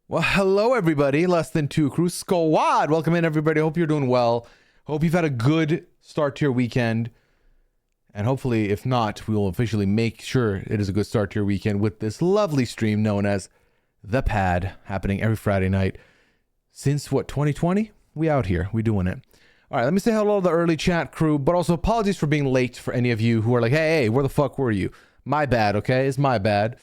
Well, hello everybody. Less than two crew squad. Welcome in everybody. Hope you're doing well. Hope you've had a good start to your weekend. And hopefully, if not, we will officially make sure it is a good start to your weekend with this lovely stream known as The Pad, happening every Friday night. Since what, 2020? We out here. We doing it. All right, let me say hello to the early chat crew, but also apologies for being late for any of you who are like, hey, where the fuck were you? My bad, okay? It's my bad.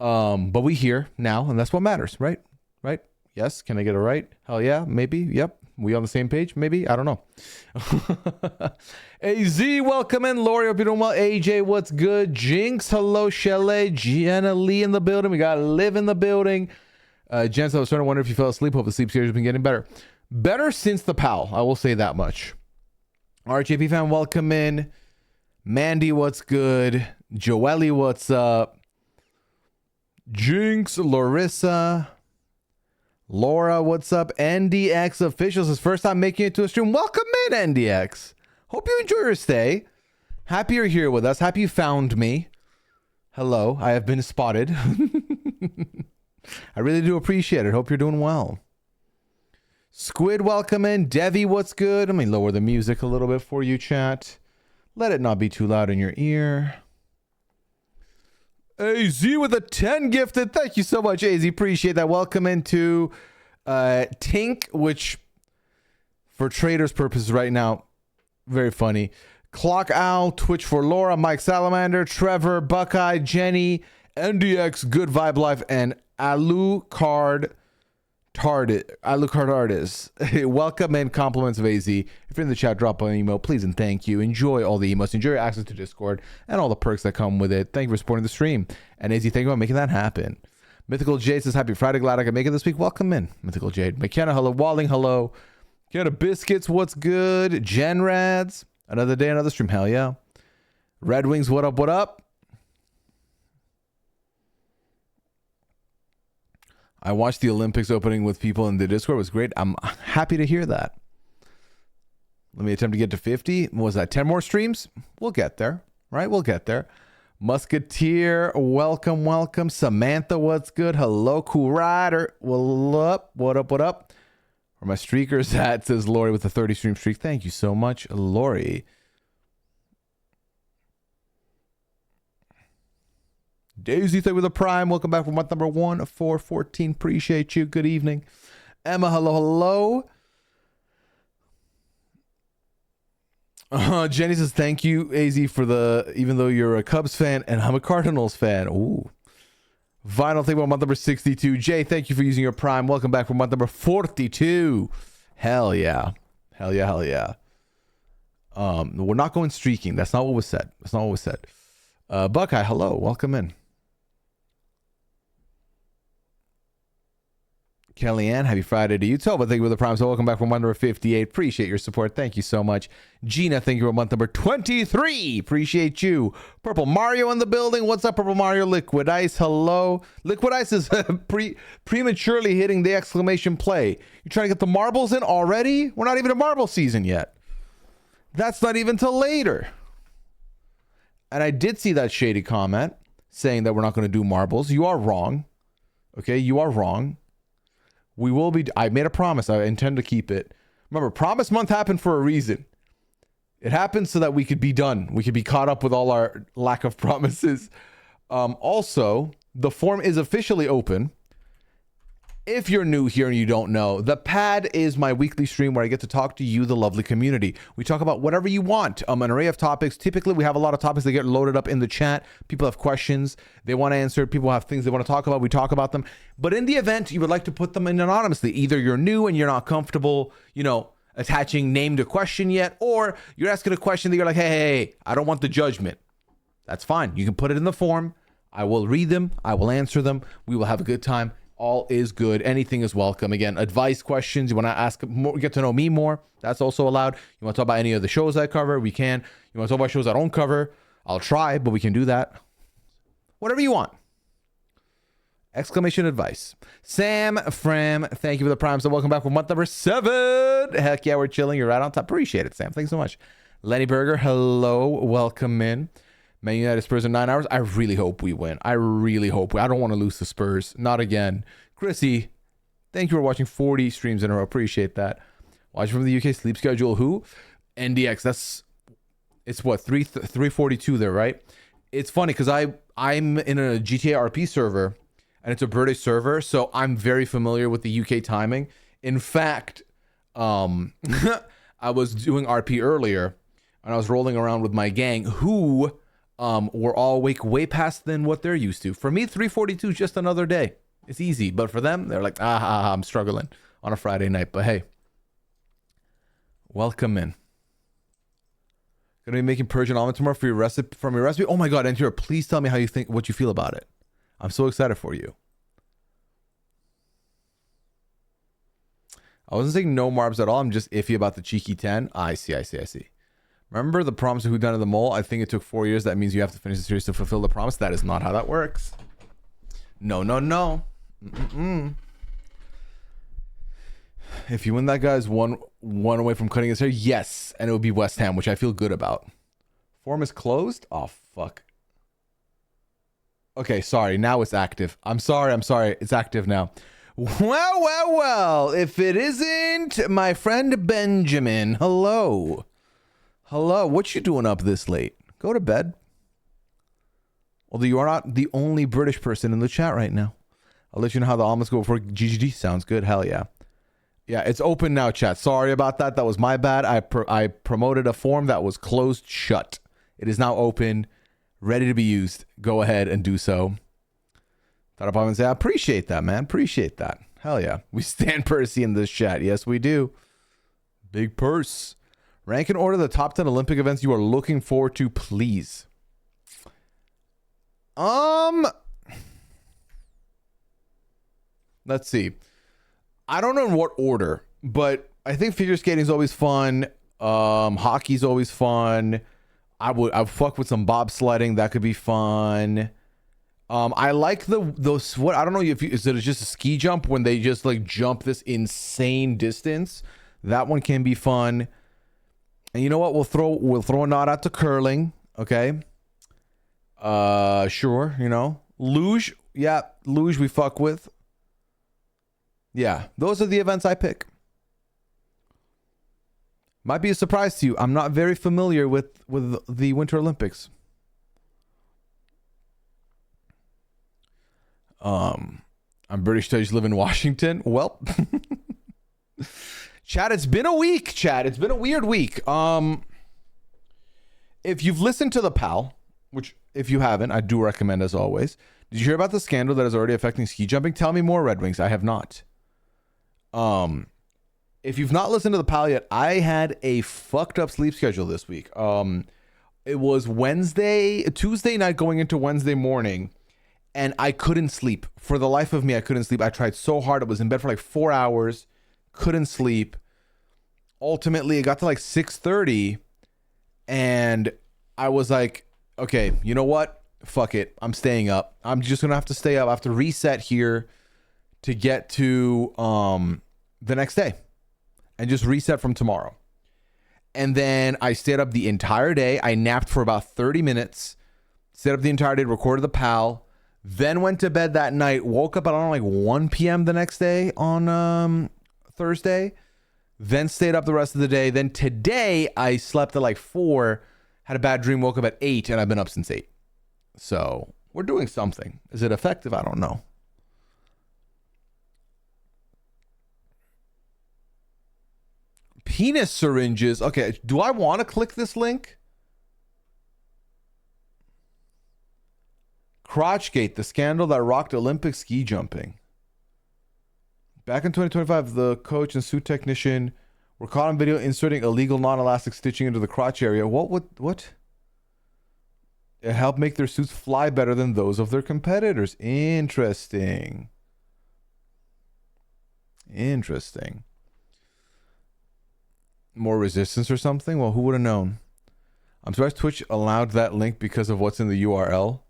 But we here now, and that's what matters, right? Right? Yes. Can I get it right? Hell yeah. Maybe. Yep. We on the same page? Maybe. I don't know. AZ, welcome in. Lori, hope you're doing well. AJ, what's good? Jinx, hello. Shelley, Jenna Lee in the building. We got Liv in the building. Jen, I was starting to wonder if you fell asleep. Hope the sleep series has been getting better. Better since the PAL. I will say that much. RJP fan, welcome in. Mandy, what's good? Joelle, what's up? Jinx, Larissa. Laura, what's up? NDX Officials is first time making it to a stream. Welcome in, NDX. Hope you enjoy your stay. Happy you're here with us. Happy you found me. Hello, I have been spotted. I really do appreciate it. Hope you're doing well. Squid, welcome in. Devi, what's good? Let me lower the music a little bit for you, chat. Let it not be too loud in your ear. AZ with a 10 gifted. Thank you so much, AZ. Appreciate that. Welcome into Tink, which for Traitors purposes right now, very funny. Clock Owl, Twitch for Laura, Mike Salamander, Trevor, Buckeye, Jenny, NDX, Good Vibe Life, and Alucard Artist. Welcome and compliments of AZ. If you're in the chat, drop an email, please and thank you. Enjoy all the emotes. Enjoy your access to Discord and all the perks that come with it. Thank you for supporting the stream. And AZ, thank you for making that happen. Mythical Jade says, happy Friday. Glad I could make it this week. Welcome in, Mythical Jade. McKenna, hello. Walling, hello. McKenna Biscuits, what's good? Jen Rads, another day, another stream. Hell yeah. Red Wings, what up, what up? I watched the Olympics opening with people in the Discord. It was great. I'm happy to hear that. Let me attempt to get to 50. What was that, 10 more streams? We'll get there, right? We'll get there. Musketeer, welcome, welcome. Samantha, what's good? Hello, Cool Rider. What up, what up, what up? Where my streakers at, says Lori with a 30 stream streak. Thank you so much, Lori. Daisy with a prime. Welcome back for month number 1414. Appreciate you. Good evening. Emma, hello, hello. Jenny says, thank you, AZ, for the, even though you're a Cubs fan and I'm a Cardinals fan. Ooh. Vinyl, thank you for month number 62. Jay, thank you for using your prime. Welcome back for month number 42. Hell yeah. Hell yeah, hell yeah. We're not going streaking. That's not what was said. That's not what was said. Buckeye, hello. Welcome in. Kellyanne, happy Friday to you. Toba, thank you for the prime. So welcome back from month number 58. Appreciate your support. Thank you so much. Gina, thank you for month number 23. Appreciate you. Purple Mario in the building. What's up, Purple Mario? Liquid Ice, hello. Liquid Ice is prematurely hitting the exclamation play. You trying to get the marbles in already? We're not even in marble season yet. That's not even till later. And I did see that shady comment saying that we're not going to do marbles. You are wrong. Okay, you are wrong. We will be. I made a promise. I intend to keep it. Remember, Promise Month happened for a reason. It happened so that we could be done. We could be caught up with all our lack of promises. Also, the form is officially open. If you're new here and you don't know, The Pad is my weekly stream where I get to talk to you, the lovely community. We talk about whatever you want, an array of topics. Typically, we have a lot of topics that get loaded up in the chat. People have questions they want to answer. People have things they want to talk about. We talk about them. But in the event you would like to put them in anonymously, either you're new and you're not comfortable, attaching name to question yet, or you're asking a question that you're like, hey, I don't want the judgment. That's fine. You can put it in the form. I will read them. I will answer them. We will have a good time. All is good. Anything is welcome. Again, advice, questions. You want to ask more, get to know me more. That's also allowed. You want to talk about any of the shows I cover? We can. You want to talk about shows I don't cover? I'll try, but we can do that. Whatever you want. Exclamation advice. Sam Fram, thank you for the prime. So welcome back for month number 7. Heck yeah, we're chilling. You're right on top. Appreciate it, Sam. Thanks so much. Lenny Berger, hello. Welcome in. Man United Spurs in 9 hours. I really hope we win. I really hope I don't want to lose the Spurs. Not again. Chrissy, Thank you for watching 40 streams in a row. Appreciate that. Watching from the UK. Sleep schedule. Who? NDX. It's what 342 there, right? It's funny because I'm in a GTA RP server and it's a British server, so I'm very familiar with the UK timing. In fact, I was doing RP earlier and I was rolling around with my gang who were all awake way past than what they're used to. For me, 342 is just another day. It's easy, but for them, they're like, I'm struggling on a Friday night. But hey, welcome in. Gonna be making Persian omelet tomorrow for your recipe. From your recipe. Oh my god, Enter, please tell me how you think, what you feel about it. I'm so excited for you. I wasn't saying no marbs at all. I'm just iffy about the cheeky 10. I see. Remember the promise of Who Done the Mole? I think it took 4 years. That means you have to finish the series to fulfill the promise. That is not how that works. No. If you win, that guy's one away from cutting his hair. Yes, and it would be West Ham, which I feel good about. Form is closed? Oh, fuck. Okay, sorry. Now it's active. I'm sorry. It's active now. Well. If it isn't my friend Benjamin. Hello. What you doing up this late? Go to bed. Although you are not the only British person in the chat right now. I'll let you know how the omelets go before GGG. Sounds good. Hell yeah. Yeah, it's open now, chat. Sorry about that. That was my bad. I promoted a form that was closed shut. It is now open, ready to be used. Go ahead and do so. Thought I'd say, I appreciate that, man. Appreciate that. Hell yeah. We stand Percy in this chat. Yes, we do. Big purse. Rank and order the top 10 Olympic events you are looking forward to, please. Let's see. I don't know in what order, but I think figure skating is always fun. Hockey's always fun. I'd fuck with some bobsledding. That could be fun. I like those. What I don't know if is it just a ski jump when they just like jump this insane distance. That one can be fun. And you know what? We'll throw a nod out to curling. Okay. Sure. You know, luge. Yeah, luge we fuck with. Yeah, those are the events I pick. Might be a surprise to you. I'm not very familiar with the Winter Olympics. I'm British, so I just live in Washington. Well, chat, it's been a week, chat. It's been a weird week. If you've listened to the PAL, which if you haven't, I do recommend as always. Did you hear about the scandal that is already affecting ski jumping? Tell me more, Red Wings. I have not. If you've not listened to the PAL yet, I had a fucked up sleep schedule this week. It was Tuesday night going into Wednesday morning, and I couldn't sleep. For the life of me, I couldn't sleep. I tried so hard. I was in bed for like 4 hours, couldn't sleep. Ultimately, it got to like 6:30, and I was like, okay, you know what? Fuck it. I'm staying up. I'm just gonna have to stay up. I have to reset here to get to the next day and just reset from tomorrow. And then I stayed up the entire day. I napped for about 30 minutes, stayed up the entire day, recorded the PAL, then went to bed that night, woke up at around like 1 p.m. the next day on Thursday, then stayed up the rest of the day. Then today I slept at like 4, had a bad dream, woke up at 8, and I've been up since 8. So we're doing something. Is it effective? I don't know. Penis syringes. Okay, do I want to click this link? Crotchgate, the scandal that rocked Olympic ski jumping. Back in 2025, the coach and suit technician were caught on video inserting illegal non-elastic stitching into the crotch area. What? It helped make their suits fly better than those of their competitors. Interesting. More resistance or something? Well, who would have known? I'm surprised Twitch allowed that link because of what's in the URL.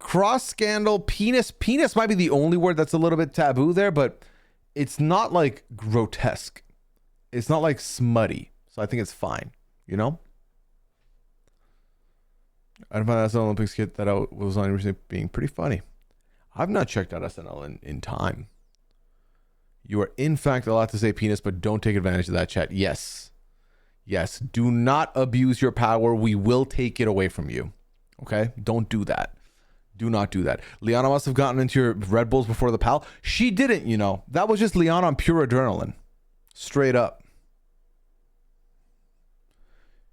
Cross scandal, penis might be the only word that's a little bit taboo there, but it's not like grotesque. It's not like smutty. So I think it's fine, you know? I find that's an Olympics kit that I was on recently being pretty funny. I've not checked out SNL in time. You are in fact allowed to say penis, but don't take advantage of that, chat. Yes. Yes. Do not abuse your power. We will take it away from you. Okay? Don't do that. Do not do that. Liana must have gotten into your Red Bulls before the pal. She didn't, you know. That was just Liana on pure adrenaline. Straight up.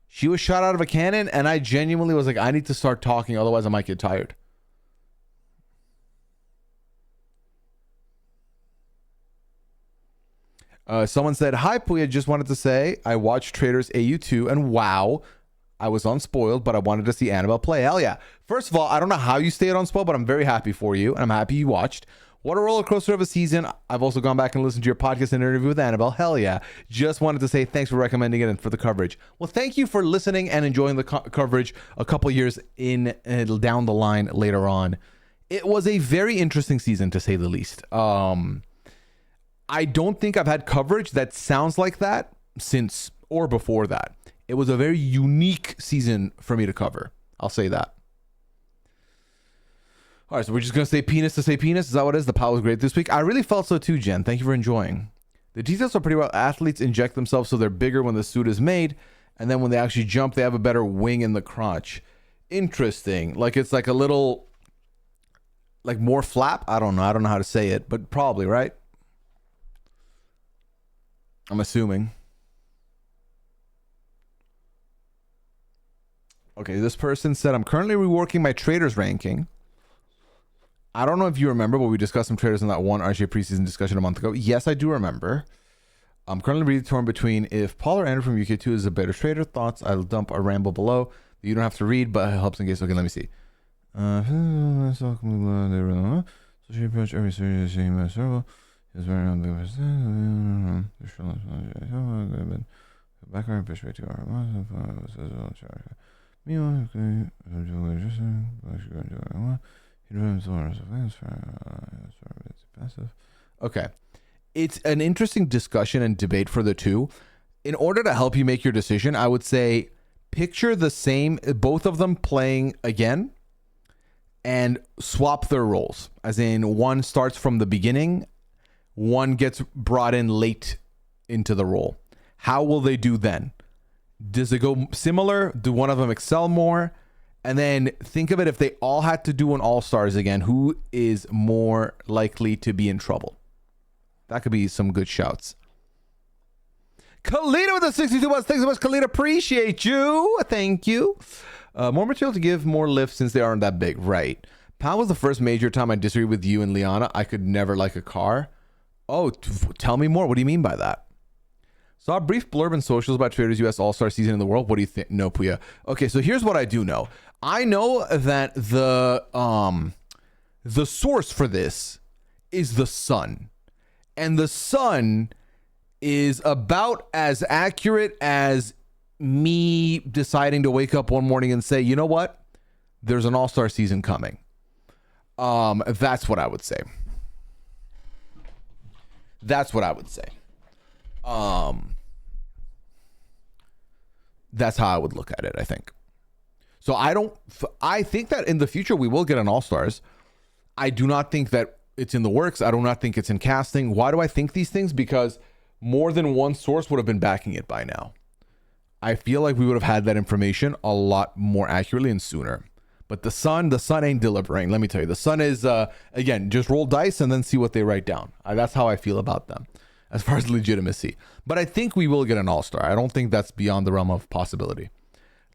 She was shot out of a cannon, and I genuinely was like, I need to start talking, otherwise I might get tired. Someone said, hi, Pooya, just wanted to say I watched Traitors AU2, and wow, I was unspoiled, but I wanted to see Annabelle play. Hell yeah. First of all, I don't know how you stayed unspoiled, but I'm very happy for you, and I'm happy you watched. What a roller coaster of a season. I've also gone back and listened to your podcast and interview with Annabelle. Hell yeah. Just wanted to say thanks for recommending it and for the coverage. Well, thank you for listening and enjoying the coverage a couple years in down the line later on. It was a very interesting season, to say the least. I don't think I've had coverage that sounds like that since or before that. It was a very unique season for me to cover. I'll say that. All right, so we're just going to say penis to say penis. Is that what it is? The pal was great this week. I really felt so too, Jen. Thank you for enjoying. The details are pretty well. Athletes inject themselves so they're bigger when the suit is made. And then when they actually jump, they have a better wing in the crotch. Interesting. Like it's like a little, like more flap. I don't know. I don't know how to say it, but probably, right? I'm assuming. Okay, this person said, I'm currently reworking my Traitors ranking. I don't know if you remember, but we discussed some Traitors in that one RJ preseason discussion a month ago. Yes, I do remember. I'm currently really torn between if Paul or Andrew from UK2 is a better Traitor. Thoughts? I'll dump a ramble below. You don't have to read, but it helps in case. Okay, let me see. So she approached every series the same is very on the background perspective. Okay. It's an interesting discussion and debate for the two. In order to help you make your decision, I would say picture the same, both of them playing again and swap their roles. As in, one starts from the beginning, one gets brought in late into the role. How will they do then? Does it go similar? Do one of them excel more? And then think of it, if they all had to do an All-Stars again, who is more likely to be in trouble? That could be some good shouts. Kalita with the 62 months. Thanks so much, Kalita. Appreciate you. Thank you. More material to give, more lifts since they aren't that big. Right. Pal was the first major time I disagreed with you and Liana. I could never like a car. Oh, tell me more. What do you mean by that? Saw a brief blurb in socials about Traitors US All-Star season in the world. What do you think? No, Pooya. Okay, so here's what I do know. I know that the source for this is the Sun. And the Sun is about as accurate as me deciding to wake up one morning and say, you know what? There's an All-Star season coming. That's what I would say. That's what I would say. That's how I would look at it, I think. So I think that in the future we will get an All-Stars. I do not think that it's in the works. I do not think it's in casting. Why do I think these things? Because more than one source would have been backing it by now. I feel like we would have had that information a lot more accurately and sooner. But the Sun ain't delivering. Let me tell you, the Sun is, again, just roll dice and then see what they write down. That's how I feel about them as far as legitimacy. But I think we will get an All-Star. I don't think that's beyond the realm of possibility.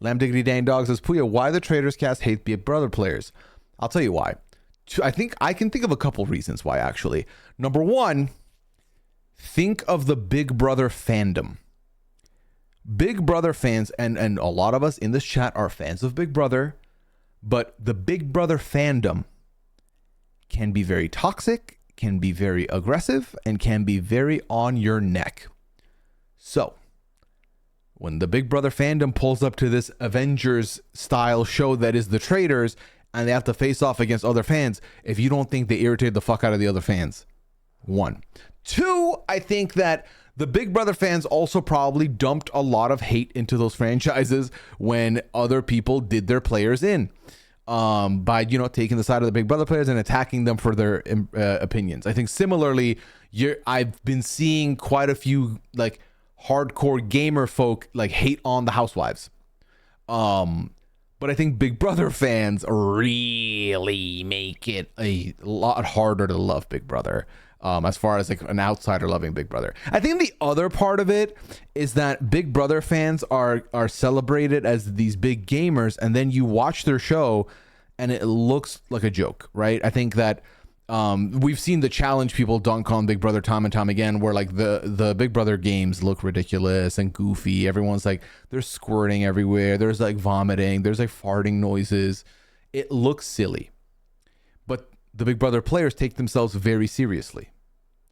Lamb Diggity Dang Dog says, Pooya, why the Traitors cast hate Big Brother players? I'll tell you why. I think I can think of a couple reasons why, actually. Number one, think of the Big Brother fandom. Big Brother fans, and a lot of us in this chat are fans of Big Brother, but the Big Brother fandom can be very toxic, can be very aggressive, and can be very on your neck. So, when the Big Brother fandom pulls up to this Avengers style show that is the Traitors, and they have to face off against other fans, if you don't think they irritate the fuck out of the other fans. One. Two, I think that the Big Brother fans also probably dumped a lot of hate into those franchises when other people did their players in. by, you know, taking the side of the Big Brother players and attacking them for their opinions. I think similarly, I've been seeing quite a few like hardcore gamer folk like hate on the housewives. But I think Big Brother fans really make it a lot harder to love Big Brother. As far as like an outsider loving Big Brother. I think the other part of it is that Big Brother fans are celebrated as these big gamers, and then you watch their show and it looks like a joke, right? I think that we've seen the challenge people dunk on Big Brother time and time again, where like the Big Brother games look ridiculous and goofy. Everyone's like, there's squirting everywhere, there's like vomiting, there's like farting noises. It looks silly. But the Big Brother players take themselves very seriously.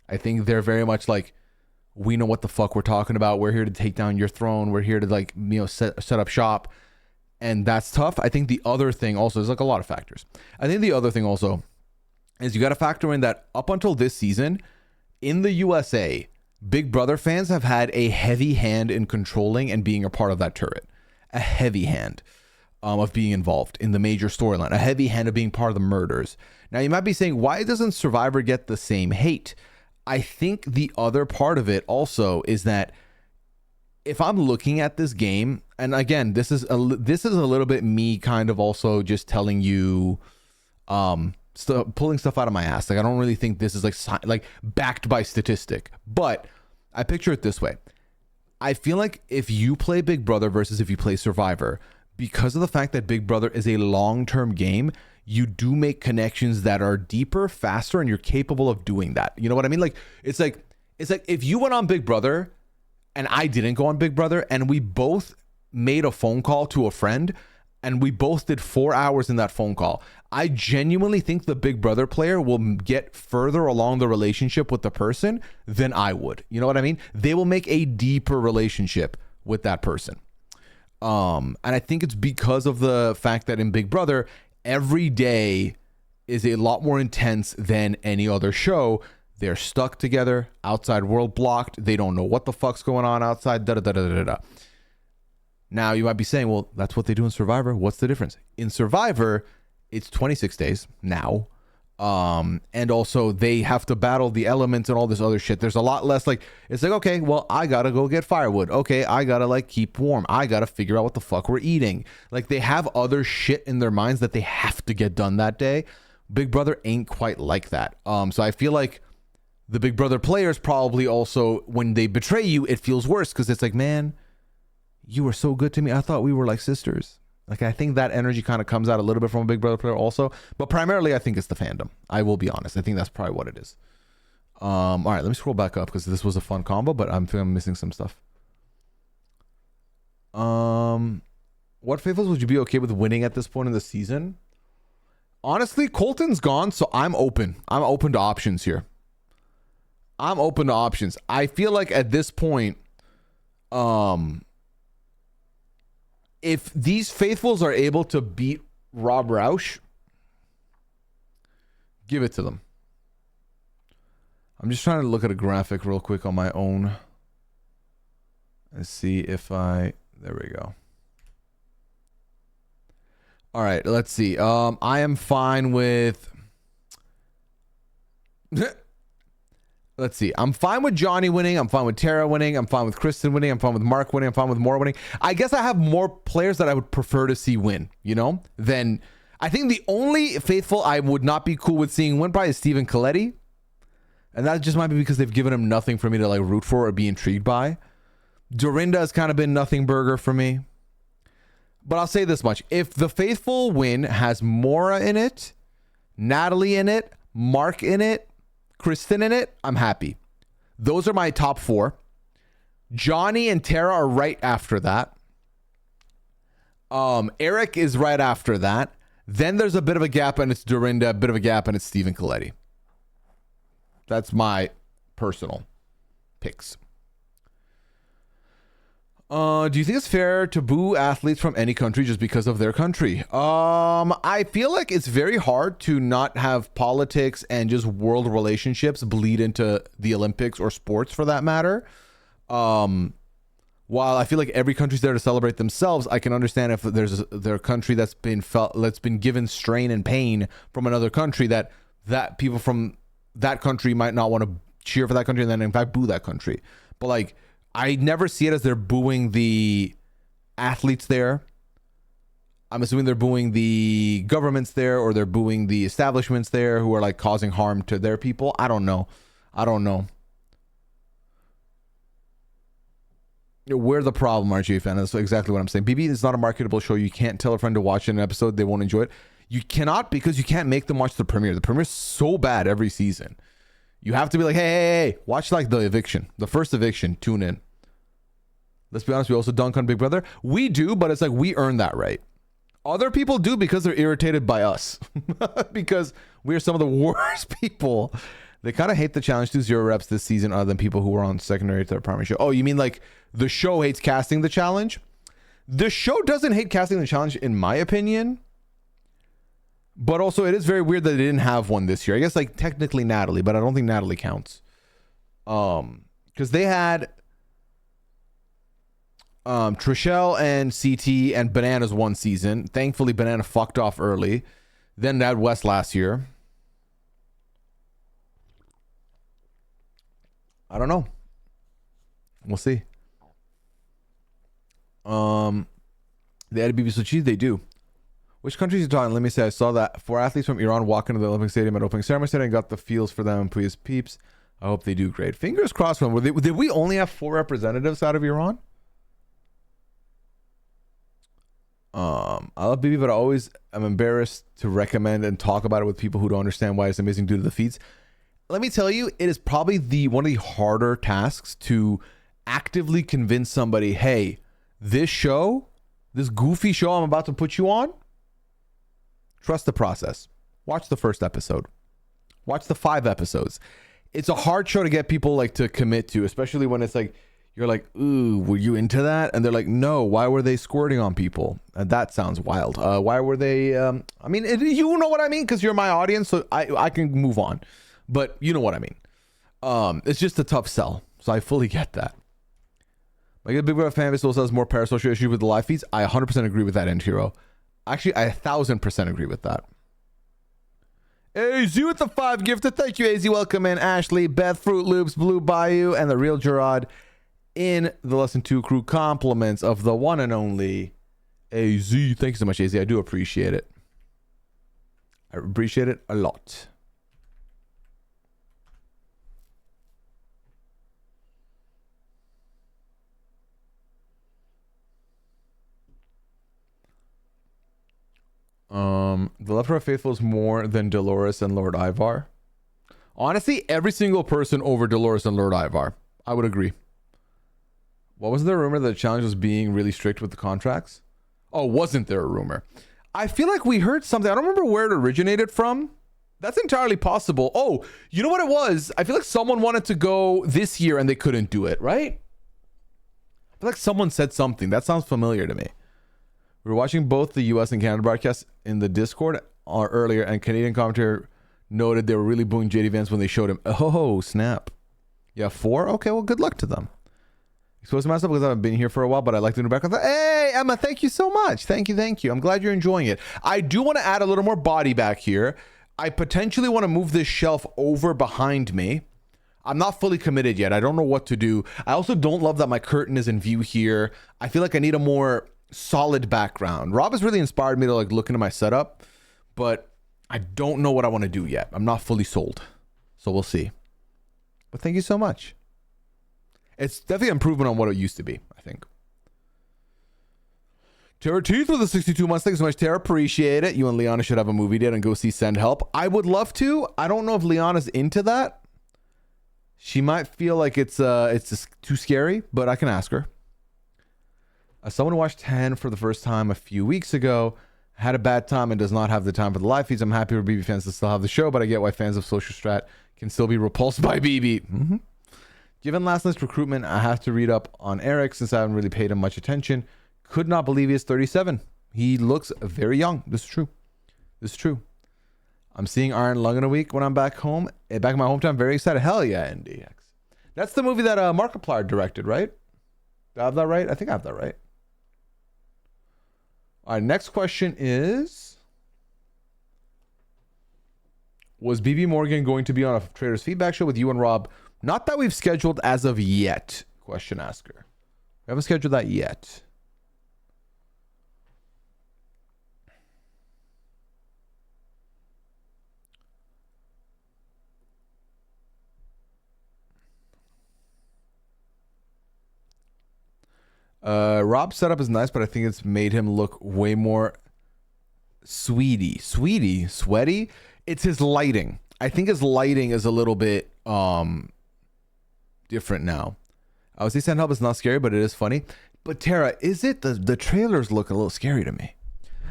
I think they're very much like, we know what the fuck we're talking about. We're here to take down your throne. We're here to like, you know, set up shop. And that's tough. I think the other thing also, there's like a lot of factors. I think the other thing also is you got to factor in that up until this season in the USA, Big Brother fans have had a heavy hand in controlling and being a part of that turret. A heavy hand of being involved in the major storyline. A heavy hand of being part of the murders. Now you might be saying, why doesn't Survivor get the same hate? I think the other part of it also is that if I'm looking at this game, and again, this is a little bit me kind of also just telling you, pulling stuff out of my ass. Like I don't really think this is like backed by statistic, but I picture it this way. I feel like if you play Big Brother versus if you play Survivor, because of the fact that Big Brother is a long-term game, you do make connections that are deeper, faster, and you're capable of doing that. You know what I mean? Like it's like if you went on Big Brother and I didn't go on Big Brother and we both made a phone call to a friend and we both did 4 hours in that phone call, I genuinely think the Big Brother player will get further along the relationship with the person than I would. You know what I mean? They will make a deeper relationship with that person. And I think it's because of the fact that in Big Brother, every day is a lot more intense than any other show. They're stuck together, outside world blocked. They don't know what the fuck's going on outside. Da da da da da da. Now you might be saying, well, that's what they do in Survivor. What's the difference? In Survivor, it's 26 days now. And also they have to battle the elements and all this other shit. There's a lot less like, it's like, okay, well, I gotta go get firewood. Okay, I gotta like keep warm. I gotta figure out what the fuck we're eating. Like they have other shit in their minds that they have to get done that day. Big Brother ain't quite like that. So I feel like the Big Brother players probably also, when they betray you, it feels worse because it's like, man, you were so good to me. I thought we were like sisters. Like, I think that energy kind of comes out a little bit from a Big Brother player also. But primarily, I think it's the fandom. I will be honest. I think that's probably what it is. All right, let me scroll back up because this was a fun combo, but I'm feeling I'm missing some stuff. What faithfuls would you be okay with winning at this point in the season? Honestly, Colton's gone, so I'm open. I'm open to options here. I'm open to options. I feel like at this point, if these faithfuls are able to beat Rob Roush, give it to them. I'm just trying to look at a graphic real quick on my own and see if there we go. All right, let's see. I am fine with let's see. I'm fine with Johnny winning. I'm fine with Tara winning. I'm fine with Kristen winning. I'm fine with Mark winning. I'm fine with Moore winning. I guess I have more players that I would prefer to see win, you know, than I think the only faithful I would not be cool with seeing win probably is Stephen Coletti. And that just might be because they've given him nothing for me to like root for or be intrigued by. Dorinda has kind of been nothing burger for me. But I'll say this much. If the faithful win has Maura in it, Natalie in it, Mark in it, Kristen in it, I'm happy. Those are my top four. Johnny and Tara are right after that. Eric is right after that. Then there's a bit of a gap and it's Dorinda, a bit of a gap and it's Stephen Coletti. That's my personal picks. Do you think it's fair to boo athletes from any country just because of their country? I feel like it's very hard to not have politics and just world relationships bleed into the Olympics or sports for that matter. One while I feel like every country's there to celebrate themselves, I can understand if there's a country that's been given strain and pain from another country that people from that country might not want to cheer for that country and then in fact boo that country. But like, I never see it as they're booing the athletes there. I'm assuming they're booing the governments there, or they're booing the establishments there who are like causing harm to their people. I don't know. We're the problem, RGA fan. That's exactly what I'm saying. BB is not a marketable show. You can't tell a friend to watch an episode. They won't enjoy it. You cannot, because you can't make them watch the premiere. The premiere's so bad every season. You have to be like, hey, watch like the eviction. The first eviction. Tune in. Let's be honest. We also dunk on Big Brother. We do, but it's like we earn that right. Other people do because they're irritated by us. Because we're some of the worst people. They kind of hate the challenge to 0 reps this season other than people who were on secondary to their primary show. Oh, you mean like the show hates casting the challenge? The show doesn't hate casting the challenge, in my opinion. But also, it is very weird that they didn't have one this year. I guess like technically Natalie, but I don't think Natalie counts. Because they had Trishelle and CT and Bananas one season. Thankfully, Banana fucked off early. Then they had West last year. I don't know. We'll see. They had a BB Sochi. They do. Which countries are you talking? Let me say, I saw that 4 athletes from Iran walk into the Olympic Stadium at opening ceremony and got the feels for them and Pooya's peeps. I hope they do great. Fingers crossed. Did we only have 4 representatives out of Iran? I love BB, but I always am embarrassed to recommend and talk about it with people who don't understand why it's amazing due to the feeds. Let me tell you, it is probably one of the harder tasks to actively convince somebody, hey, this goofy show I'm about to put you on, trust the process. Watch the first episode. Watch the 5 episodes. It's a hard show to get people like to commit to, especially when it's like, you're like, ooh, were you into that? And they're like, no, why were they squirting on people? That sounds wild. Why were they, you know what I mean? Because you're my audience, so I can move on. But you know what I mean. It's just a tough sell. So I fully get that. Like, a Big Brother fan base also has more parasocial issues with the live feeds. I 100% agree with that, End Hero. Actually, I 1,000% agree with that. AZ with the 5 gifted. Thank you, AZ. Welcome in. Ashley, Beth, Fruit Loops, Blue Bayou, and the real Gerard in the Lesson 2 crew. Compliments of the one and only AZ. Thank you so much, AZ. I do appreciate it. I appreciate it a lot. The love for our faithful is more than Dolores and Lord Ivar. Honestly, every single person over Dolores and Lord Ivar. I would agree. What was there a rumor that the challenge was being really strict with the contracts? Oh, wasn't there a rumor? I feel like we heard something. I don't remember where it originated from. That's entirely possible. Oh, you know what it was? I feel like someone wanted to go this year and they couldn't do it, right? I feel like someone said something. That sounds familiar to me. We were watching both the US and Canada broadcasts in the Discord earlier, and Canadian commentator noted they were really booing JD Vance when they showed him. Oh, snap. Yeah, 4? Okay, well, good luck to them. Exposing myself because I've been here for a while, but I like to do back. Hey, Emma, thank you so much. Thank you. I'm glad you're enjoying it. I do want to add a little more body back here. I potentially want to move this shelf over behind me. I'm not fully committed yet. I don't know what to do. I also don't love that my curtain is in view here. I feel like I need a more solid background. Rob has really inspired me to like look into my setup, but I don't know what I want to do yet. I'm not fully sold, so we'll see. But thank you so much. It's definitely an improvement on what it used to be, I think. Tara Teeth with the 62 months. Thanks so much, Tara. Appreciate it. You and Liana should have a movie date and go see Send Help. I would love to. I don't know if Liana's into that. She might feel like it's just too scary, but I can ask her. Someone watched 10 for the first time a few weeks ago, had a bad time and does not have the time for the live feeds. I'm happy for BB fans to still have the show, but I get why fans of Social Strat can still be repulsed by BB. Mm-hmm. Given last night's recruitment, I have to read up on Eric since I haven't really paid him much attention. Could not believe he is 37. He looks very young. This is true. I'm seeing Iron Lung in a week when I'm back home. Back in my hometown. Very excited. Hell yeah, NDX. That's the movie that Markiplier directed, right? Do I have that right? I think I have that right. All right, next question is, was BB Morgan going to be on a Traitors feedback show with you and Rob? Not that we've scheduled as of yet, question asker. We haven't scheduled that yet. Rob's setup is nice, but I think it's made him look way more sweaty. It's his lighting. I think his lighting is a little bit different now. I would say Sand Help is not scary, but it is funny. But Tara, is it? The trailers look a little scary to me.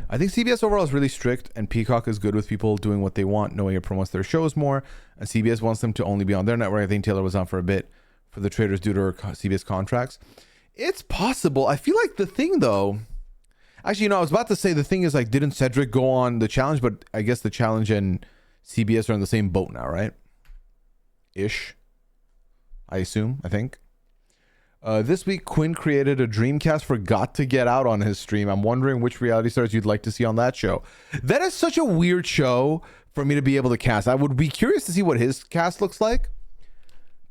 I think CBS overall is really strict, and Peacock is good with people doing what they want, knowing it promotes their shows more, and CBS wants them to only be on their network. I think Taylor was on for a bit for the Traitors due to her CBS contracts. It's possible. I feel like the thing, though... Actually, I was about to say the thing is, like, didn't Cedric go on the challenge? But I guess the challenge and CBS are in the same boat now, right? Ish. I assume, I think. This week, Quinn created a Dreamcast for Got to Get Out on his stream. I'm wondering which reality stars you'd like to see on that show. That is such a weird show for me to be able to cast. I would be curious to see what his cast looks like.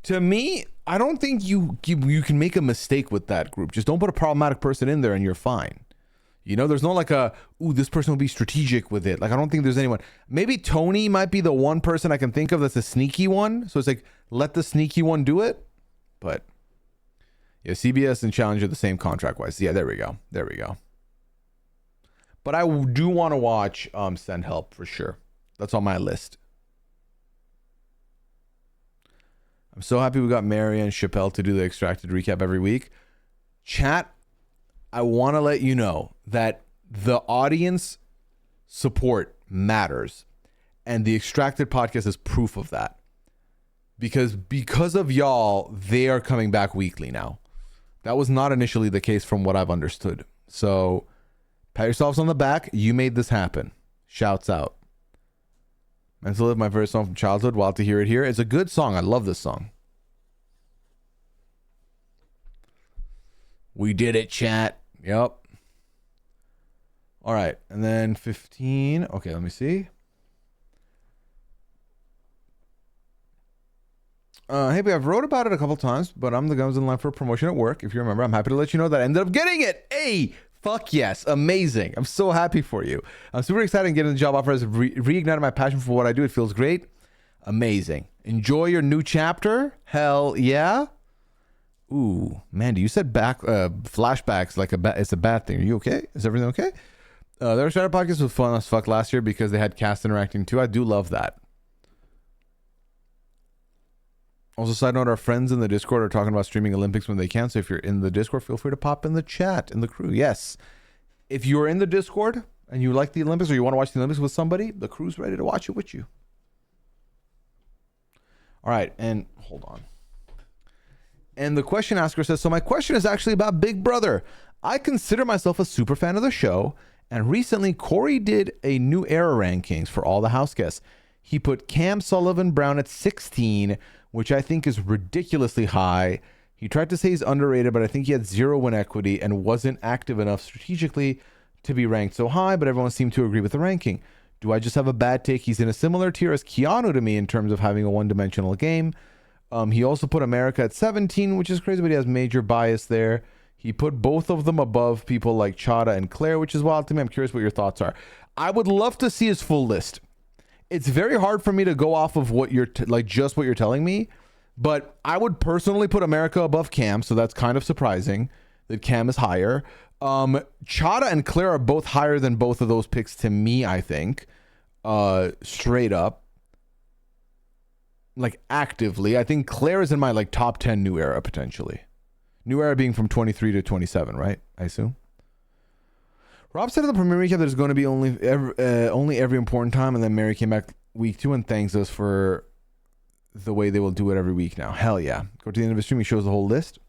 To me, I don't think you can make a mistake with that group. Just don't put a problematic person in there and you're fine. There's no like this person will be strategic with it. Like, I don't think there's anyone. Maybe Tony might be the one person I can think of that's a sneaky one. So it's like, let the sneaky one do it. But yeah, CBS and Challenge are the same contract-wise. Yeah, there we go. But I do want to watch Send Help for sure. That's on my list. I'm so happy we got Mary and Chappelle to do the Extracted recap every week. Chat, I want to let you know that the audience support matters. And the Extracted podcast is proof of that. Because of y'all, they are coming back weekly now. That was not initially the case from what I've understood. So pat yourselves on the back. You made this happen. Shouts out. Mental Live, my favorite song from childhood. Wild to hear it here. It's a good song. I love this song. We did it, chat. Yep. All right. And then 15. Okay, let me see. Hey, I've wrote about it a couple times, but I'm the guy who's in line for a promotion at work. If you remember, I'm happy to let you know that I ended up getting it. Hey, fuck yes. Amazing. I'm so happy for you. I'm super excited and getting the job offer has reignited my passion for what I do. It feels great. Amazing. Enjoy your new chapter. Hell yeah. Ooh, Mandy, you said flashbacks like it's a bad thing. Are you okay? Is everything okay? Their Shadow podcast was fun as fuck last year because they had cast interacting too. I do love that. Also, side note, our friends in the Discord are talking about streaming Olympics when they can. So if you're in the Discord, feel free to pop in the chat, in the crew. Yes. If you're in the Discord and you like the Olympics or you want to watch the Olympics with somebody, the crew's ready to watch it with you. All right. And hold on. And the question asker says, so my question is actually about Big Brother. I consider myself a super fan of the show. And recently, Corey did a new era rankings for all the house guests. He put Cam Sullivan Brown at 16, which I think is ridiculously high. He tried to say he's underrated, but I think he had zero win equity and wasn't active enough strategically to be ranked so high, but everyone seemed to agree with the ranking. Do I just have a bad take? He's in a similar tier as Keanu to me in terms of having a one-dimensional game. He also put America at 17, which is crazy, but he has major bias there. He put both of them above people like Chada and Claire, which is wild to me. I'm curious what your thoughts are. I would love to see his full list. It's very hard for me to go off of what you're just what you're telling me, but I would personally put America above Cam, so that's kind of surprising that Cam is higher. Chada and Claire are both higher than both of those picks to me, I think. Straight up. Like actively. I think Claire is in my like top 10 new era potentially. New era being from 23 to 27, right? I assume. Rob said in the premiere recap that it's going to be only every important time, and then Mary came back week 2 and thanks us for the way they will do it every week now. Hell yeah. Go to the end of the stream, he shows the whole list.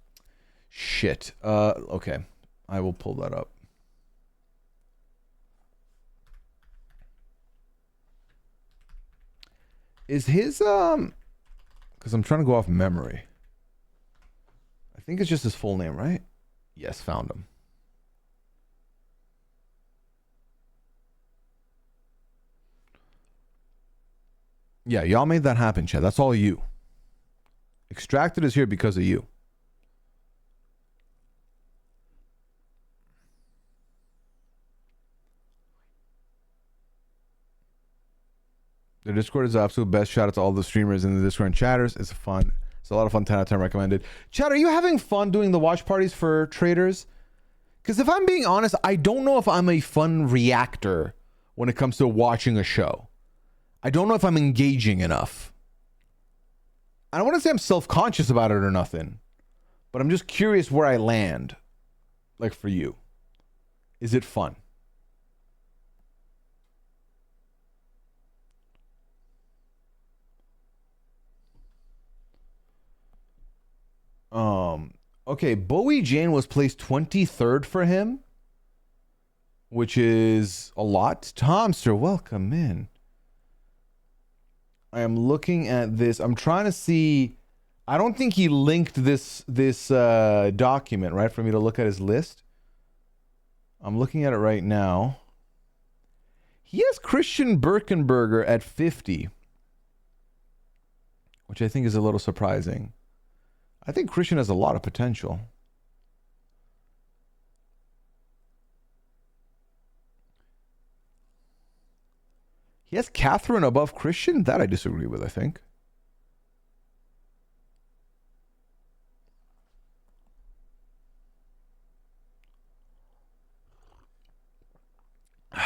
Shit. Okay. I will pull that up. Is his because I'm trying to go off memory. I think it's just his full name, right? Yes, found him. Yeah, y'all made that happen, Chad. That's all you. Extracted is here because of you. The Discord is the absolute best. Shout out to all the streamers in the Discord and chatters. It's fun. It's a lot of fun. 10 out of 10 recommended. Chad, are you having fun doing the watch parties for Traitors? Because if I'm being honest, I don't know if I'm a fun reactor when it comes to watching a show. I don't know if I'm engaging enough. I don't want to say I'm self-conscious about it or nothing, but I'm just curious where I land. Like for you. Is it fun? Okay, Bowie Jane was placed 23rd for him, which is a lot. Tomster, welcome in. I am looking at this. I'm trying to see. I don't think he linked this document, right, for me to look at his list. I'm looking at it right now. He has Christian Birkenberger at 50, which I think is a little surprising. I think Christian has a lot of potential. He has Catherine above Christian? That I disagree with, I think. All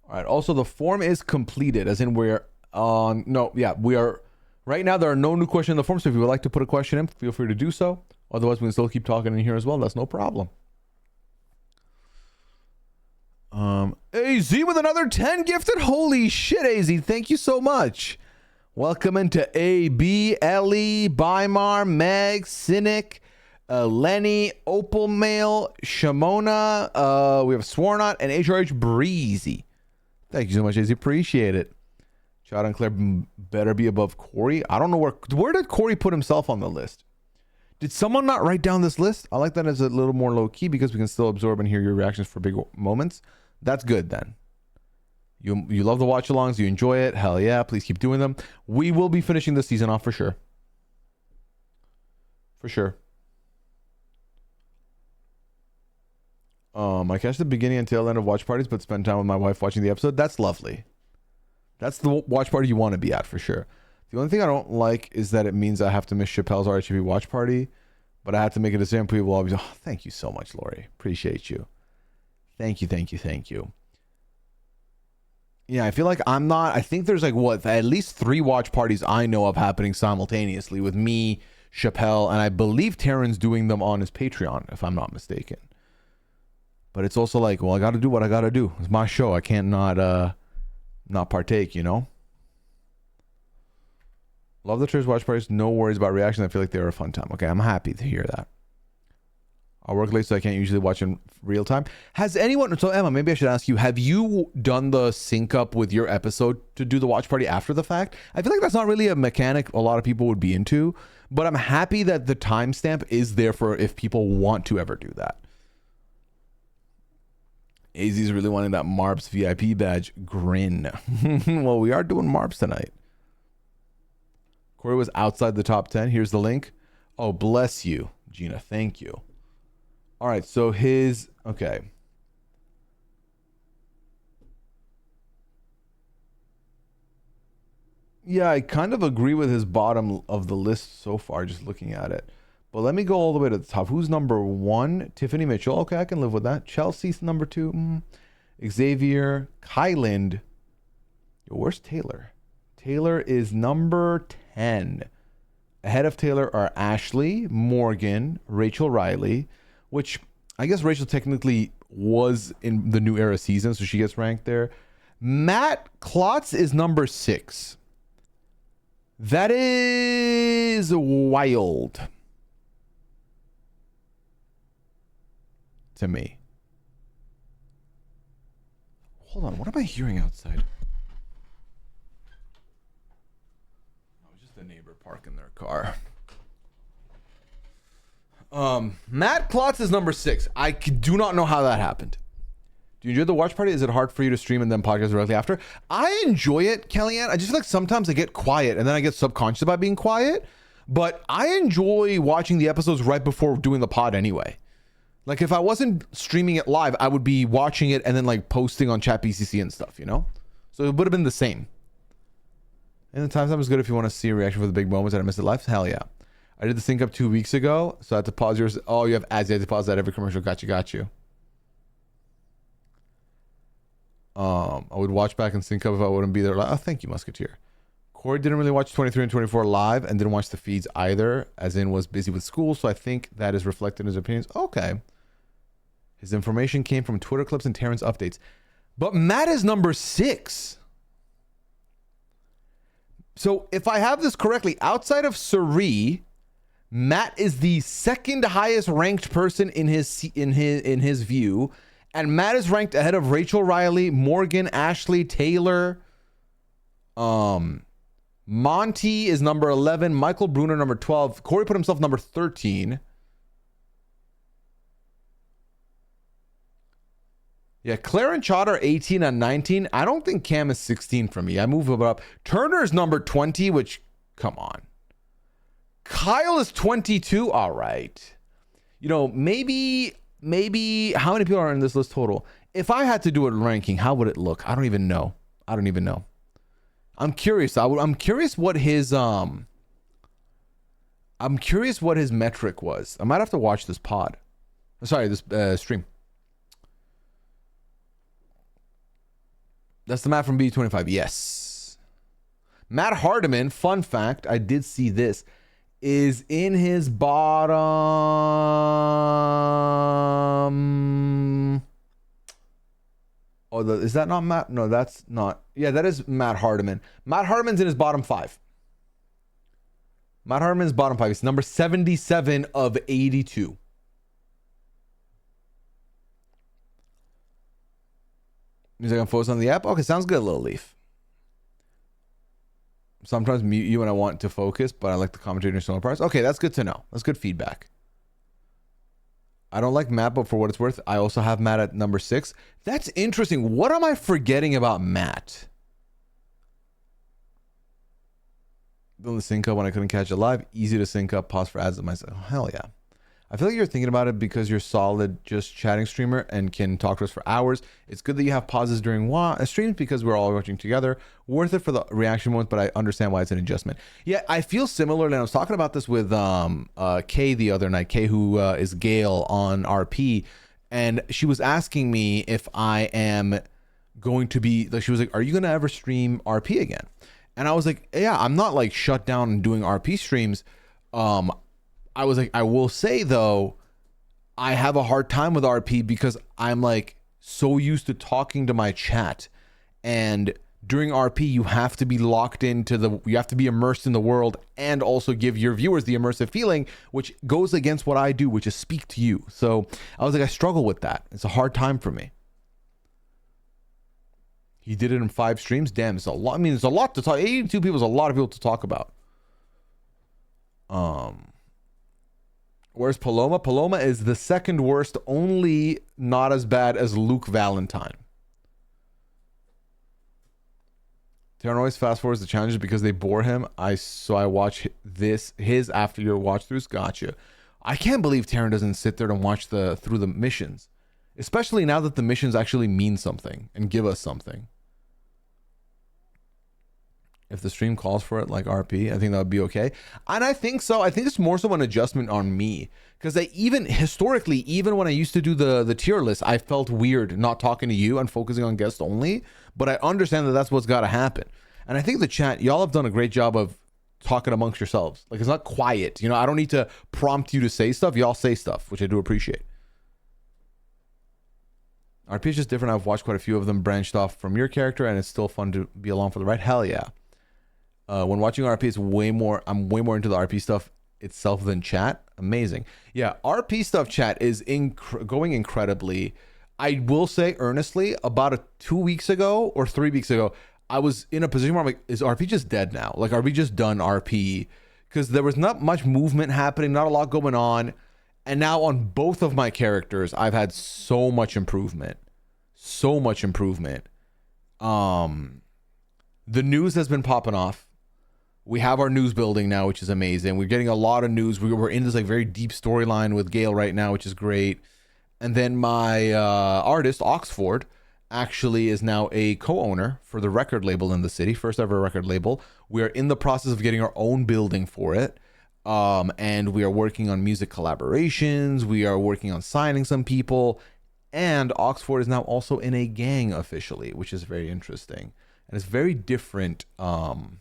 right. Also, the form is completed, as in we're on. No, yeah, we are. Right now, there are no new questions in the form, so if you would like to put a question in, feel free to do so. Otherwise, we can still keep talking in here as well. That's no problem. AZ with another 10 gifted. Holy shit, AZ. Thank you so much. Welcome into AB, Ellie, Bimar, Meg, Cynic, Lenny, Opal Mail, Shamona. We have Swornot and HRH Breezy. Thank you so much, AZ. Appreciate it. Shot and Claire better be above Corey. I don't know where did Corey put himself on the list? Did someone not write down this list? I like that as a little more low key because we can still absorb and hear your reactions for big moments. That's good then. You love the watch alongs, you enjoy it. Hell yeah, please keep doing them. We will be finishing the season off for sure. For sure. I catch the beginning and tail end of watch parties, but spend time with my wife watching the episode. That's lovely. That's the watch party you want to be at for sure. The only thing I don't like is that it means I have to miss Chappelle's RHB watch party, but I have to make a decision. People will always, oh, thank you so much, Lori. Appreciate you. Thank you, thank you, thank you. Yeah, I feel like I'm not, I think there's like what, at least 3 watch parties I know of happening simultaneously with me, Chappelle, and I believe Taryn's doing them on his Patreon, if I'm not mistaken. But it's also like, well, I got to do what I got to do. It's my show. I can't not partake, you know? Love the church watch parties. No worries about reaction. I feel like they were a fun time. Okay, I'm happy to hear that. I work late, so I can't usually watch in real time. Has anyone... So, Emma, maybe I should ask you, have you done the sync up with your episode to do the watch party after the fact? I feel like that's not really a mechanic a lot of people would be into, but I'm happy that the timestamp is there for if people want to ever do that. AZ's really wanting that Marps VIP badge. Grin. Well, we are doing Marps tonight. Corey was outside the top 10. Here's the link. Oh, bless you, Gina. Thank you. All right, so his... Okay. Yeah, I kind of agree with his bottom of the list so far, just looking at it. But let me go all the way to the top. Who's number 1? Tiffany Mitchell. Okay, I can live with that. Chelsea's number 2. Xavier. Kyland. Yo, where's Taylor? Taylor is number 10. Ahead of Taylor are Ashley, Morgan, Rachel Riley, which I guess Rachel technically was in the New Era season, so she gets ranked there. Matt Klotz is number 6. That is wild to me. Hold on, what am I hearing outside? Oh, just the neighbor parking their car. Matt Klotz is number 6. Do not know how that happened. Do you enjoy the watch party? Is it hard for you to stream and then podcast directly after? I enjoy it, Kellyanne. I just feel like sometimes I get quiet and then I get subconscious about being quiet. But I enjoy watching the episodes right before doing the pod anyway. Like if I wasn't streaming it live, I would be watching it and then like posting on chat BCC and stuff, you know? So it would have been the same. And the timestamp is good if you want to see a reaction for the big moments that I missed it live. Hell yeah. I did the sync up 2 weeks ago, so I had to pause yours. Oh, you have ads. You have to pause that every commercial. Got you. I would watch back and sync up if I wouldn't be there. Oh, thank you, Musketeer. Corey didn't really watch 23 and 24 live and didn't watch the feeds either, as in was busy with school, so I think that is reflected in his opinions. Okay. His information came from Twitter clips and Terrence updates. But Matt is number 6. So if I have this correctly, outside of Suri, Matt is the second highest ranked person in his view, and Matt is ranked ahead of Rachel Riley, Morgan, Ashley, Taylor. Monty is number 11, Michael Bruner number 12, Corey put himself number 13. Yeah, Claire and Chad are 18 and 19. I don't think Cam is 16 for me. I move it up. Turner's number 20, which, come on. Kyle is 22. All right. You know, maybe, how many people are in this list total? If I had to do a ranking, how would it look? I don't even know. I'm curious. I'm curious what his, metric was. I might have to watch this pod. Sorry, this stream. That's the Matt from B25. Yes. Matt Hardiman, fun fact, I did see this, is in his bottom. Oh, is that not Matt? No, that's not. Yeah, that is Matt Hardiman. Matt Hardiman's in his bottom 5. Matt Hardiman's bottom 5. He's number 77 of 82. Music on focus on the app. Okay, sounds good, Little Leaf. Sometimes mute you when I want to focus, but I like the commentary in your similar parts. Okay, that's good to know. That's good feedback. I don't like Matt, but for what it's worth, I also have Matt at number 6. That's interesting. What am I forgetting about Matt? Doing the sync up when I couldn't catch it live. Easy to sync up. Pause for ads at myself. Oh, hell yeah. I feel like you're thinking about it because you're solid just chatting streamer and can talk to us for hours. It's good that you have pauses during streams because we're all watching together. Worth it for the reaction moments, but I understand why it's an adjustment. Yeah, I feel similar. And I was talking about this with Kay the other night. Kay, who is Gail on RP. And she was asking me if I am going to be, like, she was like, are you going to ever stream RP again? And I was like, yeah, I'm not like shut down and doing RP streams. I was like, I will say though, I have a hard time with RP because I'm like so used to talking to my chat, and during RP you have to be locked into you have to be immersed in the world and also give your viewers the immersive feeling, which goes against what I do, which is speak to you. So I was like, I struggle with that. It's a hard time for me. He did it in 5 streams. Damn, it's a lot. I mean, it's a lot to talk. 82 people is a lot of people to talk about. Where's Paloma? Paloma is the second worst, only not as bad as Luke Valentine. Taron always fast forwards the challenges because they bore him. So I watch his after your watch throughs. Gotcha. I can't believe Taron doesn't sit there and watch through the missions, especially now that the missions actually mean something and give us something. If the stream calls for it, like RP, I think that would be okay. And I think so. I think it's more so an adjustment on me. Because even historically, even when I used to do the tier list, I felt weird not talking to you and focusing on guests only. But I understand that that's what's got to happen. And I think the chat, y'all have done a great job of talking amongst yourselves. Like, it's not quiet. You know, I don't need to prompt you to say stuff. Y'all say stuff, which I do appreciate. RP is just different. I've watched quite a few of them branched off from your character, and it's still fun to be along for the ride. Hell yeah. When watching RP, it's I'm way more into the RP stuff itself than chat. Amazing. Yeah, RP stuff chat is going incredibly. I will say earnestly, about 2 weeks ago or 3 weeks ago, I was in a position where I'm like, is RP just dead now? Like, are we just done RP? Because there was not much movement happening, not a lot going on. And now on both of my characters, I've had so much improvement. So much improvement. The news has been popping off. We have our news building now, which is amazing. We're getting a lot of news. We're in this like very deep storyline with Gale right now, which is great. And then my artist, Oxford, actually is now a co-owner for the record label in the city, first ever record label. We are in the process of getting our own building for it. And we are working on music collaborations. We are working on signing some people. And Oxford is now also in a gang officially, which is very interesting. And it's very different than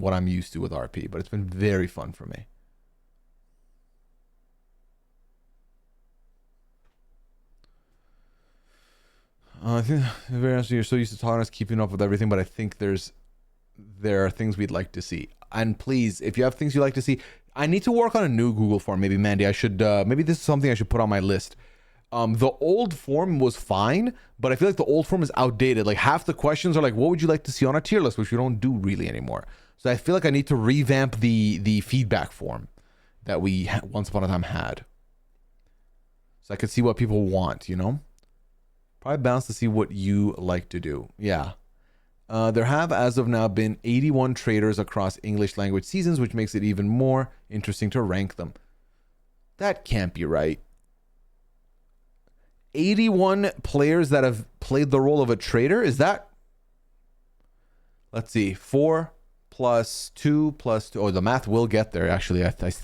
what I'm used to with RP, but it's been very fun for me. I think very honestly, you're so used to talking us keeping up with everything, but I think there are things we'd like to see. And please, if you have things you'd like to see, I need to work on a new Google form. Maybe Mandy, I should maybe this is something I should put on my list. The old form was fine, but I feel like the old form is outdated. Like half the questions are like, what would you like to see on a tier list, which we don't do really anymore. So I feel like I need to revamp the feedback form that we once upon a time had. So I could see what people want, you know? Probably balance to see what you like to do. Yeah. There have, as of now, been 81 Traitors across English language seasons, which makes it even more interesting to rank them. That can't be right. 81 players that have played the role of a traitor? Is that... Let's see. 4 plus 2 plus 2. Oh, the math will get there, actually. Let's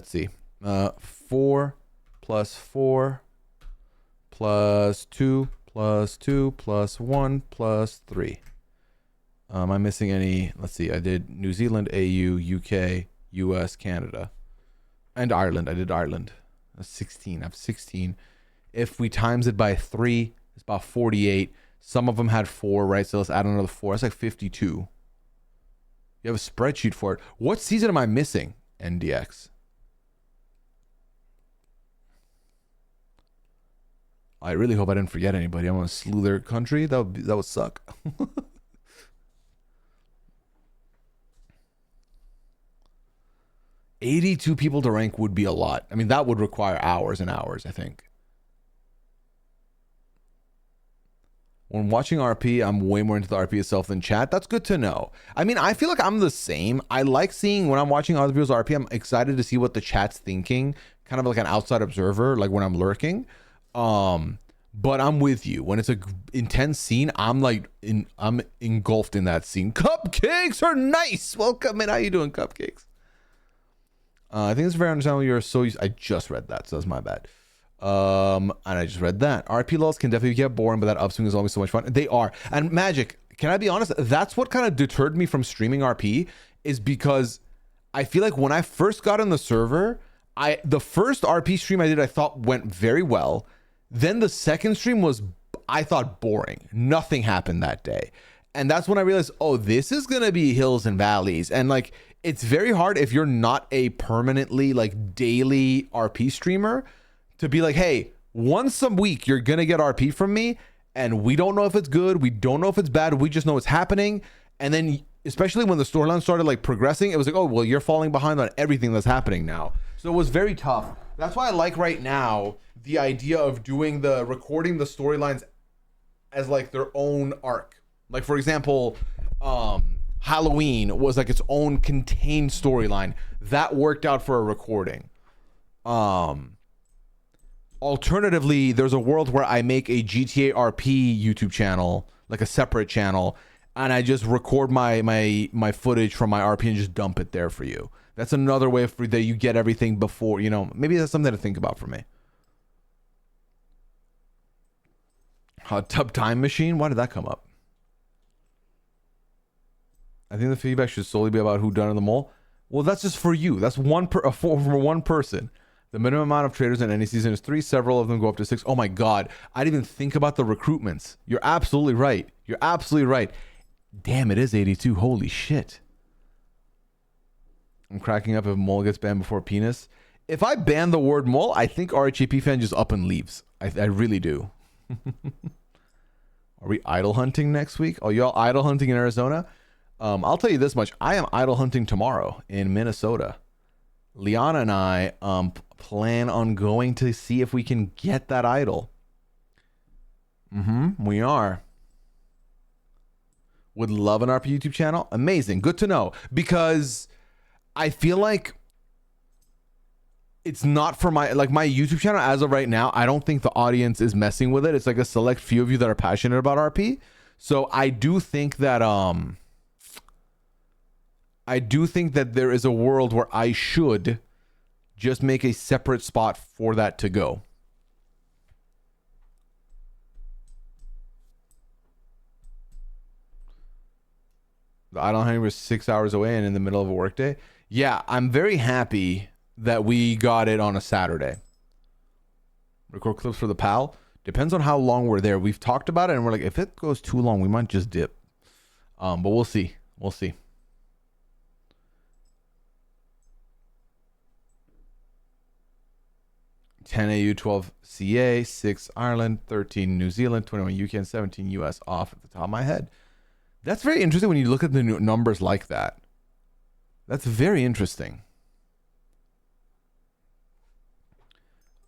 see. 4 plus 4 plus 2 plus 2 plus 1 plus 3. Am I missing any? Let's see. I did New Zealand, AU, UK, US, Canada, and Ireland. I did Ireland. That's 16. I have 16. If we times it by 3, it's about 48. Some of them had 4, right? So let's add another 4. That's like 52. You have a spreadsheet for it. What season am I missing? NDX. I really hope I didn't forget anybody. I'm gonna slew their country. That would suck. 82 people to rank would be a lot. I mean, that would require hours and hours, I think. When watching RP, I'm way more into the RP itself than chat. That's good to know. I mean, I feel like I'm the same. I like seeing when I'm watching other people's RP, I'm excited to see what the chat's thinking, kind of like an outside observer, like when I'm lurking. But I'm with you. When it's a intense scene, I'm engulfed in that scene. Cupcakes are nice. Welcome in. How you doing, Cupcakes? I think it's very understandable. You're so used. I just read that, so that's my bad. And I just read that. RP lulls can definitely get boring, but that upswing is always so much fun. They are. And Magic, can I be honest? That's what kind of deterred me from streaming RP, is because I feel like when I first got on the server, the first RP stream I did, I thought went very well. Then the second stream was, I thought, boring. Nothing happened that day. And that's when I realized, oh, this is going to be hills and valleys. And like, it's very hard if you're not a permanently like daily RP streamer to be like, hey, once a week, you're going to get RP from me. And we don't know if it's good. We don't know if it's bad. We just know it's happening. And then especially when the storyline started like progressing, it was like, oh, well, you're falling behind on everything that's happening now. So it was very tough. That's why I like right now the idea of recording the storylines as like their own arc. Like, for example, Halloween was like its own contained storyline that worked out for a recording. Alternatively, there's a world where I make a GTA RP YouTube channel, like a separate channel, and I just record my footage from my RP and just dump it there for you. That's another way that you get everything before, you know, maybe that's something to think about for me. Hot tub time machine? Why did that come up? I think the feedback should solely be about who done in the mole. Well, that's just for you. That's for one person. The minimum amount of traders in any season is 3. Several of them go up to 6. Oh my God. I didn't even think about the recruitments. You're absolutely right. You're absolutely right. Damn, it is 82. Holy shit. I'm cracking up if mole gets banned before penis. If I ban the word mole, I think RHAP fan just up and leaves. I really do. Are we idle hunting next week? Oh, y'all idle hunting in Arizona? I'll tell you this much. I am idol hunting tomorrow in Minnesota. Liana and I plan on going to see if we can get that idol. We are. Would love an RP YouTube channel. Amazing. Good to know. Because I feel like it's not for my YouTube channel as of right now. I don't think the audience is messing with it. It's like a select few of you that are passionate about RP. So I do think that there is a world where I should just make a separate spot for that to go. The idol hunting was 6 hours away and in the middle of a workday. Yeah, I'm very happy that we got it on a Saturday. Record clips for the PAL. Depends on how long we're there. We've talked about it and we're like, if it goes too long, we might just dip. But we'll see. We'll see. $10 AU, 12 CA, 6 Ireland, 13 New Zealand, 21 UK, and 17 US off at the top of my head. That's very interesting when you look at the numbers like that. That's very interesting.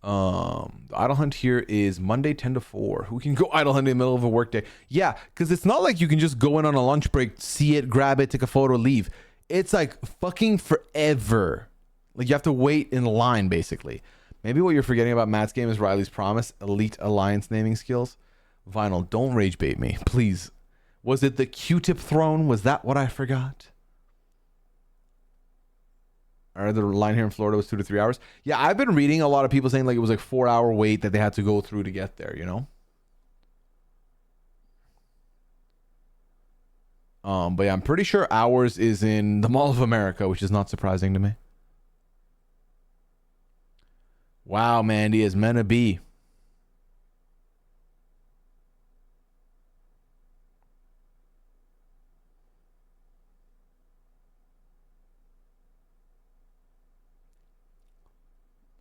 The idle hunt here is Monday 10 to 4. Who can go idle hunt in the middle of a workday? Yeah, because it's not like you can just go in on a lunch break, see it, grab it, take a photo, leave. It's like fucking forever. Like you have to wait in line, basically. Maybe what you're forgetting about Matt's game is Riley's Promise, Elite Alliance naming skills. Vinyl, don't rage bait me, please. Was it the Q-tip throne? Was that what I forgot? Or the line here in Florida was 2 to 3 hours. Yeah, I've been reading a lot of people saying like it was like 4-hour wait that they had to go through to get there, you know? But yeah, I'm pretty sure ours is in the Mall of America, which is not surprising to me. Wow, Mandy is meant to be.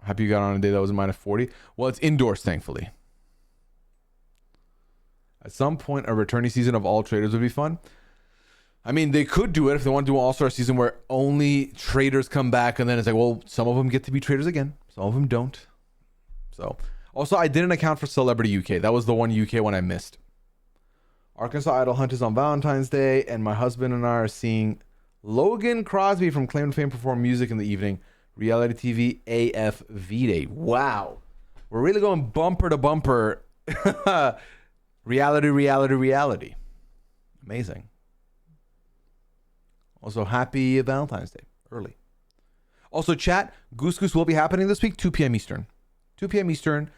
Happy you got on a day that was minus 40. Well, it's indoors, thankfully. At some point, a returning season of all Traitors would be fun. I mean, they could do it if they want to do an all-star season where only Traitors come back, and then it's like, well, some of them get to be Traitors again. Some of them don't. So, also, I didn't account for Celebrity UK. That was the one UK one I missed. Arkansas Idol Hunt is on Valentine's Day, and my husband and I are seeing Logan Crosby from Claim to Fame perform music in the evening. Reality TV AFV Day. Wow. We're really going bumper to bumper. Reality. Amazing. Also, happy Valentine's Day. Early. Also, chat, Goose Goose will be happening this week, 2 p.m. Eastern. 2 p.m. Eastern.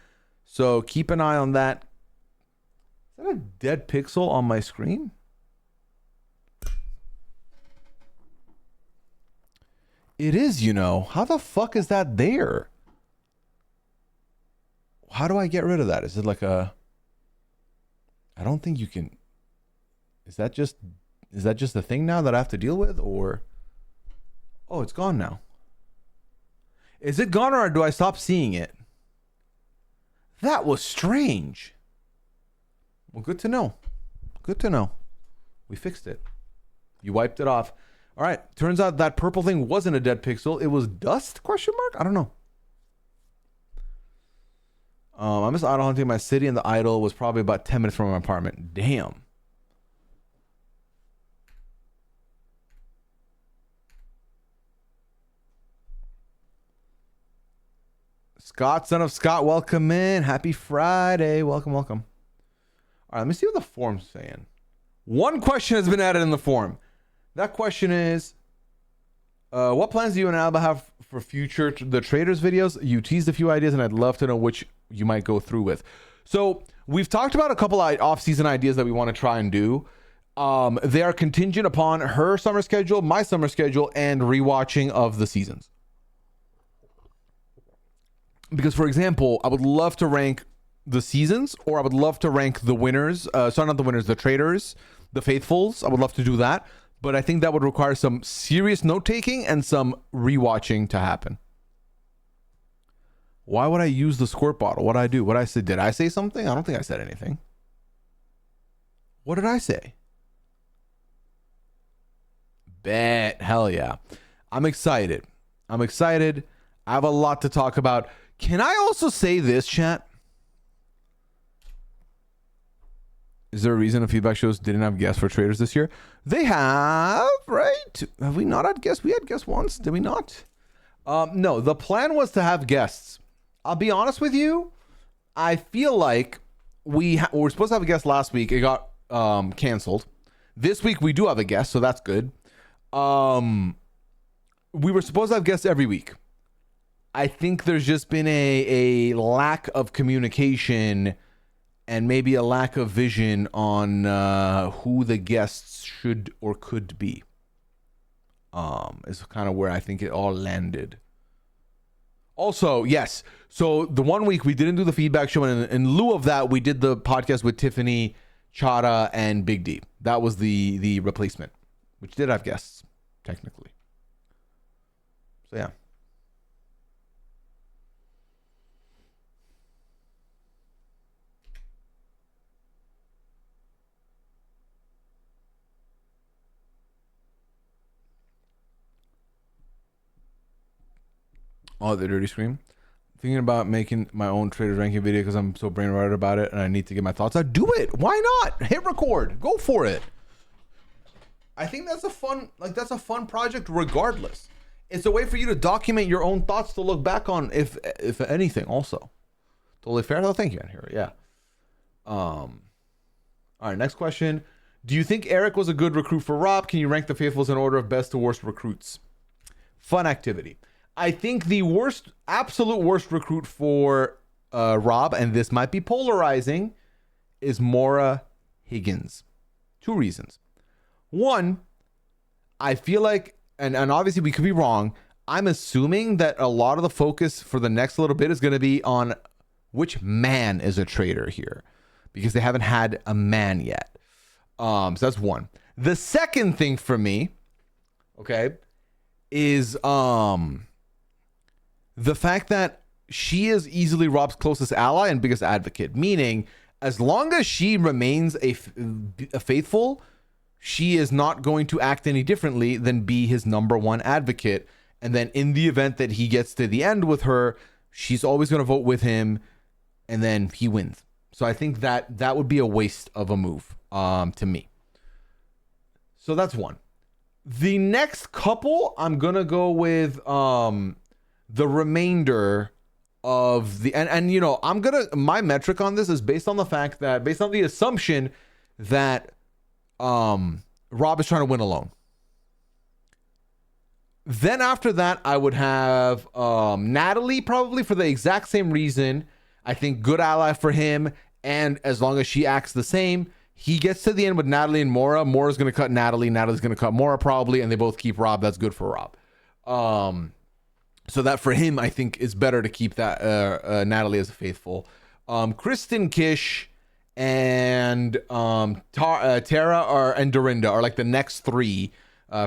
So keep an eye on that. Is that a dead pixel on my screen? It is, you know. How the fuck is that there? How do I get rid of that? Is it like a... I don't think you can... Is that just a thing now that I have to deal with? Or... Oh, it's gone now. Is it gone or do I stop seeing it? That was strange. Well, good to know. Good to know. We fixed it. You wiped it off. All right. Turns out that purple thing wasn't a dead pixel. It was dust? Question mark? I don't know. I miss idol hunting in my city, and the idol was probably about 10 minutes from my apartment. Damn. Scott, son of Scott, welcome in. Happy Friday. Welcome. All right, let me see what the forum's saying. One question has been added in the forum. That question is, what plans do you and Alba have for future the Traitors videos? You teased a few ideas, and I'd love to know which you might go through with. So we've talked about a couple of off-season ideas that we want to try and do. They are contingent upon her summer schedule, my summer schedule, and rewatching of the seasons. Because, for example, I would love to rank the seasons, or I would love to rank the winners. Sorry, not the winners, the Traitors, the Faithfuls. I would love to do that. But I think that would require some serious note-taking and some rewatching to happen. Why would I use the squirt bottle? What did I do? What did I say? Did I say something? I don't think I said anything. What did I say? Bet. Hell yeah. I'm excited. I have a lot to talk about. Can I also say this, chat? Is there a reason the feedback shows didn't have guests for Traitors this year? They have, right? Have we not had guests? We had guests once, did we not? No, the plan was to have guests. I'll be honest with you. I feel like we were supposed to have a guest last week. It got canceled. This week we do have a guest, so that's good. We were supposed to have guests every week. I think there's just been a lack of communication and maybe a lack of vision on who the guests should or could be. Is kind of where I think it all landed. Also, yes. So the 1 week we didn't do the feedback show, and in lieu of that, we did the podcast with Tiffany, Chada, and Big D. That was the replacement, which did have guests, technically. So yeah. Oh, the dirty scream. Thinking about making my own Traitors ranking video because I'm so brain rotted about it and I need to get my thoughts out. Do it. Why not? Hit record. Go for it. I think that's a fun project regardless. It's a way for you to document your own thoughts to look back on, if anything, also. Totally fair. Oh, thank you, Anhira. Yeah. All right, next question. Do you think Eric was a good recruit for Rob? Can you rank the faithfuls in order of best to worst recruits? Fun activity. I think the absolute worst recruit for Rob, and this might be polarizing, is Mora Higgins. 2 reasons. 1, I feel like, and obviously we could be wrong, I'm assuming that a lot of the focus for the next little bit is going to be on which man is a traitor here, because they haven't had a man yet. So that's 1. The second thing for me, okay, is the fact that she is easily Rob's closest ally and biggest advocate, meaning as long as she remains a faithful, she is not going to act any differently than be his number 1 advocate. And then in the event that he gets to the end with her, she's always going to vote with him, and then he wins. So I think that would be a waste of a move to me. So that's 1. The next couple, I'm going to go with the remainder of the and you know, my metric on this is based on the assumption that Rob is trying to win alone. Then after that, I would have Natalie, probably for the exact same reason. I think good ally for him, and as long as she acts the same, he gets to the end with Natalie and Mora. Mora's going to cut Natalie. Natalie's going to cut Mora probably, and they both keep Rob. That's good for Rob. So that for him, I think is better to keep that Natalie as a faithful. Kristen Kish and Tara and Dorinda are like the next 3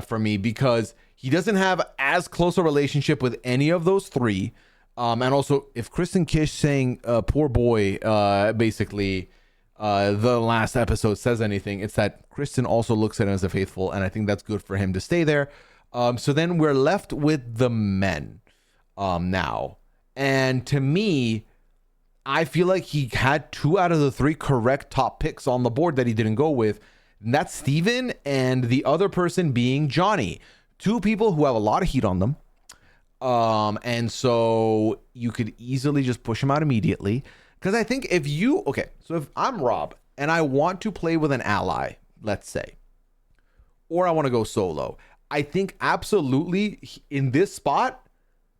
for me, because he doesn't have as close a relationship with any of those 3. And also, if Kristen Kish saying poor boy, basically, the last episode says anything, it's that Kristen also looks at him as a faithful, and I think that's good for him to stay there. So then we're left with the men now. And to me, I feel like he had 2 out of the 3 correct top picks on the board that he didn't go with. And that's Steven and the other person being Johnny. 2 people who have a lot of heat on them. And so you could easily just push him out immediately. Because I think so if I'm Rob and I want to play with an ally, let's say, or I want to go solo, I think absolutely in this spot,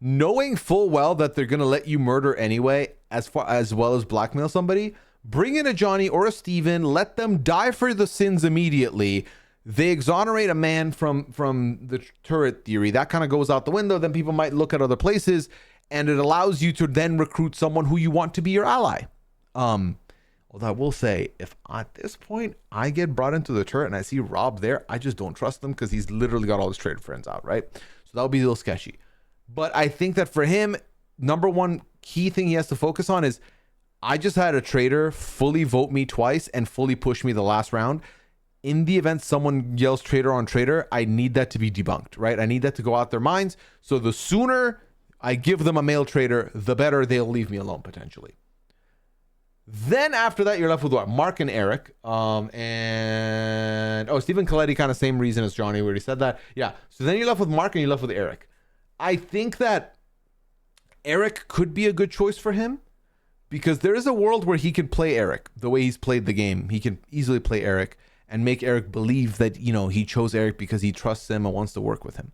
knowing full well that they're going to let you murder anyway, as well as blackmail somebody, bring in a Johnny or a Steven, let them die for the sins immediately. They exonerate a man from the turret theory. That kind of goes out the window. Then people might look at other places, and it allows you to then recruit someone who you want to be your ally. Although I will say, if at this point I get brought into the turret and I see Rob there, I just don't trust him because he's literally got all his traitor friends out, right? So that would be a little sketchy. But I think that for him, number 1 key thing he has to focus on is, I just had a traitor fully vote me twice and fully push me the last round. in the event someone yells traitor on traitor, I need that to be debunked, right? I need that to go out their minds. So the sooner I give them a male traitor, the better they'll leave me alone potentially. Then after that, you're left with what? Mark and Eric. And Stephen Coletti, kind of same reason as Johnny. We already said that. Yeah. So then you're left with Mark and you're left with Eric. I think that Eric could be a good choice for him because there is a world where he can play Eric the way he's played the game. He can easily play Eric and make Eric believe that, he chose Eric because he trusts him and wants to work with him.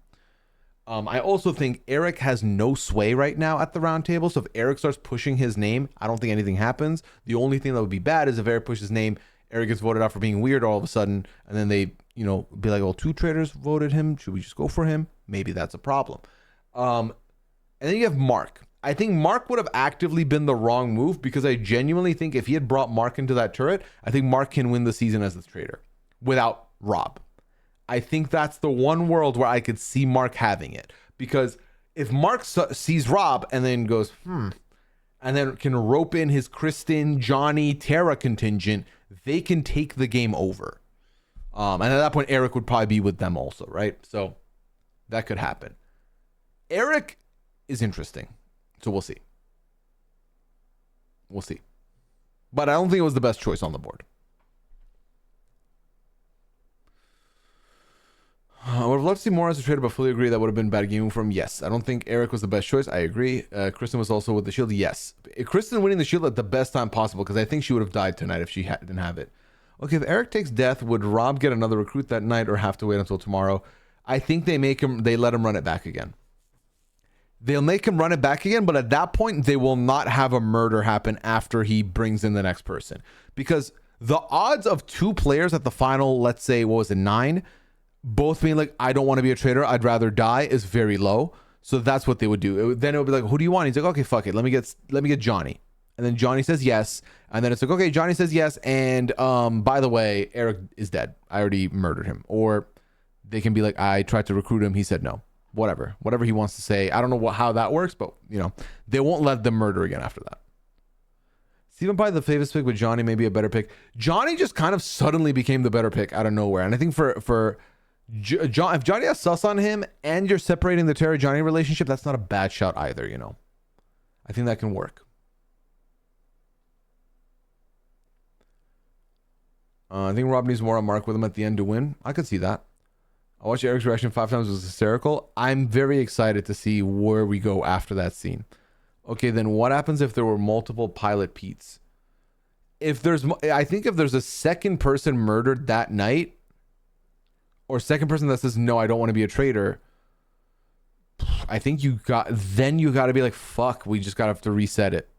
I also think Eric has no sway right now at the round table. So if Eric starts pushing his name, I don't think anything happens. The only thing that would be bad is if Eric pushes his name, Eric gets voted out for being weird all of a sudden. And then they, be like, well, 2 traitors voted him. Should we just go for him? Maybe that's a problem. And then you have Mark. I think Mark would have actively been the wrong move because I genuinely think if he had brought Mark into that turret, I think Mark can win the season as the traitor without Rob. I think that's the one world where I could see Mark having it, because if Mark sees Rob and then goes, and then can rope in his Kristen, Johnny, Tara contingent, they can take the game over. And at that point, Eric would probably be with them also, right? So that could happen. Eric is interesting. So we'll see. We'll see. But I don't think it was the best choice on the board. I would have loved to see more as a trader, but fully agree that would have been bad gaming from. Yes, I don't think Eric was the best choice. I agree. Kristen was also with the shield. Yes, Kristen winning the shield at the best time possible because I think she would have died tonight if she didn't have it. Okay, if Eric takes death, would Rob get another recruit that night or have to wait until tomorrow? I think they let him run it back again. They'll make him run it back again, but at that point, they will not have a murder happen after he brings in the next person, because the odds of 2 players at the final, let's say, 9, both being like, I don't want to be a traitor, I'd rather die, is very low. So that's what they would do. Then it would be like, who do you want? He's like, okay, fuck it. Let me get Johnny. And then Johnny says yes. And then it's like, okay, Johnny says yes. And by the way, Eric is dead. I already murdered him. Or they can be like, I tried to recruit him. He said no. Whatever he wants to say. I don't know how that works, but they won't let them murder again after that. Stephen probably the famous pick, but Johnny may be a better pick. Johnny just kind of suddenly became the better pick out of nowhere. And I think for John, if Johnny has sus on him and you're separating the Terry Johnny relationship, that's not a bad shot either, I think that can work. I think Rob needs more on Mark with him at the end to win. I could see that. I watched Eric's reaction 5 times. It was hysterical. I'm very excited to see where we go after that scene. Okay, then what happens if there were multiple pilot Petes? I think if there's a second person murdered that night, or second person that says, no, I don't want to be a traitor, I think you got to be like, fuck, we just got to have to reset it.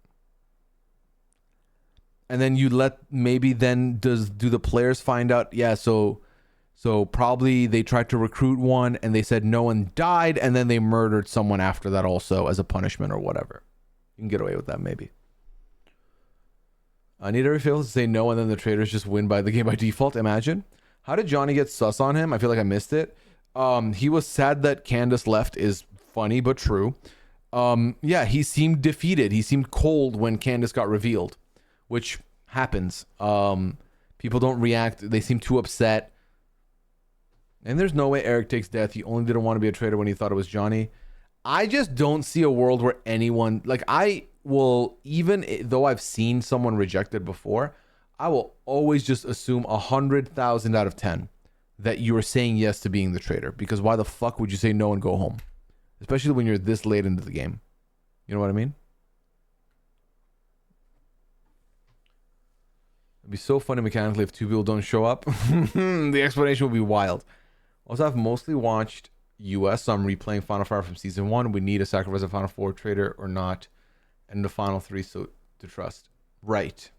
And then do the players find out? Yeah, so probably they tried to recruit one and they said no and died, and then they murdered someone after that also as a punishment or whatever. You can get away with that maybe. I need every fail to say no, and then the traitors just win by the game by default. Imagine. How did Johnny get sus on him? I feel like I missed it. He was sad that Candace left is funny but true. Yeah, he seemed defeated. He seemed cold when Candace got revealed, which happens. People don't react. They seem too upset. And there's no way Eric takes death. He only didn't want to be a traitor when he thought it was Johnny. I just don't see a world where anyone, like, I will, even though I've seen someone rejected before, I will always just assume 100,000 out of 10 that you are saying yes to being the traitor, because why the fuck would you say no and go home? Especially when you're this late into the game. You know what I mean? It'd be so funny mechanically if 2 people don't show up. The explanation would be wild. Also, I've mostly watched US, so I'm replaying Final 5 from Season 1. We need a sacrifice of Final 4 traitor or not, and the Final 3 so to trust. Right.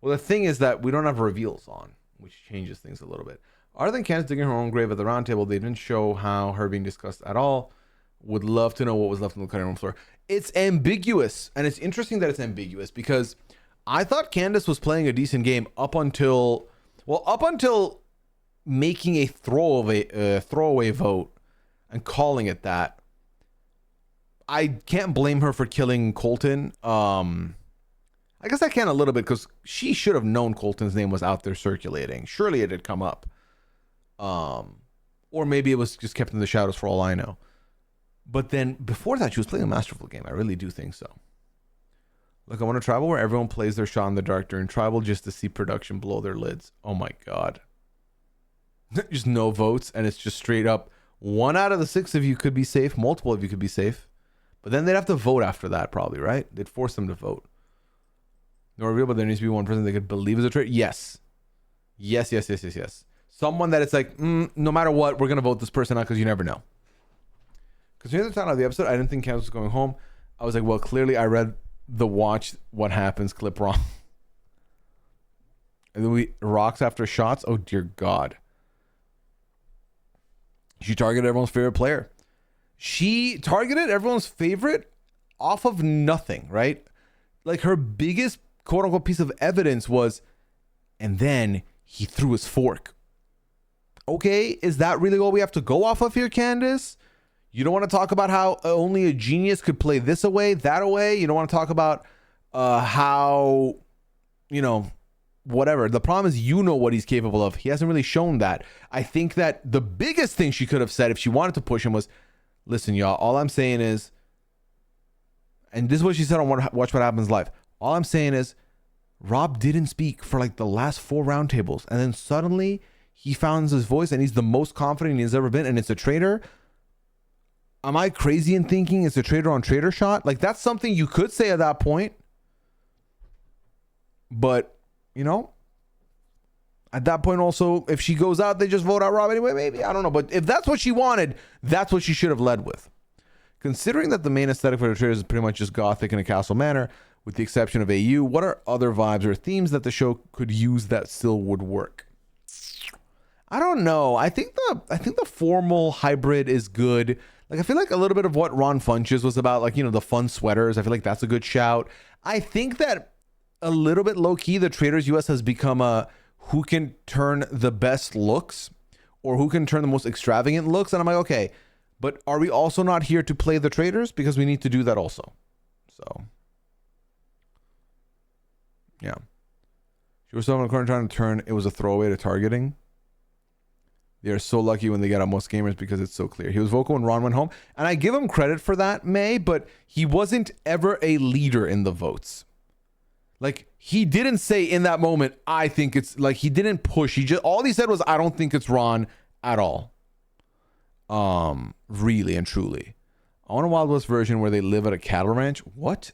Well, the thing is that we don't have reveals on, which changes things a little bit. Other than Candace digging her own grave at the round table, they didn't show how her being discussed at all. Would love to know what was left on the cutting room floor. It's ambiguous, and it's interesting that it's ambiguous because I thought Candace was playing a decent game up until making a throwaway vote and calling it that. I can't blame her for killing Colton. I guess I can a little bit because she should have known Colton's name was out there circulating. Surely it had come up. Or maybe it was just kept in the shadows for all I know. But then before that, she was playing a masterful game. I really do think so. Look, I want a tribal where everyone plays their shot in the dark during tribal just to see production blow their lids. Oh my God. Just no votes, and it's just straight up 1 out of the 6 of you could be safe, multiple of you could be safe. But then they'd have to vote after that, probably, right? They'd force them to vote. No reveal, but there needs to be one person they could believe is a traitor. Yes. Yes. Someone that it's like, no matter what, we're going to vote this person out because you never know. Because near the time of the episode, I didn't think Candace was going home. I was like, well, clearly I read the watch what happens clip wrong. And then we rocks after shots. Oh, dear God. She targeted everyone's favorite player. She targeted everyone's favorite off of nothing, right? Like her biggest quote unquote piece of evidence was, and then he threw his fork. Okay, is that really all we have to go off of here, Candace? You don't want to talk about how only a genius could play this away, that away. You don't want to talk about how, whatever. The problem is you know what he's capable of. He hasn't really shown that. I think that the biggest thing she could have said if she wanted to push him was, listen, y'all, all I'm saying is, and this is what she said on Watch What Happens Live. All I'm saying is Rob didn't speak for like the last 4 roundtables. And then suddenly he found his voice and he's the most confident he's ever been. And it's a traitor. Am I crazy in thinking it's a traitor on traitor shot? Like that's something you could say at that point. But, at that point also, if she goes out, they just vote out Rob anyway, maybe. I don't know. But if that's what she wanted, that's what she should have led with. Considering that the main aesthetic for the trailers is pretty much just gothic in a castle manner, with the exception of AU, what are other vibes or themes that the show could use that still would work? I don't know. I think the formal hybrid is good. Like I feel like a little bit of what Ron Funches was about, like, the fun sweaters. I feel like that's a good shout. I think that a little bit low key, the Traitors US has become a who can turn the best looks or who can turn the most extravagant looks. And I'm like, okay, but are we also not here to play the Traitors? Because we need to do that also. So, yeah. She was still in the corner trying to turn. It was a throwaway to targeting. They are so lucky when they get out most gamers because it's so clear. He was vocal when Ron went home. And I give him credit for that, May, but he wasn't ever a leader in the votes. Like, he didn't say in that moment, I think it's, like, he didn't push. All he said was, I don't think it's Ron at all. Really and truly. I want a Wild West version where they live at a cattle ranch. What?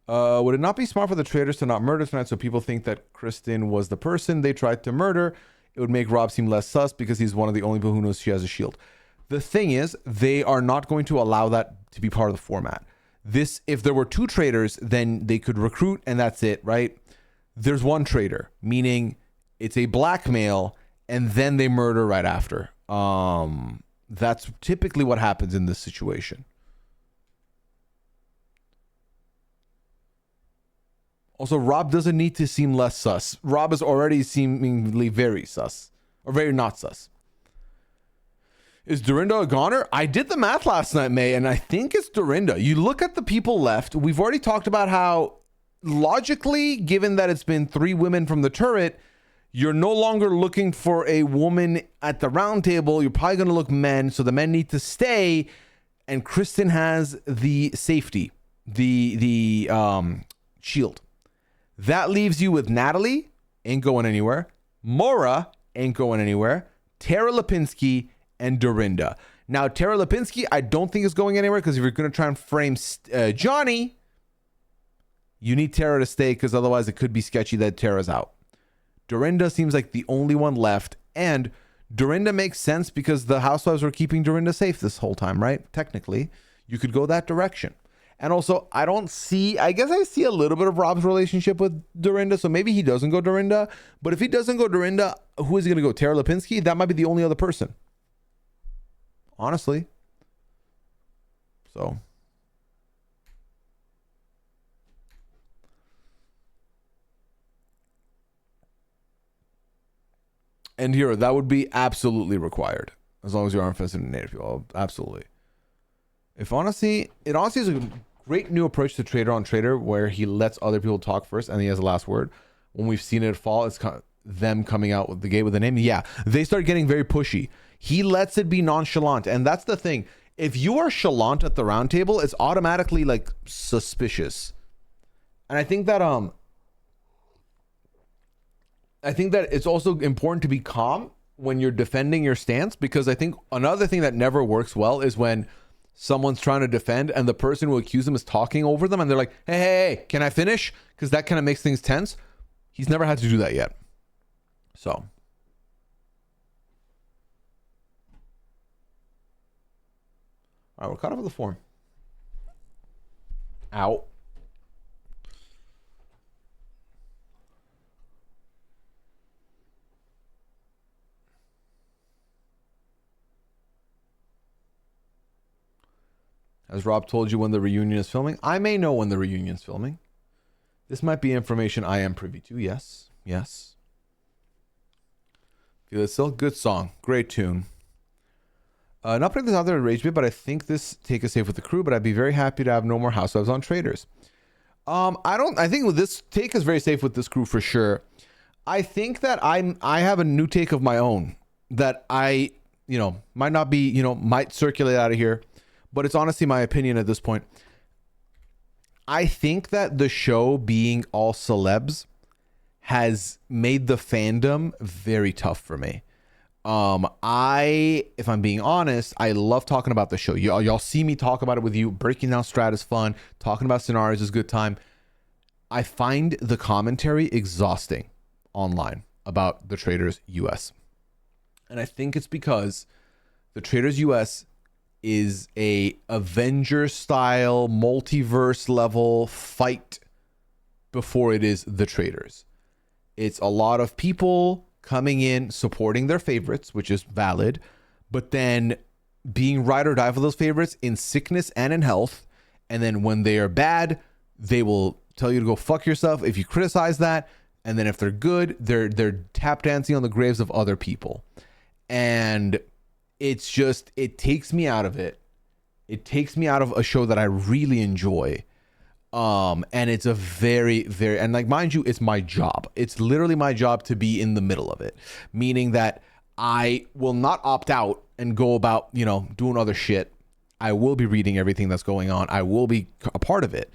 Would it not be smart for the Traitors to not murder tonight so people think that Kristen was the person they tried to murder? It would make Rob seem less sus because he's one of the only people who knows she has a shield. The thing is, they are not going to allow that to be part of the format. If there were 2 traitors, then they could recruit and that's it, right? There's 1 traitor, meaning it's a blackmail and then they murder right after. That's typically what happens in this situation. Also, Rob doesn't need to seem less sus. Rob is already seemingly very sus. Or very not sus. Is Dorinda a goner? I did the math last night, May, and I think it's Dorinda. You look at the people left. We've already talked about how, logically, given that it's been 3 women from the turret, you're no longer looking for a woman at the round table. You're probably going to look men, so the men need to stay. And Kristen has the safety, the shield. That leaves you with Natalie, ain't going anywhere. Maura, ain't going anywhere. Tara Lipinski, and Dorinda. Now, Tara Lipinski, I don't think is going anywhere because if you're going to try and frame Johnny, you need Tara to stay because otherwise it could be sketchy that Tara's out. Dorinda seems like the only one left, and Dorinda makes sense because the housewives were keeping Dorinda safe this whole time, right? Technically, you could go that direction. And also, I guess I see a little bit of Rob's relationship with Dorinda, so maybe he doesn't go Dorinda. But if he doesn't go Dorinda, who is he going to go? Tara Lipinski? That might be the only other person. Honestly. So. And here, that would be absolutely required. As long as you aren't offensive to Native people. Absolutely. It honestly is a great new approach to Trader on Trader where he lets other people talk first and he has the last word. When we've seen it fall, it's kind of them coming out with the gate with a name. Yeah, they start getting very pushy. He lets it be nonchalant. And that's the thing. If you are chalant at the round table, it's automatically like suspicious. And I think that it's also important to be calm when you're defending your stance, because I think another thing that never works well is when someone's trying to defend and the person who accused them is talking over them and they're like, hey, can I finish? Because that kind of makes things tense. He's never had to do that yet. So. All right, we're caught up with the form. Out. Has Rob told you when the reunion is filming? I may know when the reunion is filming. This might be information I am privy to. Yes. Yes. Feel it still? Good song. Great tune. Not putting this out there to rage bit, but I think this take is safe with the crew, but I'd be very happy to have no more housewives on Traitors. I think this take is very safe with this crew for sure. I think that I have a new take of my own that I, might not be, might circulate out of here, but it's honestly my opinion at this point. I think that the show being all celebs has made the fandom very tough for me. If I'm being honest, I love talking about the show. Y'all see me talk about it with you. Breaking down strat is fun. Talking about scenarios is a good time. I find the commentary exhausting online about the Traitors US. And I think it's because the Traitors US is a Avengers style multiverse level fight before it is the Traitors. It's a lot of people coming in supporting their favorites, which is valid, but then being ride or die for those favorites in sickness and in health. And then when they are bad, they will tell you to go fuck yourself if you criticize that. And then if they're good, they're tap dancing on the graves of other people. And it's just, it takes me out of it. It takes me out of a show that I really enjoy. And it's a very, very, and like, mind you, it's my job. It's literally my job to be in the middle of it, meaning that I will not opt out and go about, doing other shit. I will be reading everything that's going on. I will be a part of it,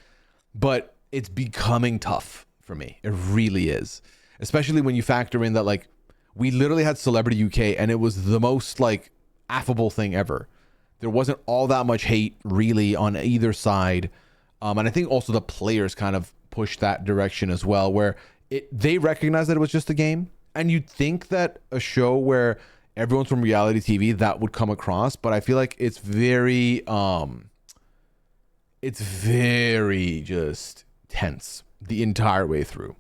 but it's becoming tough for me. It really is. Especially when you factor in that, like, we literally had Celebrity UK and it was the most like affable thing ever. There wasn't all that much hate really on either side. And I think also the players kind of pushed that direction as well, where they recognized that it was just a game. And you'd think that a show where everyone's from reality TV, that would come across. But I feel like it's very just tense the entire way through.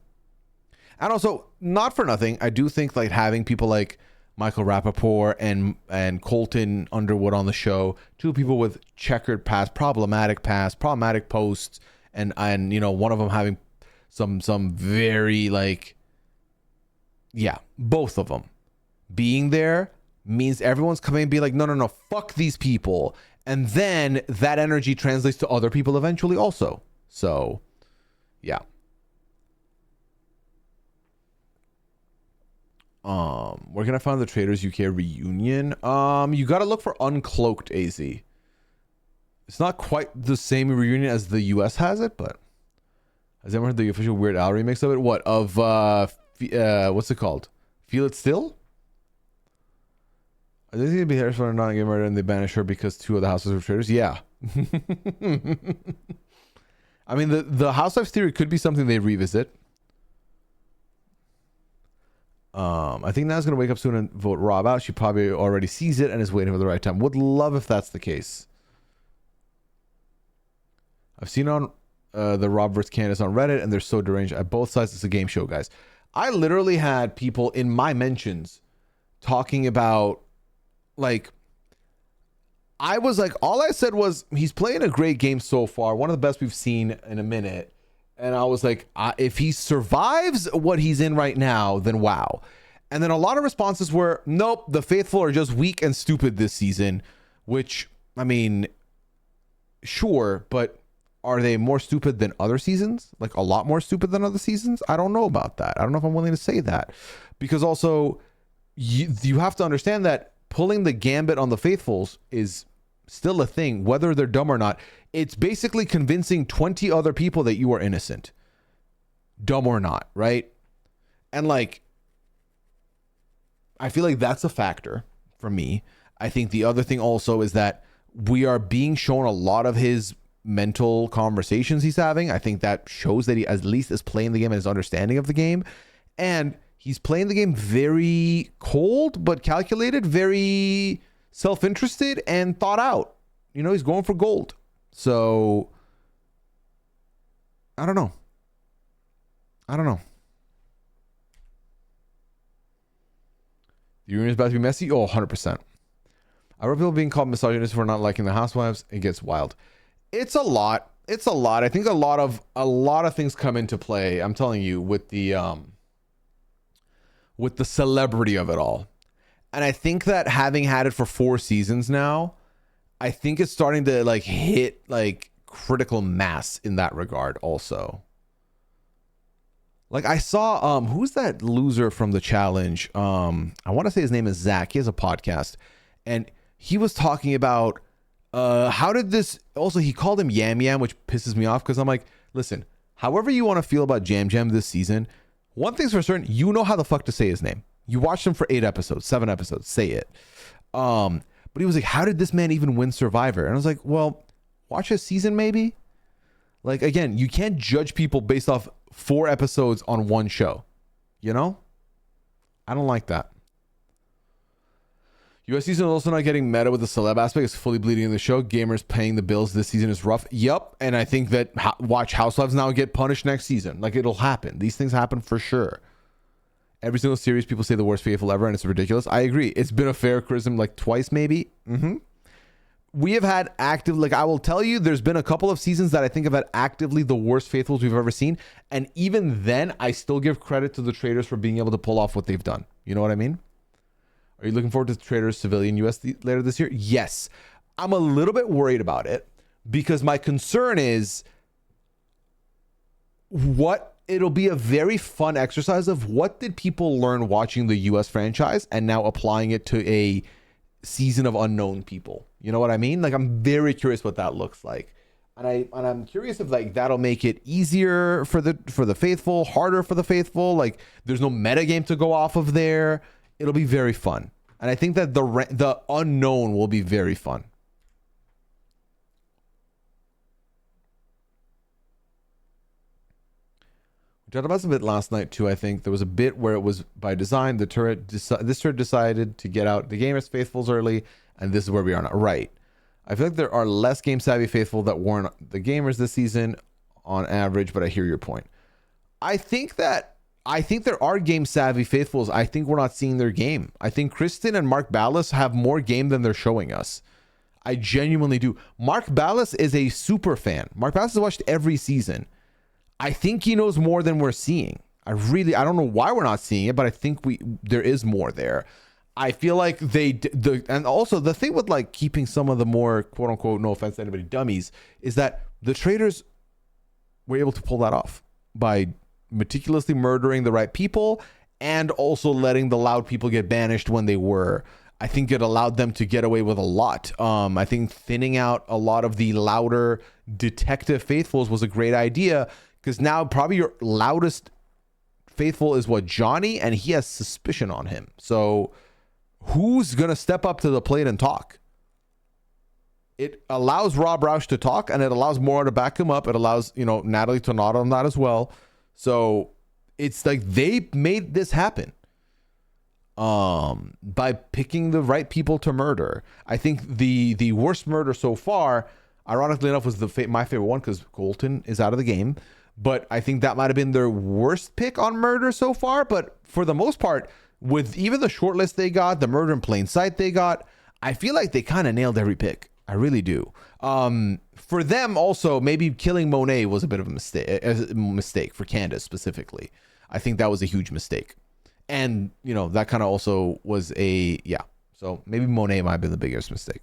And also, not for nothing, I do think like having people like Michael Rappaport and Colton Underwood on the show, two people with checkered past, problematic posts, and one of them having some very like, yeah, both of them being there means everyone's coming and be like, no, fuck these people, and then that energy translates to other people eventually also. So, yeah. Where can I find the Traitors UK reunion? You gotta look for Uncloaked AZ. It's not quite the same reunion as the US has it, but has anyone heard the official Weird Al remix of it? What of what's it called? Feel It Still? Are they gonna be Harris for not getting murdered and they banish her because two of the houses were traitors? Yeah. I mean, the Housewives theory could be something they revisit. I think Na's gonna wake up soon and vote Rob out. She probably already sees it and is waiting for the right time. Would love if that's the case. I've seen on the Rob vs. Candace on Reddit, and they're so deranged. At both sides, it's a game show, guys. I literally had people in my mentions talking about, like, I was like, all I said was, he's playing a great game so far. One of the best we've seen in a minute. And I was like, if he survives what he's in right now, then wow. And then a lot of responses were, nope, the faithful are just weak and stupid this season, which, I mean, Sure, but are they more stupid than other seasons? Like a lot more stupid than other seasons? I don't know about that. I don't know if I'm willing to say that, because also you have to understand that pulling the gambit on the faithfuls is still a thing, whether they're dumb or not. It's basically convincing 20 other people that you are innocent, dumb or not, right? And like, I feel like that's a factor for me. I think the other thing also is that we are being shown a lot of his mental conversations he's having. I think that shows that he at least is playing the game and his understanding of the game. And he's playing the game very cold, but calculated, very self-interested and thought out. You know, he's going for gold. So, I don't know. The union is about to be messy? Oh, 100%. I heard people being called misogynist for not liking the housewives. It gets wild. It's a lot. I think a lot of things come into play. I'm telling you, with the celebrity of it all. And I think that having had it for 4 seasons now, I think it's starting to like hit like critical mass in that regard also. Like I saw who's that loser from the challenge? I want to say his name is Zach. He has a podcast, and he was talking about how did this, also he called him Yam Yam, which pisses me off because I'm like, listen, however you want to feel about Jam Jam this season, one thing's for certain, you know how the fuck to say his name. You watched him for 8 episodes, 7 episodes, say it. But he was like, how did this man even win Survivor? And I was like, well, watch a season maybe. Like, again, you can't judge people based off 4 episodes on one show. You know? I don't like that. US season is also not getting meta with the celeb aspect. It's fully bleeding in the show. Gamers paying the bills this season is rough. Yup. And I think that watch Housewives now get punished next season. Like, it'll happen. These things happen for sure. Every single series, people say the worst faithful ever, and it's ridiculous. I agree. It's been a fair criticism like twice, maybe. We have had active, like I will tell you, there's been a couple of seasons that I think have had actively the worst faithfuls we've ever seen. And even then, I still give credit to the Traitors for being able to pull off what they've done. You know what I mean? Are you looking forward to the Traitors Civilian US later this year? Yes. I'm a little bit worried about it because my concern is it'll be a very fun exercise of what did people learn watching the US franchise and now applying it to a season of unknown people. You know what I mean? Like, I'm very curious what that looks like. And I'm curious if like that'll make it easier for the faithful, harder for the faithful. Like, there's no meta game to go off of there. It'll be very fun. And I think that the unknown will be very fun. We talked about this a bit last night too. I think there was a bit where it was by design. This turret decided to get out the gamers faithfuls early, and this is where we are now. Right. I feel like there are less game savvy faithful that weren't the gamers this season on average, but I hear your point. I think there are game savvy faithfuls. I think we're not seeing their game. I think Kristen and Mark Ballas have more game than they're showing us. I genuinely do. Mark Ballas is a super fan. Mark Ballas has watched every season. I think he knows more than we're seeing. I don't know why we're not seeing it, but I think there is more there. I feel like and also the thing with like keeping some of the more quote unquote, no offense to anybody, dummies, is that the Traitors were able to pull that off by meticulously murdering the right people and also letting the loud people get banished when they were. I think it allowed them to get away with a lot. I think thinning out a lot of the louder detective faithfuls was a great idea, because now probably your loudest faithful is what, Johnny, and he has suspicion on him. So who's going to step up to the plate and talk? It allows Rob Roush to talk, and it allows Maura to back him up. It allows, Natalie to nod on that as well. So it's like they made this happen by picking the right people to murder. I think the worst murder so far, ironically enough, was my favorite one, because Colton is out of the game. But I think that might have been their worst pick on murder so far. But for the most part, with even the short list they got, the murder in plain sight they got, I feel like they kind of nailed every pick. I really do. For them also, maybe killing Monet was a bit of a mistake for Candace specifically. I think that was a huge mistake. And, that kind of also was so maybe Monet might have been the biggest mistake.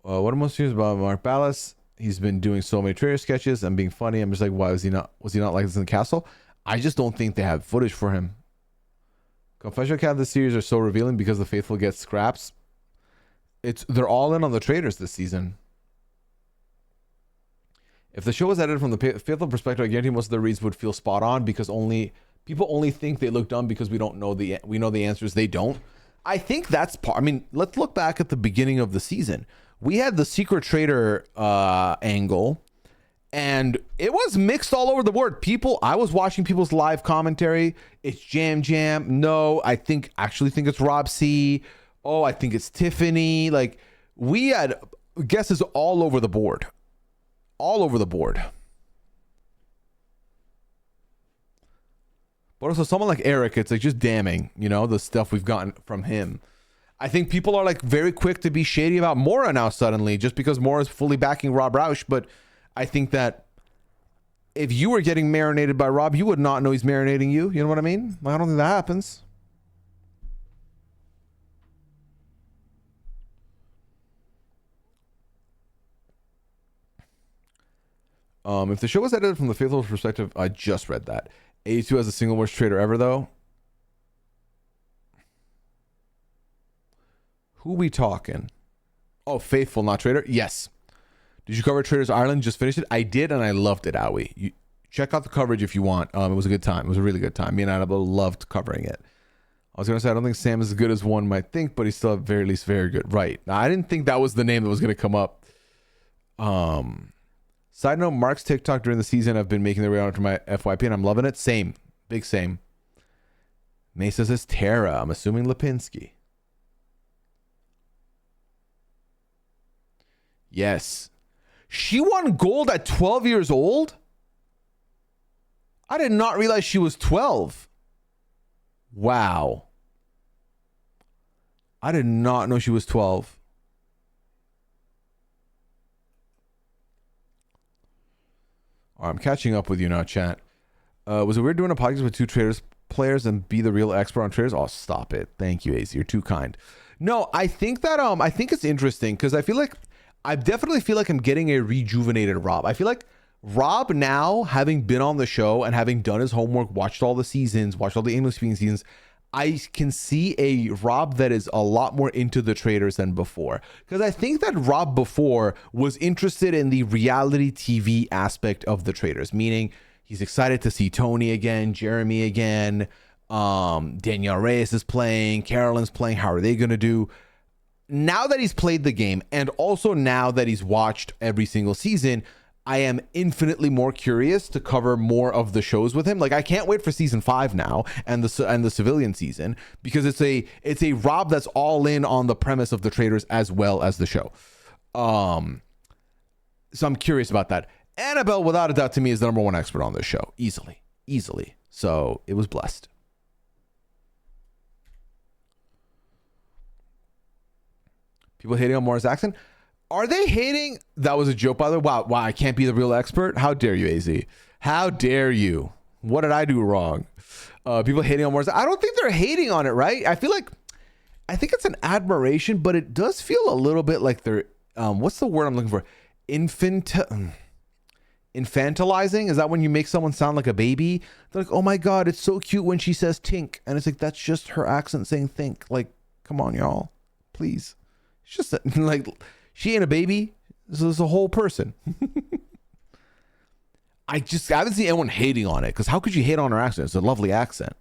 What am I most curious about Mark Ballas? He's been doing so many trailer sketches and being funny. I'm just like, why was he not like this in the castle? I just don't think they have footage for him. Confessional account of the series are so revealing because the faithful get scraps. They're all in on the Traitors this season. If the show was edited from the faithful perspective, I guarantee most of the reads would feel spot on because people only think they look dumb because we know the answers. They don't. I think that's part. I mean, let's look back at the beginning of the season. We had the secret traitor angle, and it was mixed all over the board. I was watching people's live commentary. It's Jam. No, actually think it's Rob C. Oh, I think it's Tiffany. Like, we had guesses all over the board. All over the board. But also someone like Eric, it's like just damning, the stuff we've gotten from him. I think people are like very quick to be shady about Mora now suddenly, just because Mora is fully backing Rob Roush. But I think that if you were getting marinated by Rob, you would not know he's marinating you. You know what I mean? I don't think that happens. If the show was edited from the faithful perspective, I just read that. 82 has the single worst traitor ever, though. Who we talking? Oh, faithful, not traitor. Yes. Did you cover Traitors Ireland? Just finished it. I did, and I loved it, Owie. You check out the coverage if you want. It was a good time. It was a really good time. Me and Annabelle loved covering it. I was gonna say I don't think Sam is as good as one might think, but he's still at very least very good. Right. Now, I didn't think that was the name that was gonna come up. Side note: Mark's TikTok during the season have been making their way onto my FYP, and I'm loving it. Same, big same. Mesa says Tara. I'm assuming Lipinski. Yes. She won gold at 12 years old? I did not realize she was 12. Wow. I did not know she was 12. All right, I'm catching up with you now, chat. Was it weird doing a podcast with two Traitors players and be the real expert on Traitors? Oh, stop it. Thank you, Az. You're too kind. No, I think that I think it's interesting because I definitely feel like I'm getting a rejuvenated Rob. I feel like Rob now, having been on the show and having done his homework, watched all the seasons, watched all the English-speaking seasons, I can see a Rob that is a lot more into the Traitors than before. Because I think that Rob before was interested in the reality TV aspect of the Traitors, meaning he's excited to see Tony again, Jeremy again, Danielle Reyes is playing, Carolyn's playing, how are they going to do? Now that he's played the game, and also now that he's watched every single season, I am infinitely more curious to cover more of the shows with him. Like, I can't wait for season 5 now and the civilian season, because it's a Rob that's all in on the premise of the Traitors as well as the show. So I'm curious about that. Annabelle, without a doubt, to me is the number one expert on this show, easily. So it was blessed. People hating on Mora's accent. Are they hating? That was a joke, by the way. Wow, I can't be the real expert. How dare you, Az? How dare you? What did I do wrong? People hating on Mora's. I don't think they're hating on it, right? I think it's an admiration, but it does feel a little bit like they're, what's the word I'm looking for? Infantilizing? Is that when you make someone sound like a baby? They're like, oh my God, it's so cute when she says tink. And it's like, that's just her accent saying think. Like, come on, y'all. Please. It's just like, she ain't a baby. This is a whole person. I haven't seen anyone hating on it, because how could you hate on her accent? It's a lovely accent.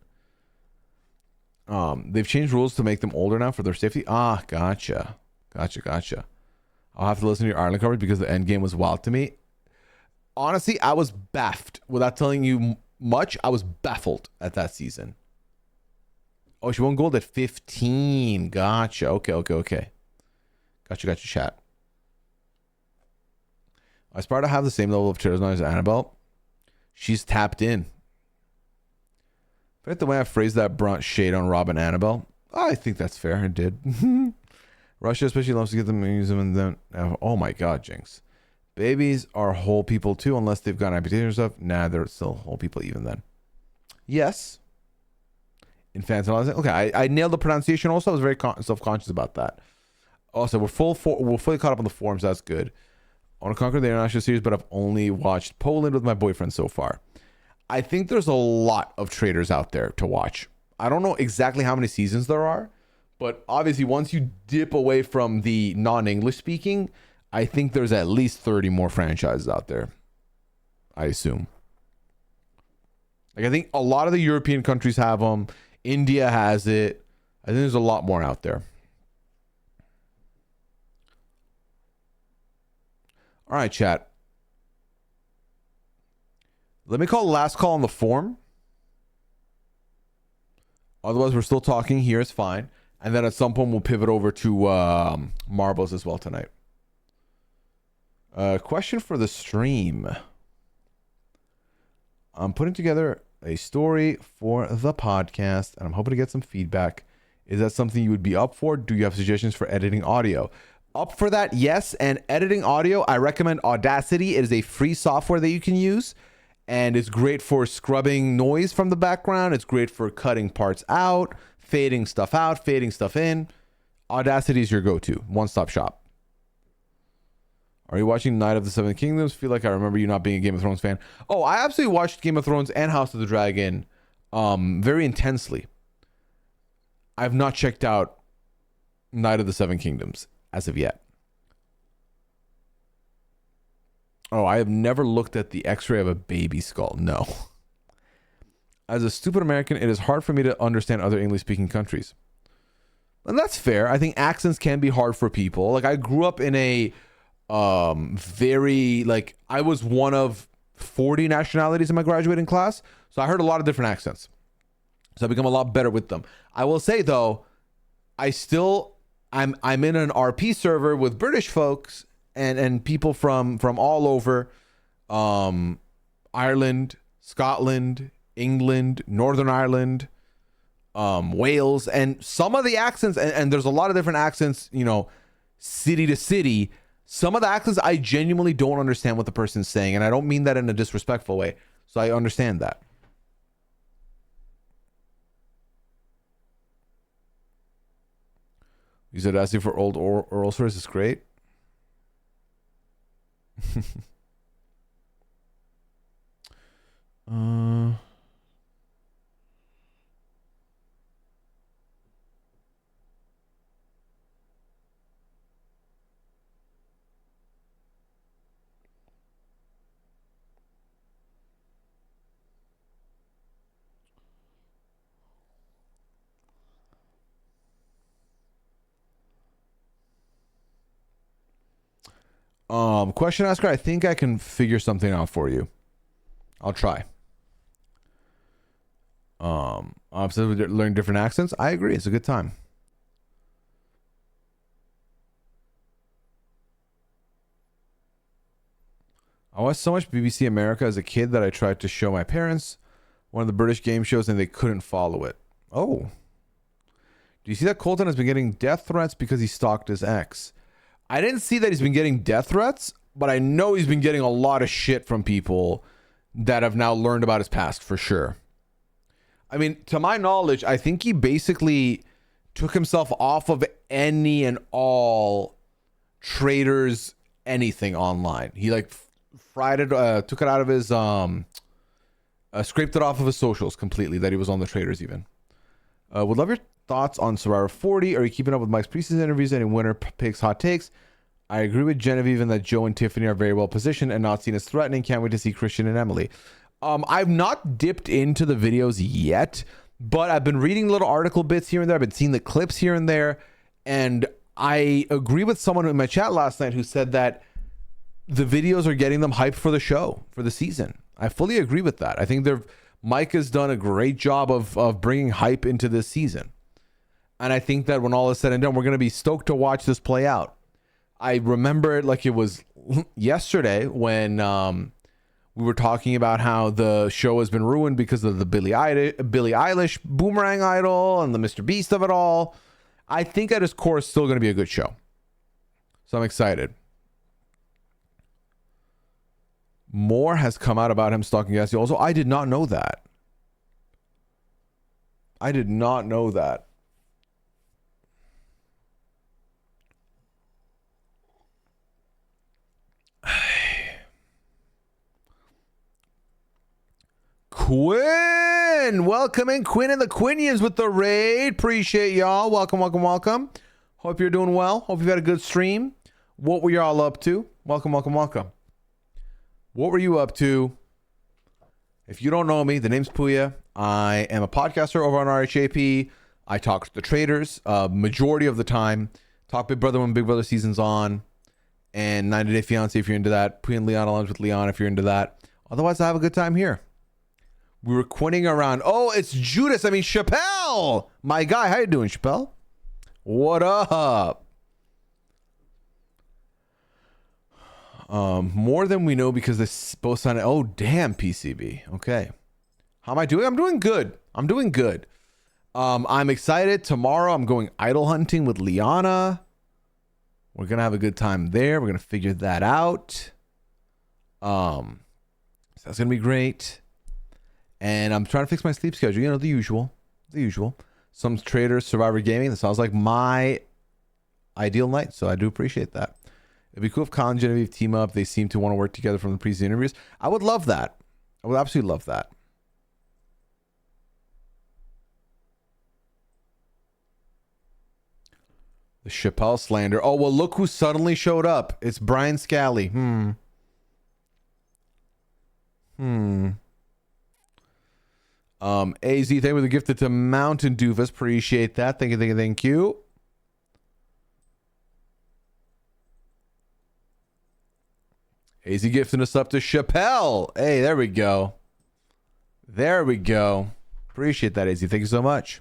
They've changed rules to make them older now for their safety. Ah, gotcha. I'll have to listen to your Ireland coverage because the end game was wild to me. Honestly, I was baffled. Without telling you much, I was baffled at that season. Oh, she won gold at 15. Gotcha. Okay. Gotcha, chat. I aspire to have the same level of Traitors knowledge as Annabelle. She's tapped in. But the way I phrased that brought shade on Rob and Annabelle. I think that's fair. I did. Russia especially loves to get them and use them and then... Oh my God, Jinx. Babies are whole people too, unless they've got amputation or stuff. Nah, they're still whole people even then. Yes. Infantilizing. Okay, I nailed the pronunciation also. I was very self-conscious about that. Also, we're fully caught up on the forums. That's good. I want to conquer the international series, but I've only watched Poland with my boyfriend so far. I think there's a lot of Traitors out there to watch. I don't know exactly how many seasons there are, but obviously once you dip away from the non-English speaking, I think there's at least 30 more franchises out there. I assume. Like, I think a lot of the European countries have them. India has it. I think there's a lot more out there. All right, chat. Let me call last call on the forum. Otherwise, we're still talking here. It's fine. And then at some point, we'll pivot over to marbles as well tonight. Question for the stream. I'm putting together a story for the podcast, and I'm hoping to get some feedback. Is that something you would be up for? Do you have suggestions for editing audio? Up for that, yes. And editing audio, I recommend Audacity. It is a free software that you can use, and it's great for scrubbing noise from the background. It's great for cutting parts out, fading stuff out, fading stuff in. Audacity is your go-to, one-stop shop. Are you watching Night of the Seven Kingdoms? Feel like I remember you not being a Game of Thrones fan. Oh, I absolutely watched Game of Thrones and House of the Dragon very intensely. I've not checked out Night of the Seven Kingdoms as of yet. Oh, I have never looked at the x-ray of a baby skull. No. As a stupid American, it is hard for me to understand other English-speaking countries. And that's fair. I think accents can be hard for people. Like, I grew up in a very, like, I was one of 40 nationalities in my graduating class. So I heard a lot of different accents. So I become a lot better with them. I will say, though, I'm in an RP server with British folks and people from all over, Ireland, Scotland, England, Northern Ireland, Wales, and some of the accents, and there's a lot of different accents, you know, city to city. Some of the accents I genuinely don't understand what the person's saying, and I don't mean that in a disrespectful way. So I understand that. You said asking for old oral stories is great. Question asker, I think I can figure something out for you. I'll try. So we learn different accents. I agree. It's a good time. I watched so much BBC America as a kid that I tried to show my parents one of the British game shows and they couldn't follow it. Oh. Do you see that Colton has been getting death threats because he stalked his ex? I didn't see that he's been getting death threats, but I know he's been getting a lot of shit from people that have now learned about his past for sure. I mean, to my knowledge, I think he basically took himself off of any and all Traitors anything online. He like fried it, took it out of his, scraped it off of his socials completely that he was on the Traitors even. Would love your thoughts on Survivor 40. Are you keeping up with Mike's preseason interviews? Any winner picks, hot takes? I agree with Genevieve in that Joe and Tiffany are very well positioned and not seen as threatening. Can't wait to see Christian and Emily. I've not dipped into the videos yet, but I've been reading little article bits here and there. I've been seeing the clips here and there. And I agree with someone in my chat last night who said that the videos are getting them hyped for the show, for the season. I fully agree with that. I think Mike has done a great job of bringing hype into this season. And I think that when all is said and done, we're going to be stoked to watch this play out. I remember it like it was yesterday when we were talking about how the show has been ruined because of the Billie Eilish Boomerang Idol and the Mr. Beast of it all. I think at its core it's still going to be a good show. So I'm excited. More has come out about him stalking Yassi. Also, I did not know that. I did not know that. Quinn, welcome in. Quinn and the Quinians with the raid. Appreciate y'all. Welcome, welcome, welcome. Hope you're doing well. Hope you've had a good stream. What were y'all up to? Welcome, welcome, welcome. What were you up to? If you don't know me, the name's Pooya. I am a podcaster over on RHAP. I talk to the Traitors majority of the time. Talk Big Brother when Big Brother season's on. And 90 Day Fiancé if you're into that. Pooya and Leon Alarms with Leon if you're into that. Otherwise, I have a good time here. We were quinning around. Oh, it's Judas. I mean, Chappelle. My guy. How you doing, Chappelle? What up? More than we know because this both sounded. Oh, damn, PCB. Okay. How am I doing? I'm doing good. I'm doing good. I'm excited. Tomorrow I'm going idol hunting with Liana. We're going to have a good time there. We're going to figure that out. So that's going to be great. And I'm trying to fix my sleep schedule. You know, the usual. The usual. Some Traitors, Survivor Gaming. That sounds like my ideal night. So I do appreciate that. It'd be cool if Colin and Genevieve team up. They seem to want to work together from the previous interviews. I would love that. I would absolutely love that. The Chappelle slander. Oh, well, look who suddenly showed up. It's Brian Scally. AZ, thank you for the gifted to Mountain Doofus. Appreciate that. Thank you, thank you, thank you. AZ gifting us up to Chappelle. Hey, there we go. There we go. Appreciate that, AZ. Thank you so much.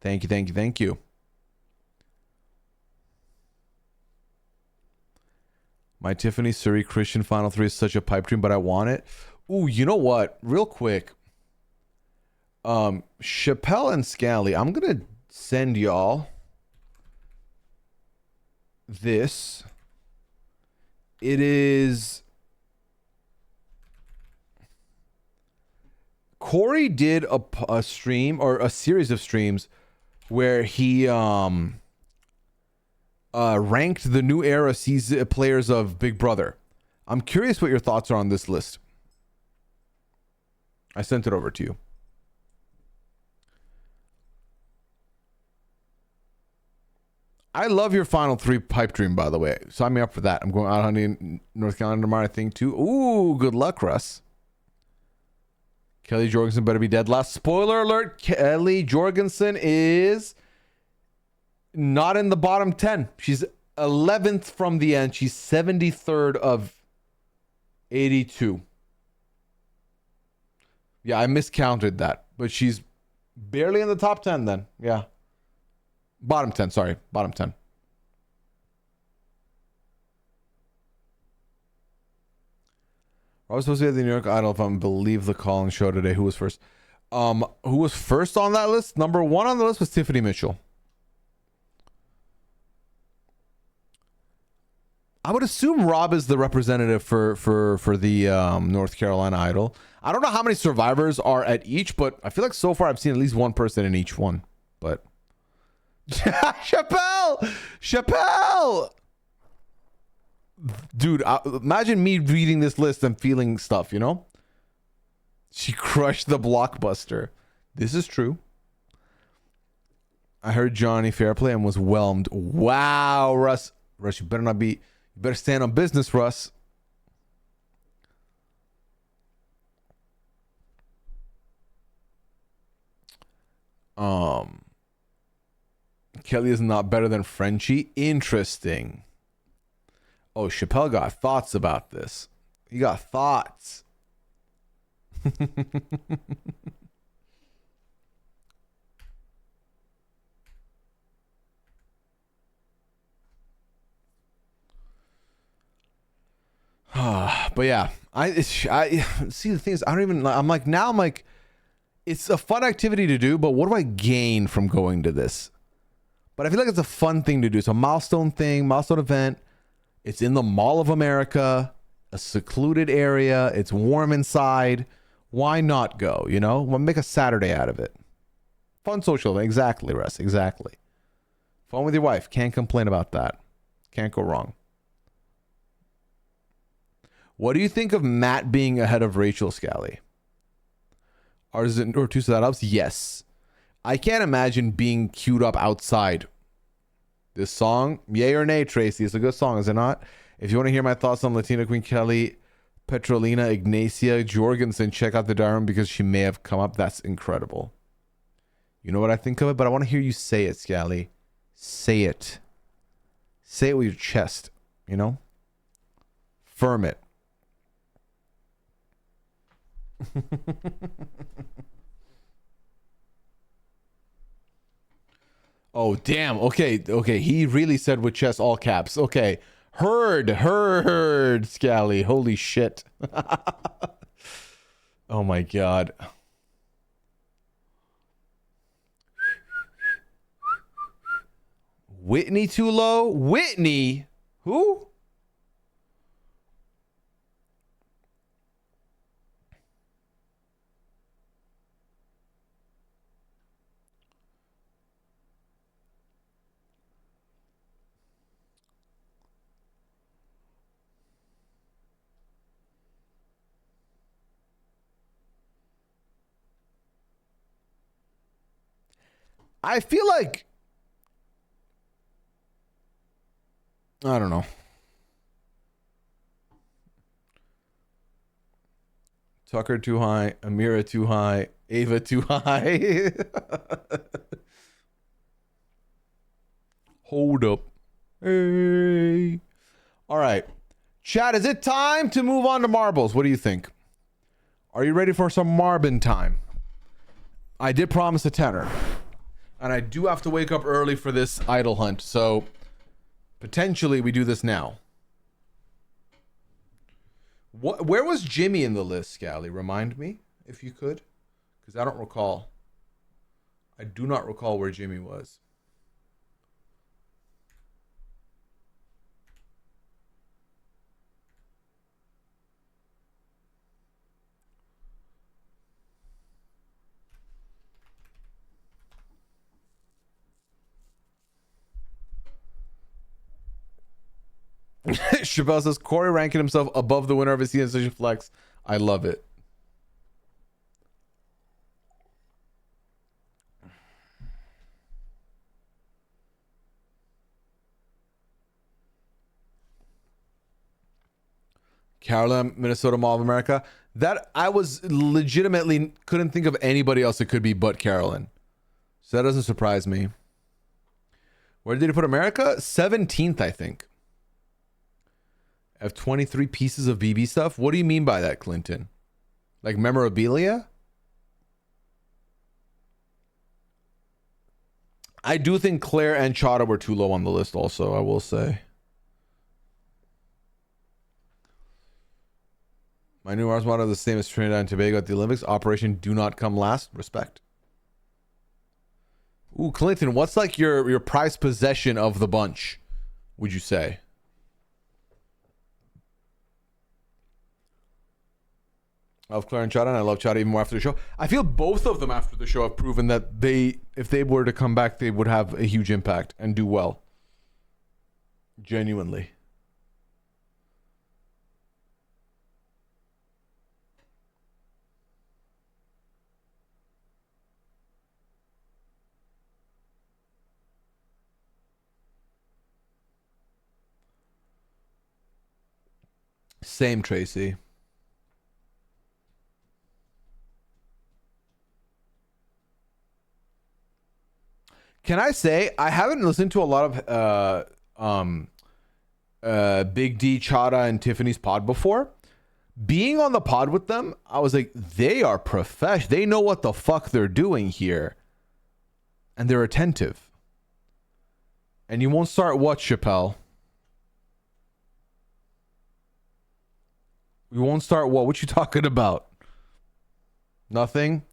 Thank you, thank you, thank you. My Tiffany Surrey Christian Final 3 is such a pipe dream, but I want it. Ooh, you know what? Real quick. Chappelle and Scally, I'm going to send y'all this. It is... Corey did a stream, or a series of streams, where he ranked the new era season players of Big Brother. I'm curious what your thoughts are on this list. I sent it over to you. I love your final 3 pipe dream, by the way. Sign me up for that. I'm going out hunting North Carolina tomorrow, I think, too. Ooh, good luck, Russ. Kelly Jorgensen better be dead last. Spoiler alert, Kelly Jorgensen is not in the bottom 10. She's 11th from the end. She's 73rd of 82. Yeah, I miscounted that. But she's barely in the top 10 then. Yeah. Bottom 10, sorry. Bottom 10. I was supposed to be at the New York Idol if I believe the call-in show today. Who was first? Who was first on that list? Number 1 on the list was Tiffany Mitchell. I would assume Rob is the representative for the North Carolina Idol. I don't know how many survivors are at each, but I feel like so far I've seen at least one person in each one. But Chappelle! Dude, imagine me reading this list and feeling stuff, you know? She crushed the blockbuster. This is true. I heard Johnny Fairplay and was whelmed. Wow, Russ. Russ, you better not be... You better stand on business, Russ. Kelly is not better than Frenchie. Interesting. Oh, Chappelle got thoughts about this. He got thoughts. But yeah, I see the thing is, I don't even, I'm like, it's a fun activity to do, but what do I gain from going to this? But I feel like it's a fun thing to do. It's a milestone thing, milestone event. It's in the Mall of America, a secluded area. It's warm inside. Why not go, you know? We'll make a Saturday out of it. Fun social event. Exactly, Russ. Exactly. Fun with your wife. Can't complain about that. Can't go wrong. What do you think of Matt being ahead of Rachel Scally? Or two setups? Yes. I can't imagine being queued up outside. This song, yay or nay, Tracy? It's a good song, is it not? If you want to hear my thoughts on Latina Queen Kelly, Petrolina, Ignacia, Jorgensen, check out the diary because she may have come up. That's incredible. You know what I think of it, but I want to hear you say it, Scally. Say it. Say it with your chest, you know? Firm it. Oh, damn. Okay. He really said with chest all caps. Okay. Heard, Scally. Holy shit. Oh my God. Whitney too low? Whitney? Who? I feel like, I don't know. Tucker too high, Amira too high, Ava too high. Hold up. Hey. All right. Chat, is it time to move on to marbles? What do you think? Are you ready for some Marbin time? I did promise a tenner. And I do have to wake up early for this idol hunt, so potentially we do this now. Where was Jimmy in the list, Scally? Remind me, if you could. Because I don't recall. I do not recall where Jimmy was. Chappelle says Corey ranking himself above the winner of his CN Flex. I love it. Carolina, Minnesota Mall of America. That I was legitimately couldn't think of anybody else it could be but Carolyn. So that doesn't surprise me. Where did he put America? 17th, I think. I have 23 pieces of BB stuff. What do you mean by that, Clinton? Like memorabilia? I do think Claire and Chada were too low on the list also, I will say. My new Mars motto is the same as Trinidad and Tobago at the Olympics. Operation do not come last. Respect. Ooh, Clinton, what's like your prized possession of the bunch, would you say? Of Claire and Chada, and I love Chada even more after the show. I feel both of them after the show have proven that if they were to come back, they would have a huge impact and do well. Genuinely. Same, Tracy. Can I say I haven't listened to a lot of Big D, Chada, and Tiffany's pod before. Being on the pod with them, I was like, they are professional. They know what the fuck they're doing here. And they're attentive. And you won't start what, Chappelle? We won't start what? What you talking about? Nothing?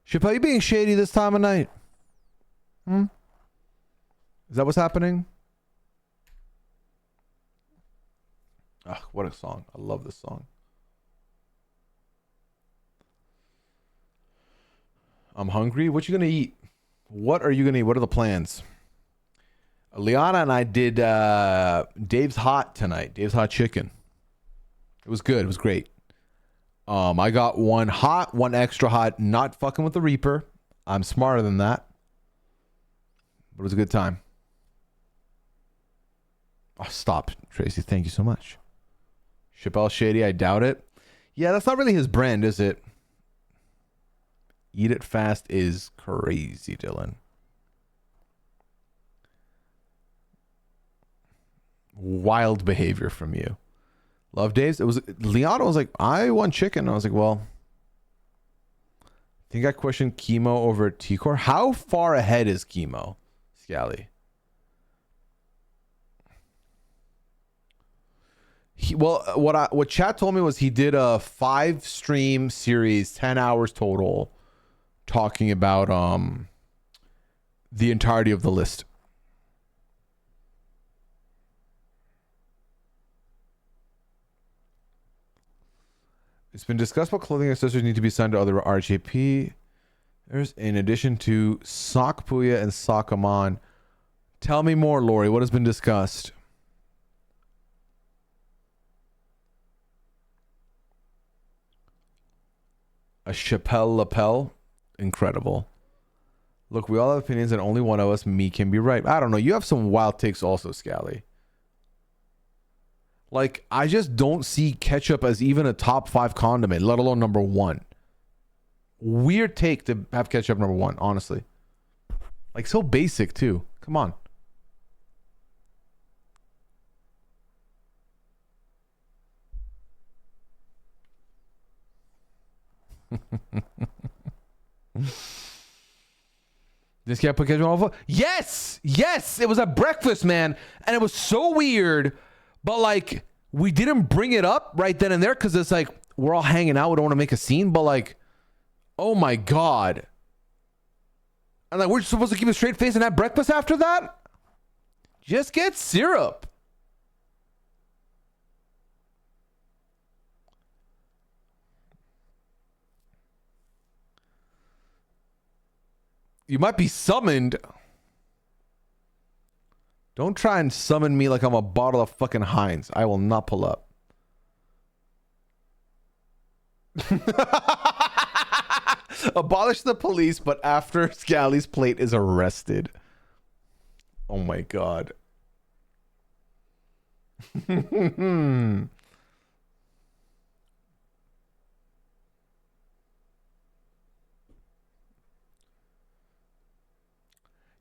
Chappelle, you being shady this time of night? Is that what's happening? Ah, what a song. I love this song. I'm hungry. What you gonna eat? What are you gonna eat? What are the plans? Liana and I did Dave's Hot tonight. Dave's Hot Chicken. It was good. It was great. I got one hot, one extra hot, not fucking with the Reaper. I'm smarter than that. But it was a good time. Oh, stop, Tracy. Thank you so much. Chappelle Shady, I doubt it. Yeah, that's not really his brand, is it? Eat it fast is crazy, Dylan. Wild behavior from you. Love Dave's. It was Leon was like, I want chicken. I was like, well, I think I questioned chemo over T-Core. How far ahead is chemo, Scally? What chat told me was he did a 5-stream series, 10 hours total, talking about the entirety of the list. It's been discussed what clothing accessories need to be signed to other RJP. There's in addition to Sock Pooya and Sock Amon. Tell me more, Lori. What has been discussed? A Chappelle lapel? Incredible. Look, we all have opinions and only one of us, me, can be right. I don't know. You have some wild takes also, Scally. Like, I just don't see ketchup as even a top 5 condiment, let alone number 1. Weird take to have ketchup number 1, honestly. Like, so basic, too. Come on. This guy put ketchup on over? Yes! Yes! It was at breakfast, man. And it was so weird. But, like, we didn't bring it up right then and there because it's like, we're all hanging out. We don't want to make a scene. But, like, oh, my God. And, like, we're supposed to keep a straight face and have breakfast after that? Just get syrup. You might be summoned. Don't try and summon me like I'm a bottle of fucking Heinz. I will not pull up. Abolish the police, but after Scally's plate is arrested. Oh my God.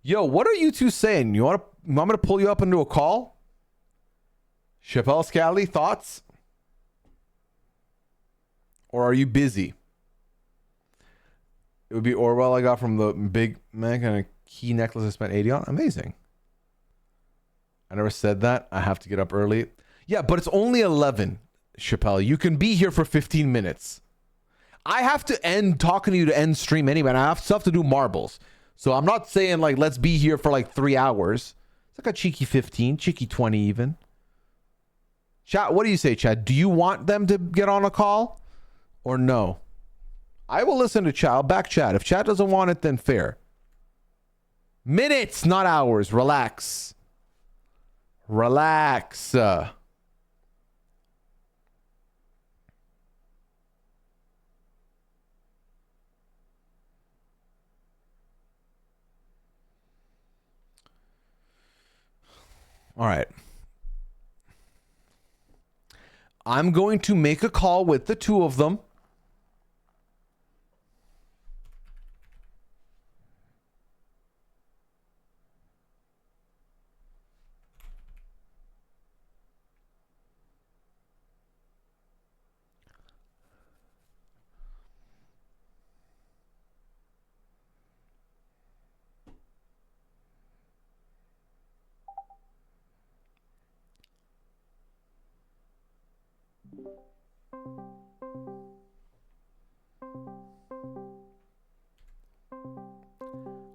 Yo, what are you two saying? You want me to pull you up into a call? Chappelle Scally, thoughts? Or are you busy? It would be Orwell I got from the Big Mac and a key necklace I spent 80 on. Amazing. I never said that. I have to get up early. Yeah, but it's only 11, Chappelle. You can be here for 15 minutes. I have to end talking to you to end stream anyway, and I still have to do marbles. So I'm not saying, like, let's be here for, like, 3 hours. It's like a cheeky 15, cheeky 20 even. Chat, what do you say, Chad? Do you want them to get on a call or no? I will listen to chat. I'll back chat. If chat doesn't want it, then fair. Minutes, not hours. Relax. Relax. All right. I'm going to make a call with the two of them.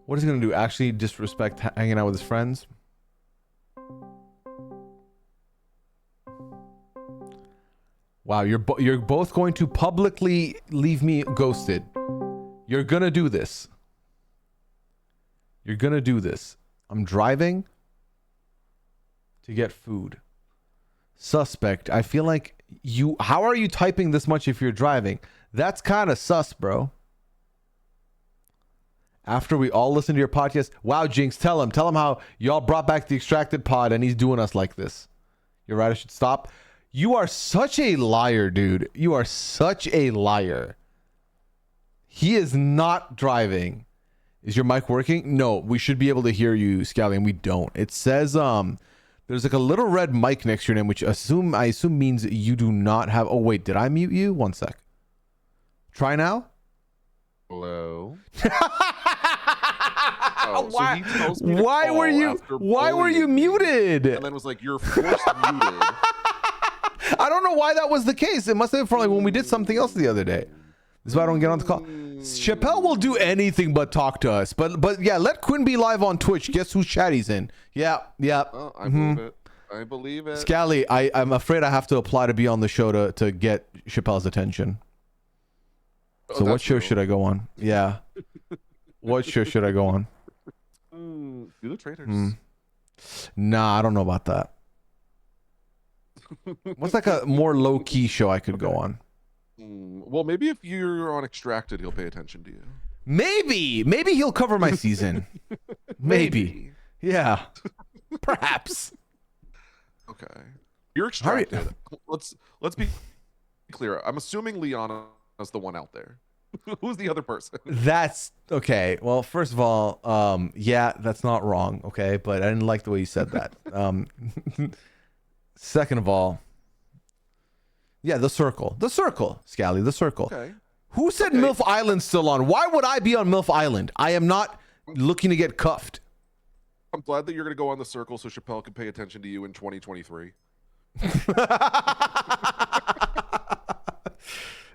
What is he going to do? Actually disrespect hanging out with his friends? Wow, you're both going to publicly leave me ghosted. You're going to do this. You're going to do this. I'm driving to get food. Suspect. I feel like How are you typing this much if you're driving? That's kind of sus, bro. After we all listen to your podcast, wow, Jinx, tell him how y'all brought back the Extracted pod and he's doing us like this. You're right, I should stop. You are such a liar, dude. You are such a liar. He is not driving. Is your mic working? No, we should be able to hear you, Scally, and we don't. It says there's like a little red mic next to your name, which I assume means you do not have. Oh wait, did I mute you? One sec. Try now. Hello. Why were you muted? And then was like, you're forced muted. I don't know why that was the case. It must have been from like when we did something else the other day. This is why I don't get on the call. Chappelle will do anything but talk to us. But yeah, let Quinn be live on Twitch. Guess whose chat he's in? Yeah. Oh, I believe it. I believe it. Scally, I'm afraid I have to apply to be on the show to get Chappelle's attention. So what show should I go on? Yeah. What show should I go on? Do the Traitors. Nah, I don't know about that. What's like a more low-key show I could go on? Well, maybe if you're on Extracted, he'll pay attention to you. Maybe he'll cover my season. Maybe. Yeah. Perhaps. Okay. You're Extracted. Let's be clear. I'm assuming Liana is the one out there. Who's the other person? That's okay. Well, first of all, yeah, that's not wrong. Okay, but I didn't like the way you said that. Second of all, yeah, the circle, Scally, the circle. Okay. Who said MILF Island's still on? Why would I be on MILF Island? I am not looking to get cuffed. I'm glad that you're going to go on the circle so Chappelle can pay attention to you in 2023.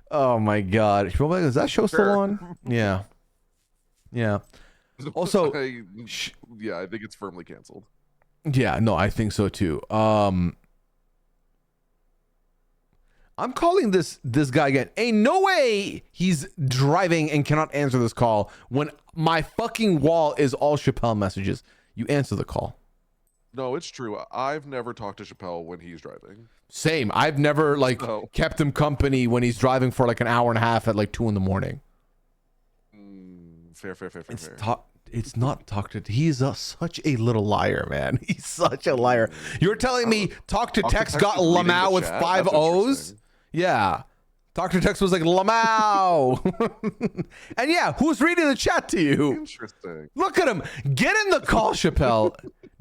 Oh my God. Is that show still on? Yeah. Also, I think it's firmly canceled. Yeah, no, I think so too. I'm calling this guy again. Ain't no way he's driving and cannot answer this call when my fucking wall is all Chappelle messages. You answer the call. No, it's true. I've never talked to Chappelle when he's driving. Same. I've never kept him company when he's driving for like an hour and a half at like 2 a.m. Fair. It's not talk to. He's such a little liar, man. He's such a liar. You're telling me talk to text got Lamau with 5 O's? Yeah. Talk to text was like Lamau. And yeah, who's reading the chat to you? Interesting. Look at him. Get in the call, Chappelle.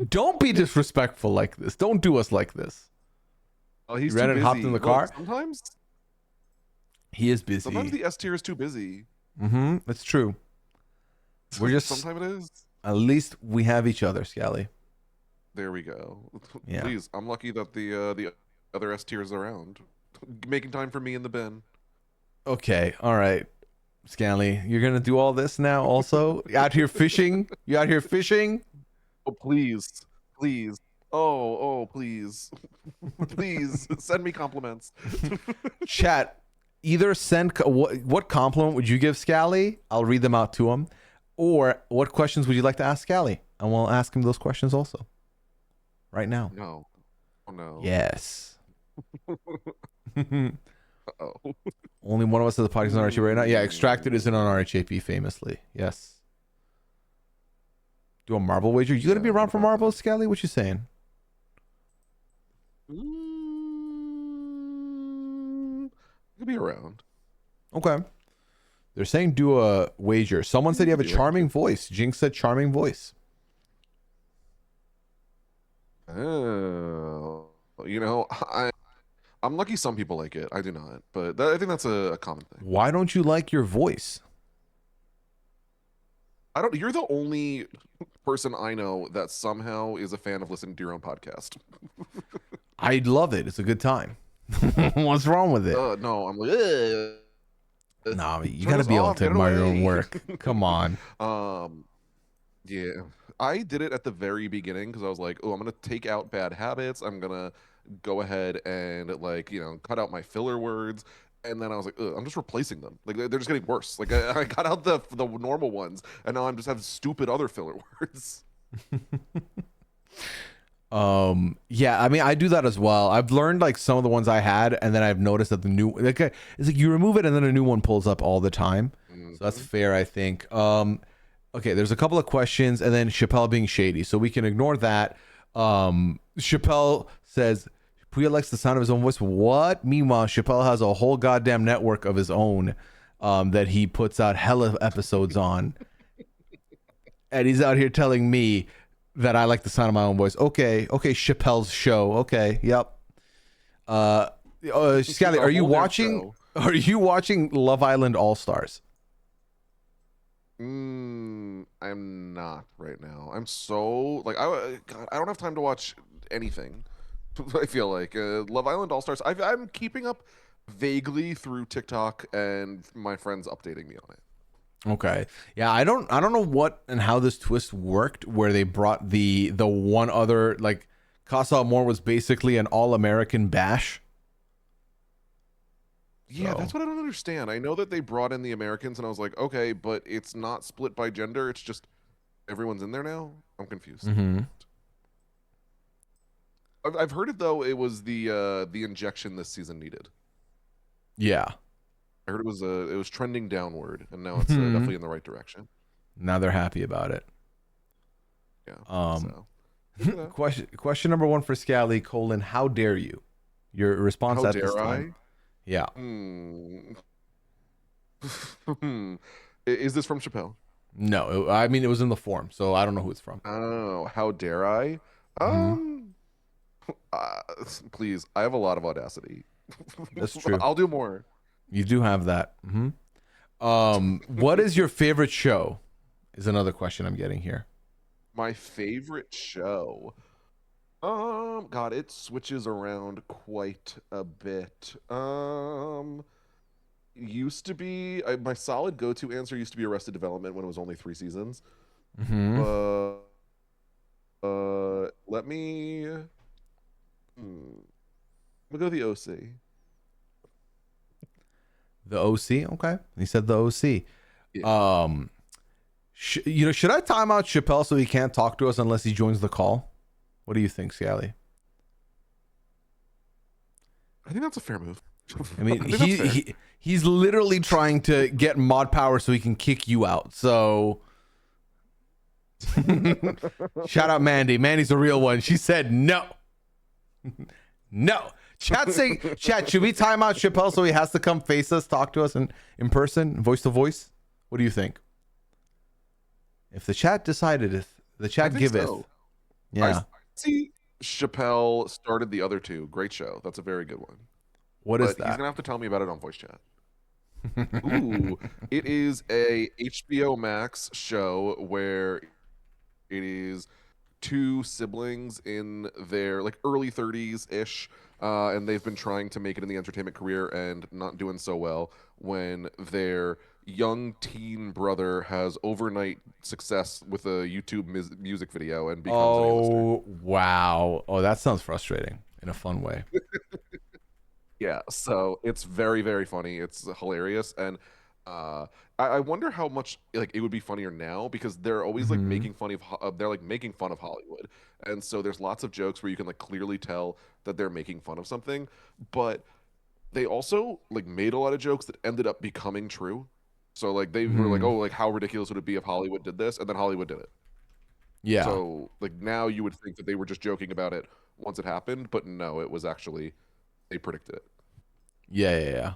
Don't be disrespectful like this. Don't do us like this. Oh, he's too busy. Hopped in the car. Sometimes he is busy. Sometimes the S tier is too busy. That's true. We're just sometimes it is. At least we have each other, Scally. There we go. Yeah. Please, I'm lucky that the other S tier is around, making time for me in the bin. Okay, all right, Scally, you're gonna do all this now. Also, out here fishing. You out here fishing? Oh please. Oh please, please send me compliments. Chat. Either send what compliment would you give Scally? I'll read them out to him. Or what questions would you like to ask Scally? And we'll ask him those questions also. Right now. No. Oh no. Yes. Uh-oh. Only one of us has the podcast on RHAP right now. Yeah, Extracted isn't on RHAP famously. Yes. Do a marble wager. You gonna be around for marbles, Scally? What you saying? Could be around. Okay. They're saying do a wager. Someone said you have a charming voice. Jinx said charming voice. Oh, I'm lucky some people like it. I do not, but I think that's a common thing. Why don't you like your voice? You're the only person I know that somehow is a fan of listening to your own podcast. I love it. It's a good time. What's wrong with it? No, I'm like, nah, you gotta be able to admire your own work. Come on. Yeah, I did it at the very beginning because I was like, oh, I'm gonna take out bad habits. I'm gonna go ahead and cut out my filler words. And then I was like, ugh, I'm just replacing them. Like they're just getting worse. Like I got out the normal ones, and now I'm just having stupid other filler words. Yeah, I mean, I do that as well. I've learned like some of the ones I had, and then I've noticed that the new like it's like you remove it and then a new one pulls up all the time. So that's Hmm. fair, I think. Okay, there's a couple of questions, and then Chappelle being shady, so we can ignore that. Chappelle says Pooya likes the sound of his own voice. What? Meanwhile, Chappelle has a whole goddamn network of his own, that he puts out hella episodes on, and he's out here telling me that I like the sound of my own voice. Okay, okay, Chappelle's show. Okay, yep. Uh, Scally, A are you whole damn watching? show. Are you watching Love Island All Stars? I'm not right now. I'm so like God, I don't have time to watch anything. I feel like Love Island All Stars. I'm keeping up vaguely through TikTok and my friends updating me on it. Okay, yeah, I don't know what and how this twist worked, where they brought the one other like Casa Amor was basically an all American bash. Yeah, So. that's what I don't understand. I know that they brought in the Americans, and I was like, okay, but it's not split by gender. It's just everyone's in there now. I'm confused. Mm-hmm. I've heard it though. It was the injection this season needed. Yeah. I heard it was trending downward, and now it's Hmm. definitely in the right direction. Now they're happy about it. Yeah. Um, So good for that. question number one for Scally: how dare you? Your response How at this dare time. I? Yeah. Hmm. Is this from Chappelle? No, I mean it was in the form, so I don't know who it's from. Oh, how dare I? Hmm. Um, uh, please, I have a lot of audacity. That's true. I'll do more. You do have that. Hmm. What is your favorite show? Is another question I'm getting here. My favorite show. God, it switches around quite a bit. Used to be my solid go-to answer used to be Arrested Development when it was only 3 seasons. Hmm. Uh, let me. We'll go the OC. The OC. Okay, he said the OC. Yeah. Um, should I time out Chappelle so he can't talk to us unless he joins the call? What do you think, Scally? I think that's a fair move. I mean, I think that's fair. he's literally trying to get mod power so he can kick you out. So shout out Mandy. Mandy's a real one. She said no. No. Chat, should we time out Chappelle so he has to come face us, talk to us in person, voice to voice? What do you think? If the chat decided, if the I chat think giveth. so. Yeah. I see Chappelle started the other two. Great show. That's a very good one. What is But he's that? gonna have to tell me about it on voice chat. Ooh, it is a HBO Max show where it is two siblings in their like early 30s ish, and they've been trying to make it in the entertainment career and not doing so well when their young teen brother has overnight success with a YouTube music video and becomes an A-lister. Oh, wow. Oh, that sounds frustrating in a fun way. Yeah, so it's very, very funny. It's hilarious, and I wonder how much like it would be funnier now because they're always like Hmm. making fun of they're like making fun of Hollywood, and so there's lots of jokes where you can like clearly tell that they're making fun of something, but they also like made a lot of jokes that ended up becoming true. So like they were like, Hmm. oh, like how ridiculous would it be if Hollywood did this, and then Hollywood did it. Yeah. So like now you would think that they were just joking about it once it happened, but no, it was actually they predicted it. Yeah, yeah, yeah.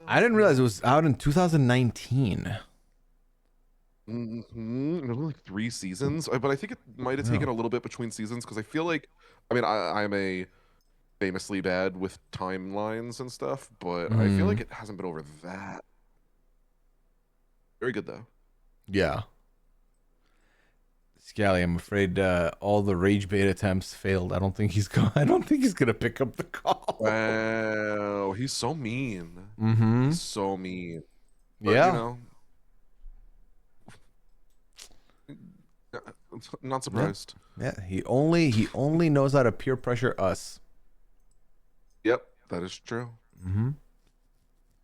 I didn't realize it was out in 2019. Only like 3 seasons, but I think it might have Yeah. taken a little bit between seasons because I feel like, I mean, I'm a famously bad with timelines and stuff, but I feel like Hmm. it hasn't been over that. Very good though. Yeah. Scally, I'm afraid all the rage bait attempts failed. I don't think he's going. I don't think he's gonna pick up the call. Wow, he's so mean. Mm-hmm. He's so mean. But Yeah. not Yeah. surprised. Yeah. He only knows how to peer pressure us. Yep, that is true. Mm-hmm.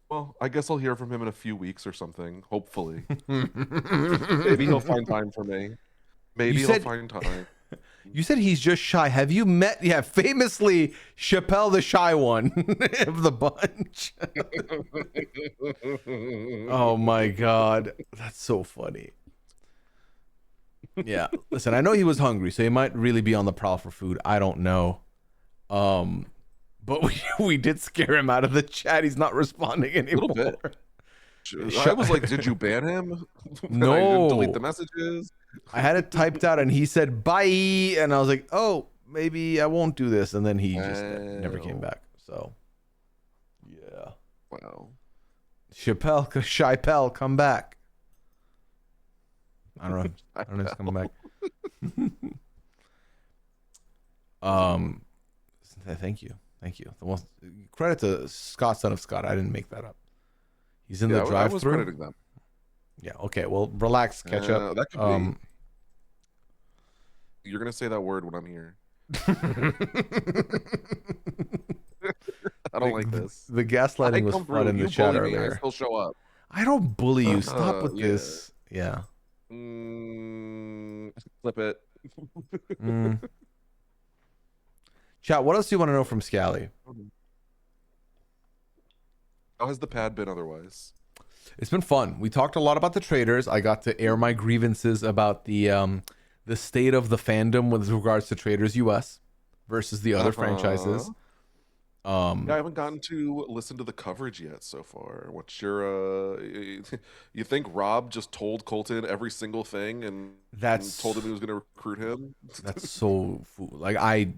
Well, I guess I'll hear from him in a few weeks or something. Hopefully, maybe he'll find time for me. You Maybe he'll said find time. You said he's just shy. Have you met? Yeah, famously Chappelle, the shy one of the bunch. Oh my god, that's so funny. Yeah, listen, I know he was hungry, so he might really be on the prowl for food. I don't know. But we did scare him out of the chat. He's not responding A little anymore. bit. I was like, did you ban him? And I didn't delete the No, messages. I had it typed out, and he said bye, and I was like, oh, maybe I won't do this, and then he just never came back. So, yeah. Wow. Chappelle, come back. I don't know. I don't know if he's coming back. Thank you. Credit to Scott, son of Scott. I didn't make that up. He's in the drive-thru. I was crediting them. Yeah. Okay. Well, relax. Catch up. That could be. You're gonna say that word when I'm here. I don't like this. The gaslighting was fun in the chat earlier. I still show up. I don't bully you. Stop with this. Yeah. Flip it. Chat, what else do you want to know from Scally? How has the pad been otherwise? It's been fun. We talked a lot about the Traitors. I got to air my grievances about the state of the fandom with regards to Traitors US versus the other franchises. Yeah, I haven't gotten to listen to the coverage yet so far. What's your you think Rob just told Colton every single thing and told him he was going to recruit him? That's so like,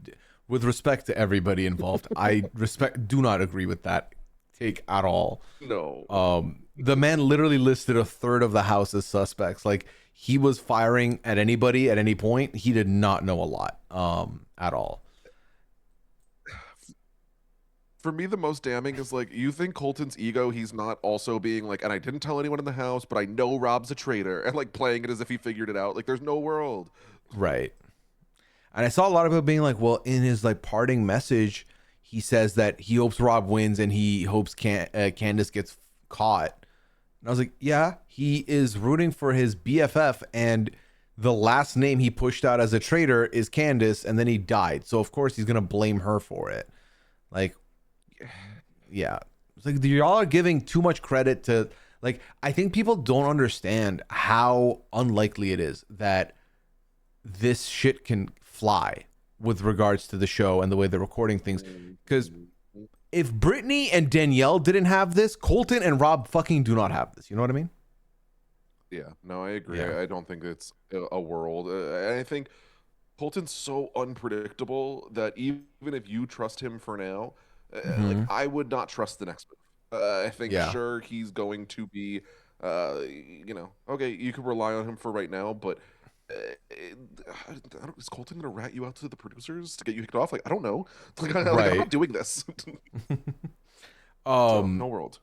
with respect to everybody involved, I do not agree with that take at all. No. The man literally listed a third of the house as suspects. Like, he was firing at anybody at any point. He did not know a lot at all. For me, the most damning is, like, you think Colton's ego, he's not also being like, and I didn't tell anyone in the house, but I know Rob's a traitor, and like playing it as if he figured it out. Like, there's no world. Right. And I saw a lot of people being like, well, in his like parting message, he says that he hopes Rob wins and he hopes Candace gets caught. And I was like, yeah, he is rooting for his BFF, and the last name he pushed out as a traitor is Candace, and then he died. So of course he's gonna blame her for it. Like, yeah, it's like y'all are giving too much credit to, like, I think people don't understand how unlikely it is that this shit can fly with regards to the show and the way they're recording things. Because if Brittany and Danielle didn't have this, Colton and Rob fucking do not have this. You know what I mean? Yeah, no, I agree. Yeah. I don't think it's a world. I think Colton's so unpredictable that even if you trust him for now, like, I would not trust the next move. I think sure he's going to be, okay, you can rely on him for right now, but is Colton gonna rat you out to the producers to get you kicked off? Like, I don't know. Like, I'm not doing this. So, no world.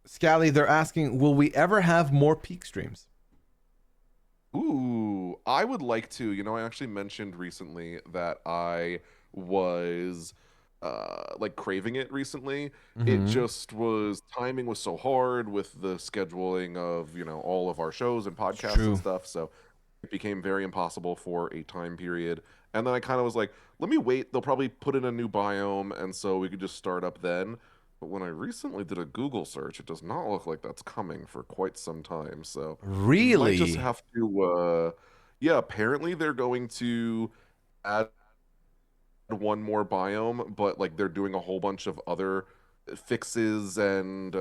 Scally, they're asking, will we ever have more peak streams? Ooh, I would like to. I actually mentioned recently that I was like craving it recently. It just was, timing was so hard with the scheduling of, all of our shows and podcasts and stuff. So it became very impossible for a time period. And then I kind of was like, let me wait. They'll probably put in a new biome, and so we could just start up then. But when I recently did a Google search, it does not look like that's coming for quite some time. So really, might just have to. Yeah, apparently they're going to add one more biome, but like they're doing a whole bunch of other fixes and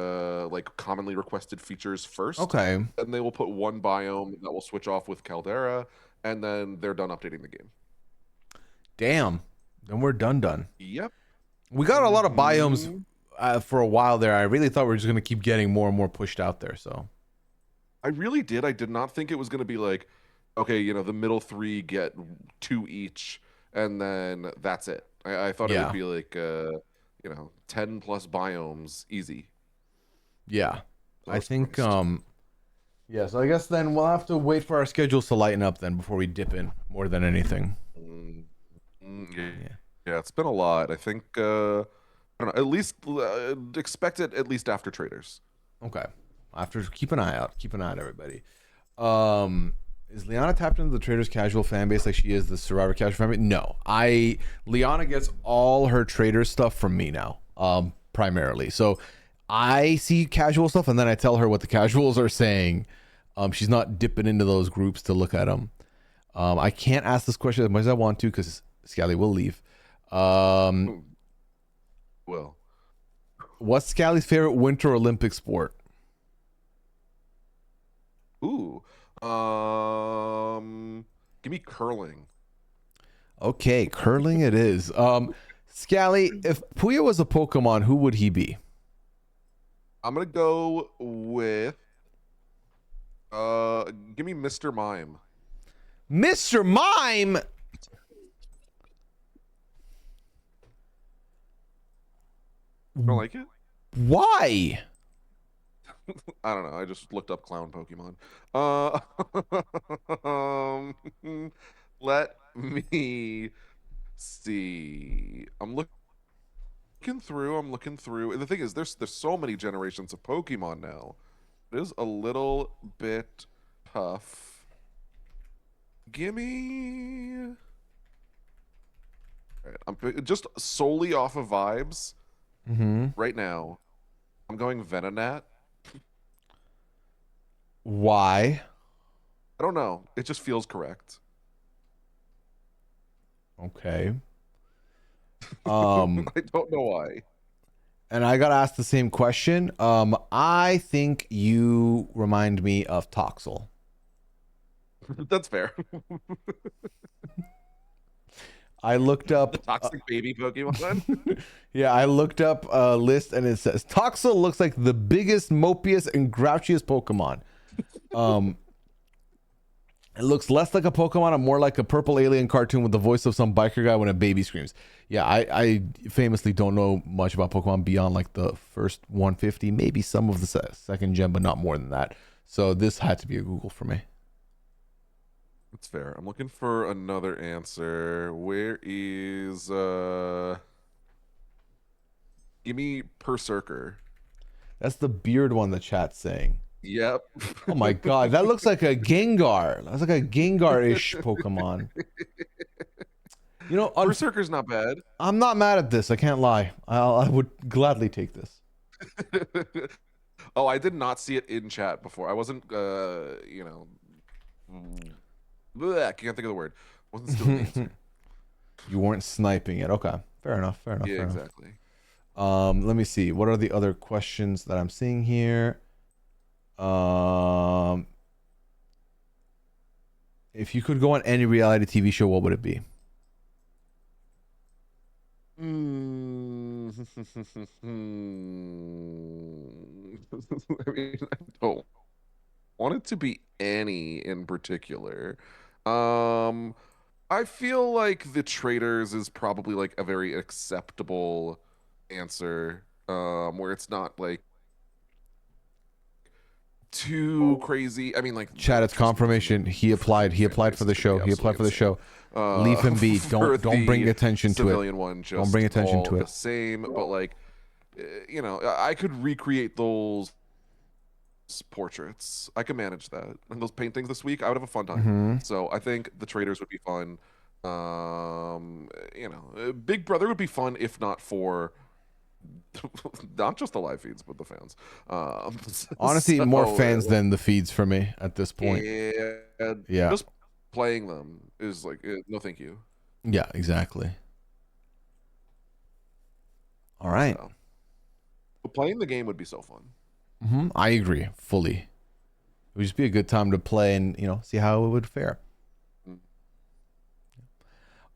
like commonly requested features first. Okay. And they will put one biome that will switch off with Caldera, and then they're done updating the game. Damn. Then we're done. Yep. We got a lot of biomes for a while there. I really thought we were just going to keep getting more and more pushed out there. So I really did. I did not think it was going to be like, okay, the middle three get 2 each, and then that's it. I thought it would be like, 10 plus biomes, easy. Yeah. I think, so I guess then we'll have to wait for our schedules to lighten up then before we dip in more than anything. Yeah, it's been a lot. I think, I don't know, at least expect it at least after Traitors. Okay. Keep an eye out, everybody. Is Liana tapped into the Traitors casual fan base like she is the Survivor casual fan base? No. Liana gets all her Traitors stuff from me now, primarily. So I see casual stuff and then I tell her what the casuals are saying. She's not dipping into those groups to look at them. I can't ask this question as much as I want to because Scally will leave. Well, What's Scally's favorite Winter Olympic sport? ooh, give me curling. Okay, curling it is. Scally, if Pooya was a Pokemon, who would he be? I'm gonna go with give me Mr. Mime. Mr. Mime. Don't like it? Why? I don't know. I just looked up clown Pokemon. Let me see. I'm looking through. I'm looking through. The thing is, there's so many generations of Pokemon now. It is a little bit tough. Gimme. All right, I'm just solely off of vibes right now. I'm going Venonat. Why? I don't know. It just feels correct. Okay. I don't know why. And I got asked the same question. I think you remind me of Toxel. That's fair. I looked up The toxic baby Pokemon. yeah, I looked up a list and it says Toxel looks like the biggest, mopiest, and grouchiest Pokemon. It looks less like a Pokemon and more like a purple alien cartoon with the voice of some biker guy when a baby screams. Yeah, I famously don't know much about Pokemon beyond like the first 150, maybe some of the second gen, but not more than that. So this had to be a Google for me. That's fair. I'm looking for another answer. Where is give me Berserker. That's the beard one the chat's saying. Yep. Oh my god, that looks like a Gengar. That's like a Gengar-ish Pokemon. You know, Berserker's not bad. I'm not mad at this. I can't lie. I would gladly take this. Oh, I did not see it in chat before. I wasn't, I can't think of the word. Wasn't still the answer. You weren't sniping it. Okay, fair enough. Fair enough. Yeah, fair exactly. Enough. Let me see. What are the other questions that I'm seeing here? If you could go on any reality TV show, what would it be? I mean, I don't want it to be any in particular. I feel like the Traitors is probably like a very acceptable answer, where it's not like too crazy. I mean, like Chat, it's confirmation. He applied. He applied for the show. He applied for the show. Leave him be. Don't bring attention to it. Civilian one, just don't bring attention to the it. same, but like, I could recreate those portraits. I could manage that. And those paintings this week, I would have a fun time. So I think the Traitors would be fun. Big Brother would be fun if not for not just the live feeds, but the fans. Honestly, more fans than the feeds for me at this point. Yeah. Just playing them is like, no, thank you. Yeah, exactly. All right. But playing the game would be so fun. I agree fully. It would just be a good time to play and see how it would fare.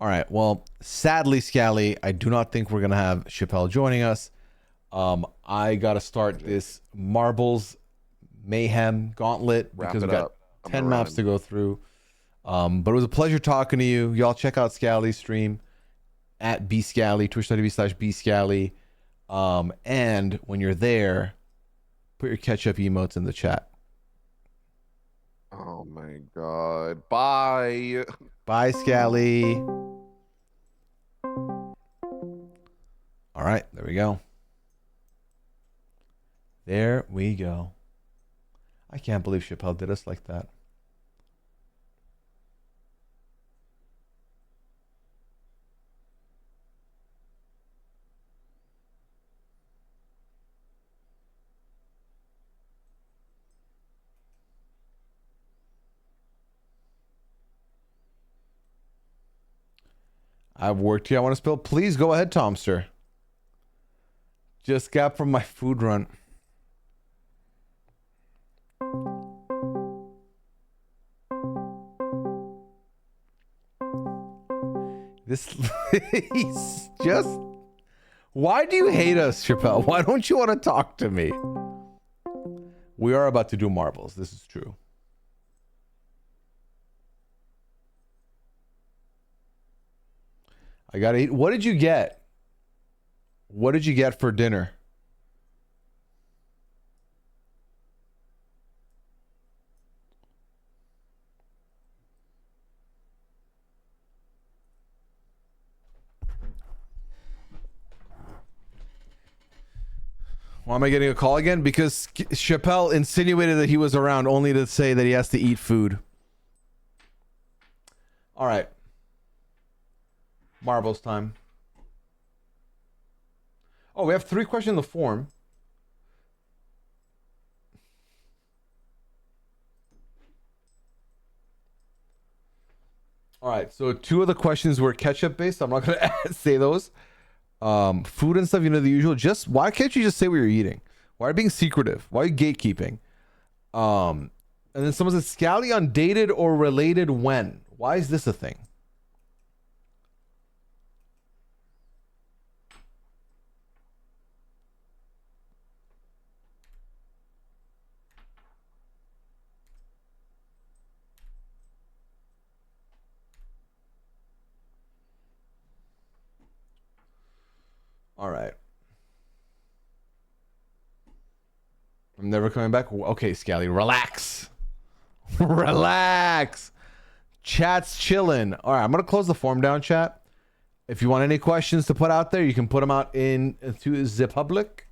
All right. Well, sadly, Scally, I do not think we're gonna have Chappelle joining us. I gotta start this Marbles Mayhem Gauntlet because we've got 10 maps to go through. But it was a pleasure talking to you. Y'all check out Scally's stream at bscally, twitch.tv/bscally. And when you're there, put your ketchup emotes in the chat. Oh my god. Bye. Bye, Scally. All right, there we go. There we go. I can't believe Chappelle did us like that. I've worked here. I want to spill. Please go ahead, Tomster. Just got from my food run. This he's just. Why do you hate us, Chappelle? Why don't you want to talk to me? We are about to do marbles. This is true. I gotta eat. What did you get? What did you get for dinner? Why am I getting a call again? Because Chappelle insinuated that he was around only to say that he has to eat food. All right. Marbles time. Oh, we have 3 questions in the form. All right, so 2 of the questions were ketchup based. I'm not gonna say those. Food and stuff, you know, the usual. Just why can't you just say what you're eating? Why are you being secretive? Why are you gatekeeping? And then someone said Scally undated or related when? Why is this a thing? All right. I'm never coming back. Okay, Scally, relax. Relax. Chat's chilling. All right, I'm going to close the form down, chat. If you want any questions to put out there, you can put them out into the public.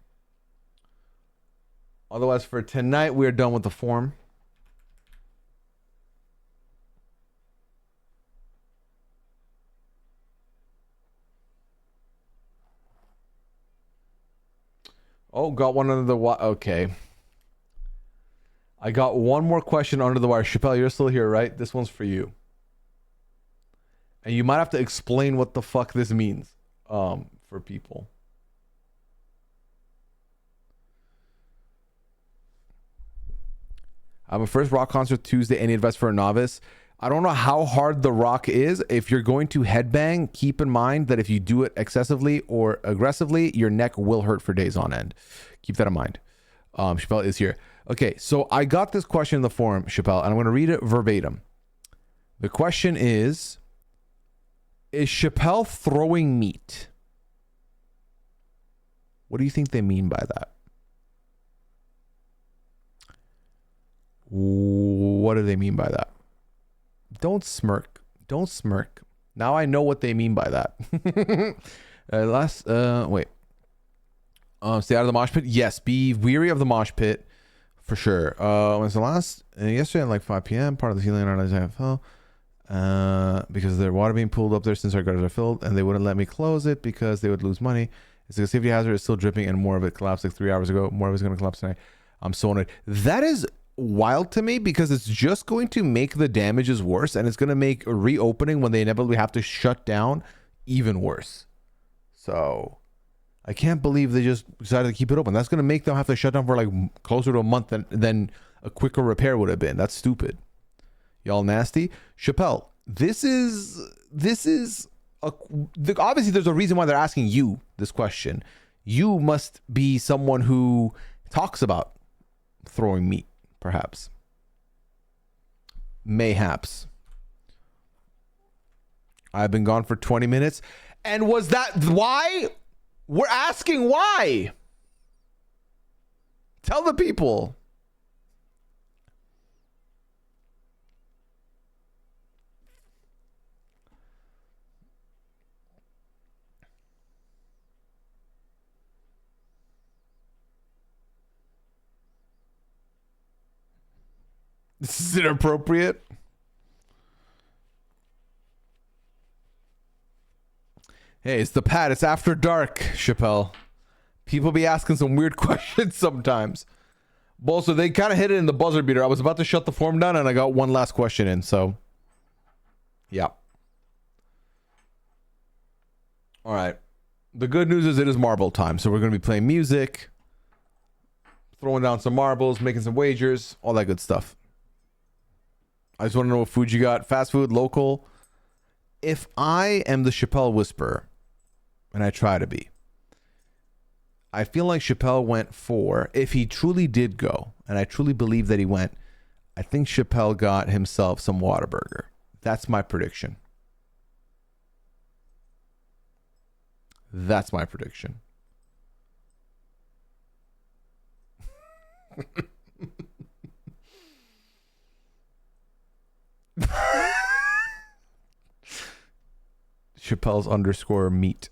Otherwise, for tonight, we're done with the form. Oh, got one under the wire. Okay. I got one more question under the wire. Chappelle, you're still here, right? This one's for you. And you might have to explain what the fuck this means for people. I'm a first rock concert Tuesday. Any advice for a novice? I don't know how hard the rock is. If you're going to headbang, keep in mind that if you do it excessively or aggressively, your neck will hurt for days on end. Keep that in mind. Chappelle is here. Okay, so I got this question in the forum, Chappelle, and I'm going to read it verbatim. The question is Chappelle throwing meat? What do you think they mean by that? What do they mean by that? Don't smirk. Don't smirk. Now I know what they mean by that. Wait. Stay out of the mosh pit. Yes, be weary of the mosh pit for sure. When's the last? Yesterday at like 5 p.m. Part of the healing on IFL. Because their water being pulled up there since our gutters are filled, and they wouldn't let me close it because they would lose money. It's like a safety hazard. It's still dripping, and more of it collapsed like 3 hours ago. More of it's going to collapse tonight. I'm so annoyed. That is wild to me because it's just going to make the damages worse, and it's going to make reopening when they inevitably have to shut down even worse. So I can't believe they just decided to keep it open. That's going to make them have to shut down for like closer to a month than a quicker repair would have been. That's stupid. Y'all nasty. Chappelle, this is obviously there's a reason why they're asking you this question. You must be someone who talks about throwing meat. Perhaps. Mayhaps. I've been gone for 20 minutes. And was that why? We're asking why. Tell the people. This is inappropriate. Hey, it's the Pat. It's after dark, Chappelle. People be asking some weird questions sometimes. Also, they kind of hit it in the buzzer beater. I was about to shut the form down, and I got one last question in. So, yeah. All right. The good news is it is marble time. So we're going to be playing music, throwing down some marbles, making some wagers, all that good stuff. I just want to know what food you got. Fast food, local. If I am the Chappelle Whisperer, and I try to be, I feel like Chappelle went for, if he truly did go, and I truly believe that he went, I think Chappelle got himself some Whataburger. That's my prediction. That's my prediction. Chappelle's underscore meat.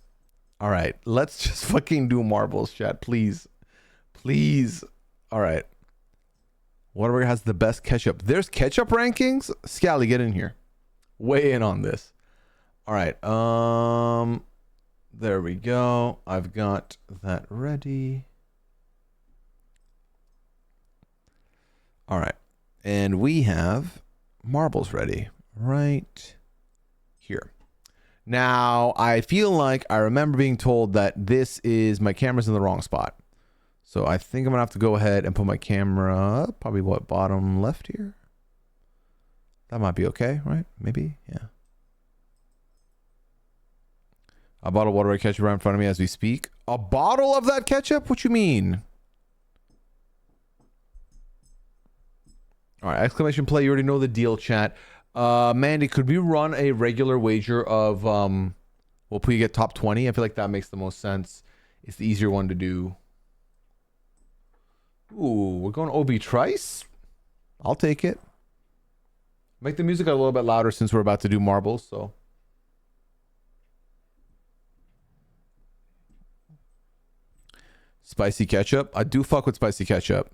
All right, let's just fucking do marbles, chat, please. Please. All right. Whataburger has the best ketchup. There's ketchup rankings? Scally, get in here. Weigh in on this. All right. There we go. I've got that ready. All right. And we have marbles ready right here. Now, I feel like I remember being told that my camera's in the wrong spot. So I think I'm going to have to go ahead and put my camera, probably bottom left here? That might be okay, right? Maybe, yeah. A bottle of water ketchup right in front of me as we speak. A bottle of that ketchup? What you mean? All right, exclamation play. You already know the deal, chat. Mandy, could we run a regular wager of, will Pooya get top 20? I feel like that makes the most sense. It's the easier one to do. Ooh, we're going Obi Trice? I'll take it. Make the music a little bit louder since we're about to do marbles, so. Spicy ketchup. I do fuck with spicy ketchup.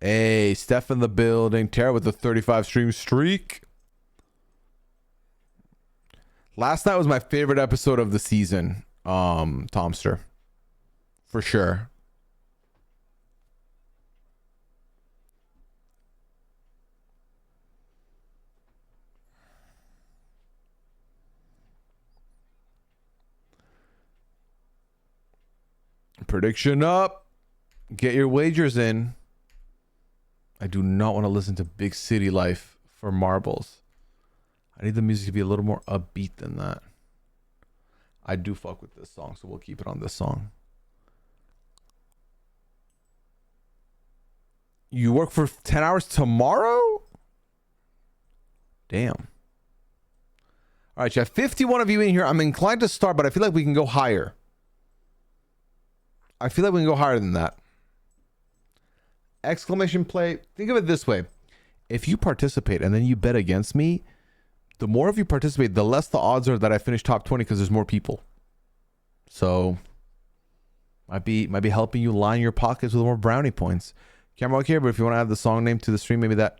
Hey, Steph in the building. Tara with the 35 stream streak. Last night was my favorite episode of the season, Tomster. For sure. Prediction up. Get your wagers in. I do not want to listen to Big City Life for marbles. I need the music to be a little more upbeat than that. I do fuck with this song, so we'll keep it on this song. You work for 10 hours tomorrow? Damn. All right, you have 51 of you in here. I'm inclined to start, but I feel like we can go higher. I feel like we can go higher than that. Exclamation play. Think of it this way. If you participate and then you bet against me, the more of you participate, the less the odds are that I finish top 20 because there's more people. So might be helping you line your pockets with more brownie points. Camera okay, but if you want to add the song name to the stream, maybe that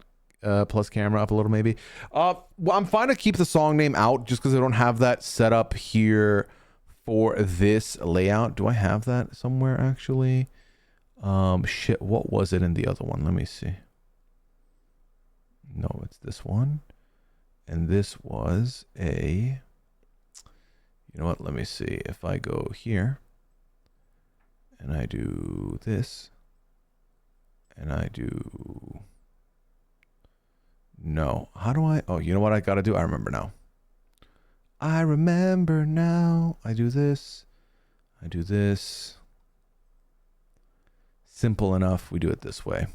plus camera up a little maybe. Well, I'm fine to keep the song name out just because I don't have that set up here for this layout. Do I have that somewhere actually? Shit, what was it in the other one? Let me see. No, it's this one. And this was you know what? Let me see. If I go here and I do this and I do, no, how do I, oh, you know what I got to do? I remember now. I remember now. I do this. I do this. Simple enough. We do it this way.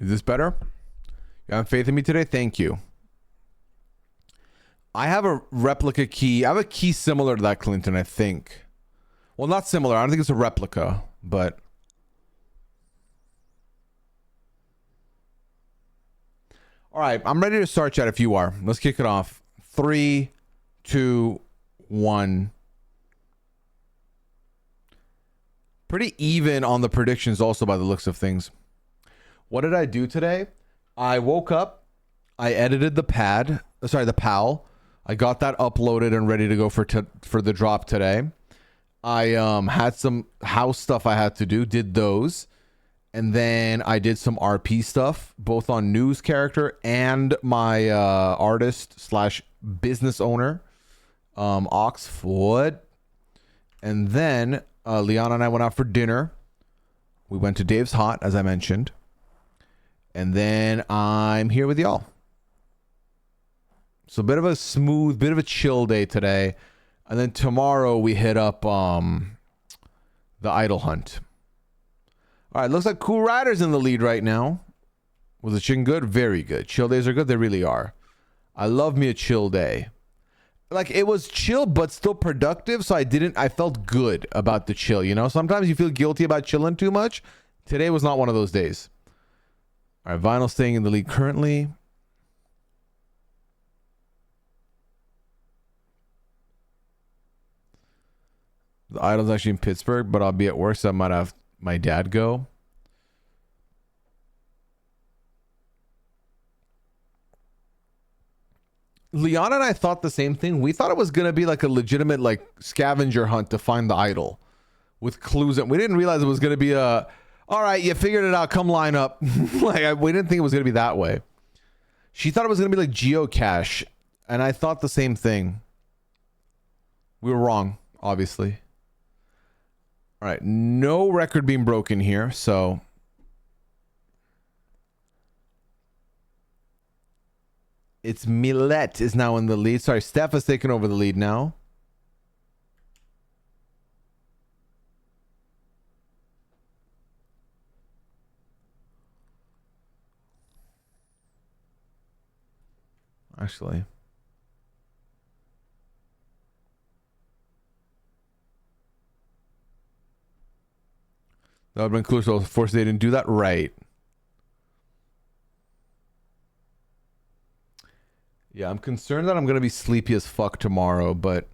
Is this better? You have faith in me today? Thank you. I have a replica key. I have a key similar to that, Clinton, I think. Well, not similar. I don't think it's a replica, but... All right, I'm ready to start, chat, if you are. Let's kick it off. 3, 2, 1. Pretty even on the predictions also by the looks of things. What did I do today? I woke up. I edited the PAL. I got that uploaded and ready to go for the drop today. I had some house stuff I had to do, did those. And then I did some RP stuff, both on news character and my artist slash business owner, Oxfoot. And then Liana and I went out for dinner. We went to Dave's Hot, as I mentioned. And then I'm here with y'all. So a bit of a smooth, bit of a chill day today. And then tomorrow we hit up the Idol Hunt. All right, looks like Cool Rider's in the lead right now. Was the chicken good? Very good. Chill days are good. They really are. I love me a chill day. Like, it was chill, but still productive. So I felt good about the chill, you know? Sometimes you feel guilty about chilling too much. Today was not one of those days. All right, Vinyl staying in the lead currently. The Idol's actually in Pittsburgh, but I'll be at work, so I might have my dad go. Leon and I thought the same thing. We thought it was going to be like a legitimate like scavenger hunt to find the idol with clues. And we didn't realize it was going to be all right, you figured it out, come line up. We didn't think it was going to be that way. She thought it was going to be like geocache. And I thought the same thing. We were wrong, obviously. All right, no record being broken here, so it's Millet is now in the lead. Sorry, Steph has taken over the lead now. Actually. That would have been cool. So, of course, they didn't do that right. Yeah, I'm concerned that I'm going to be sleepy as fuck tomorrow, but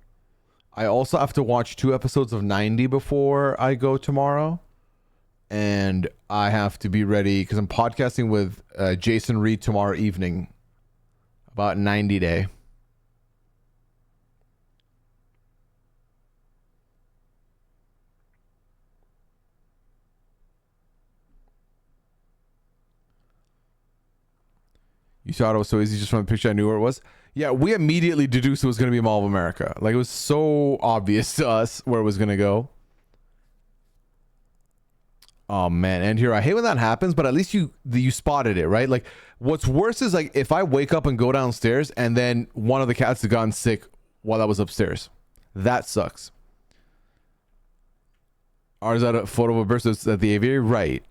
I also have to watch 2 episodes of 90 before I go tomorrow. And I have to be ready because I'm podcasting with Jason Reed tomorrow evening about 90 Day. You thought it was so easy just from the picture. I knew where it was. Yeah, we immediately deduced it was going to be Mall of America. Like, it was so obvious to us where it was going to go. Oh, man. And here, I hate when that happens, but at least you spotted it, right? Like, what's worse is, like, if I wake up and go downstairs and then one of the cats had gotten sick while I was upstairs. That sucks. Ours at a photo of a burst at the aviary. Right.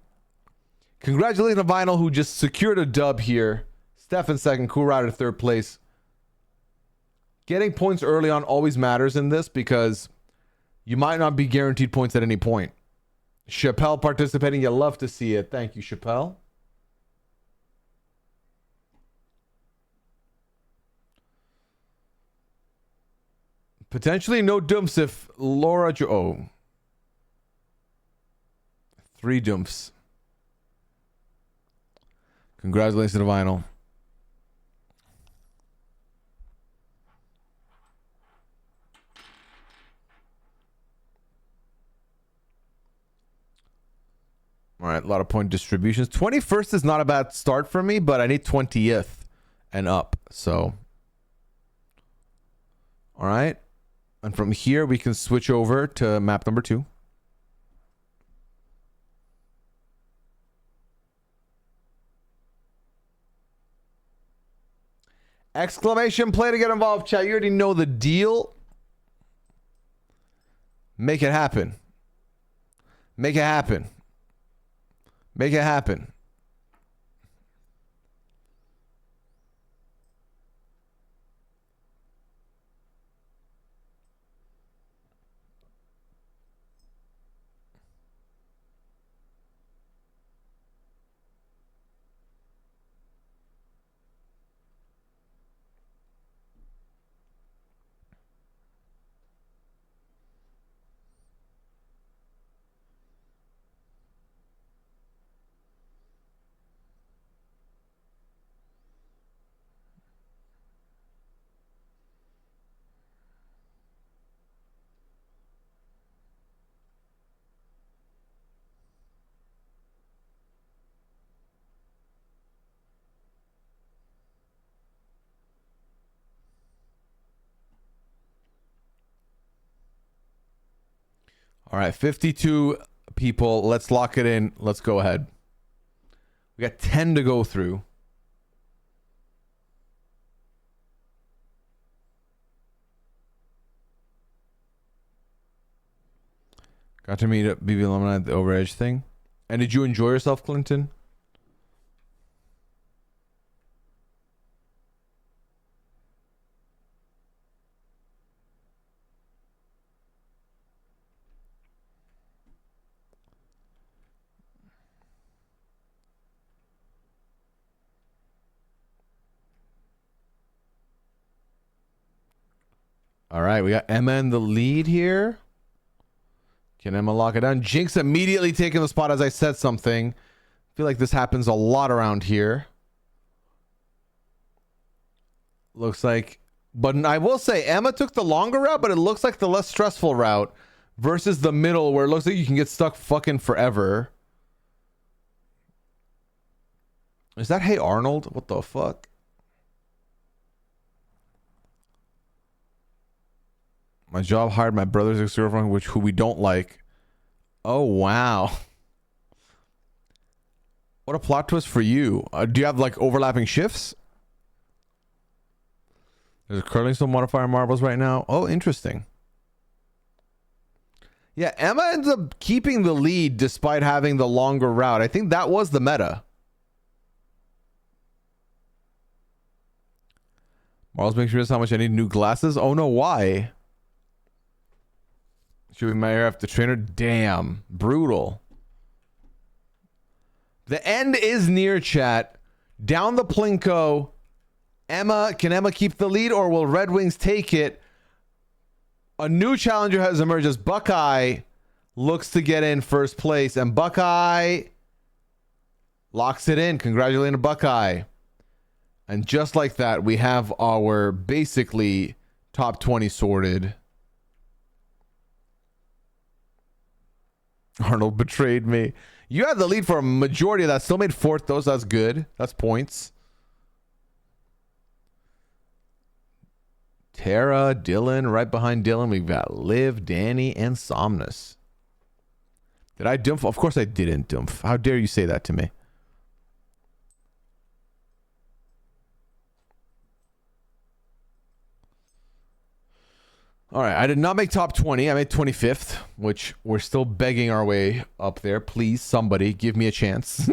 Congratulations to Vinyl, who just secured a dub here. Steph in second, Cool Rider third place. Getting points early on always matters in this because you might not be guaranteed points at any point. Chappelle participating, you love to see it. Thank you, Chappelle. Potentially no dumps if Laura... 3 dumps. Congratulations to the Vinyl. All right, a lot of point distributions. 21st is not a bad start for me, but I need 20th and up. So, all right. And from here, we can switch over to map number 2. Exclamation play to get involved, chat. You already know the deal. Make it happen. Make it happen. Make it happen. All right, 52 people. Let's lock it in. Let's go ahead. We got 10 to go through. Got to meet up BB alumni at the Overedge thing. And did you enjoy yourself, Clinton? All right, we got Emma in the lead here. Can Emma lock it down? Jinx immediately taking the spot as I said something. I feel like this happens a lot around here. Looks like, but I will say Emma took the longer route, but it looks like the less stressful route versus the middle where it looks like you can get stuck fucking forever. Is that Hey Arnold? What the fuck? My job hired my brother's ex-girlfriend, who we don't like. Oh, wow. What a plot twist for you. Do you have like overlapping shifts? There's a curling stone modifier marbles right now. Oh, interesting. Yeah, Emma ends up keeping the lead despite having the longer route. I think that was the meta. Marbles makes sure how much I need new glasses. Oh no, why? Should we might have to trainer? Damn, brutal. The end is near, chat. Down the Plinko. Emma, can Emma keep the lead or will Red Wings take it? A new challenger has emerged as Buckeye looks to get in first place, and Buckeye locks it in. Congratulating Buckeye. And just like that, we have our basically top 20 sorted. Arnold betrayed me. You had the lead for a majority of that. Still made fourth, though, so that's good. That's points. Tara, Dylan, right behind Dylan, we've got Liv, Danny, and Somnus. Did I dumph? Of course I didn't dumph. How dare you say that to me? All right, I did not make top 20. I made 25th, which we're still begging our way up there. Please, somebody, give me a chance.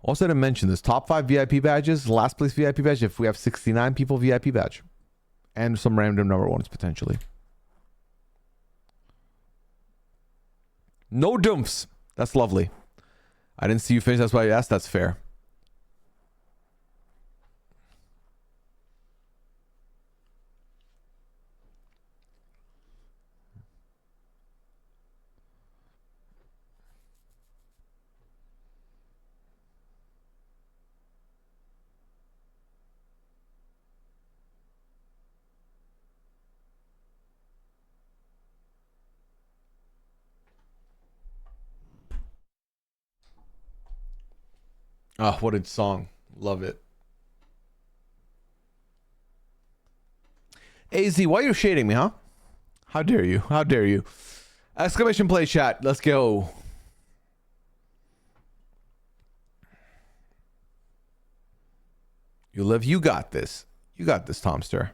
Also, to mention this, top 5 VIP badges, last place VIP badge, if we have 69 people VIP badge. And some random number ones, potentially. No dumps. That's lovely. I didn't see you finish, that's why I asked. That's fair. Oh, what a song. Love it. AZ, why are you shading me, huh? How dare you? How dare you? Exclamation play chat. Let's go. You live. You got this. You got this, Tomster.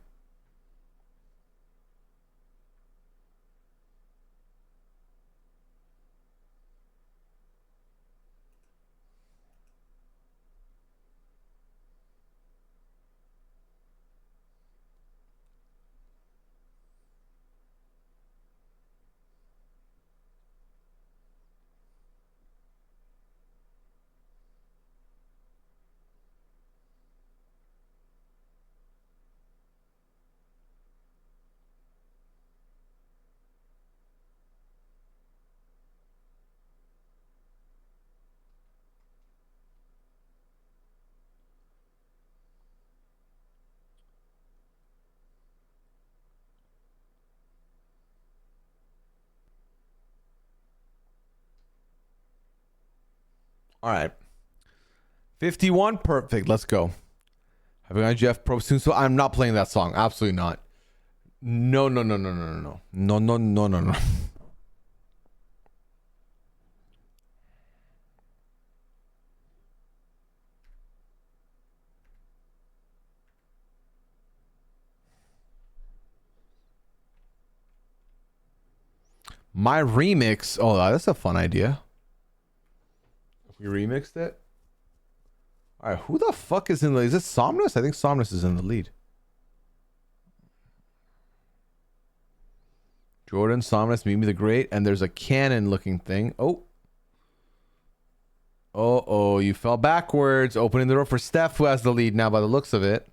All right. 51. Perfect. Let's go. Having on Jeff Probst soon, so I'm not playing that song. Absolutely not. No, no, no, no, no, no, no, no, no, no, no, no. My remix. Oh, that's a fun idea. If we remixed it. All right, who the fuck is in the? Is it Somnus? I think Somnus is in the lead. Jordan, Somnus, Mimi the Great, and there's a cannon-looking thing. Oh. Oh, you fell backwards. Opening the door for Steph, who has the lead now by the looks of it.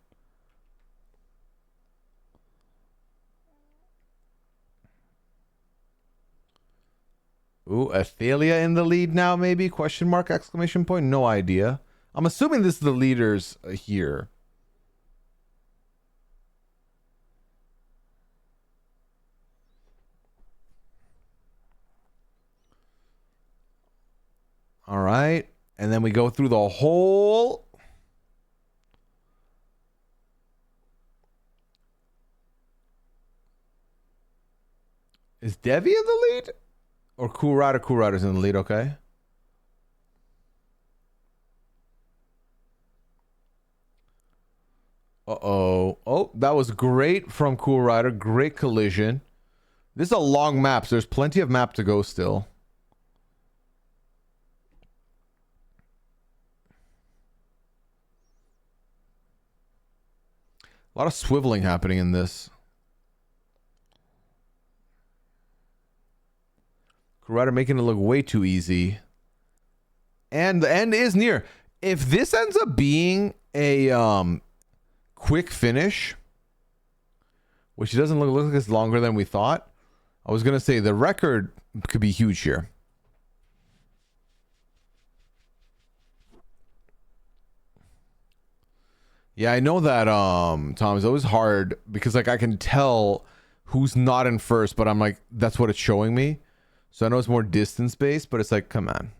Ooh, Athalia in the lead now, maybe? Question mark, exclamation point? No idea. I'm assuming this is the leaders here. All right. And then we go through the whole... Is Devi in the lead? Or Cool Rider? Cool Rider's in the lead, okay. Uh-oh. Oh, that was great from Cool Rider. Great collision. This is a long map, so there's plenty of map to go still. A lot of swiveling happening in this. Cool Rider making it look way too easy. And the end is near. If this ends up being a quick finish, which doesn't look like it's longer than we thought, I was gonna say the record could be huge here. Yeah, I know that Tom, it's always hard because like I can tell who's not in first, but I'm like, that's what it's showing me. So I know it's more distance based, but it's like, come on.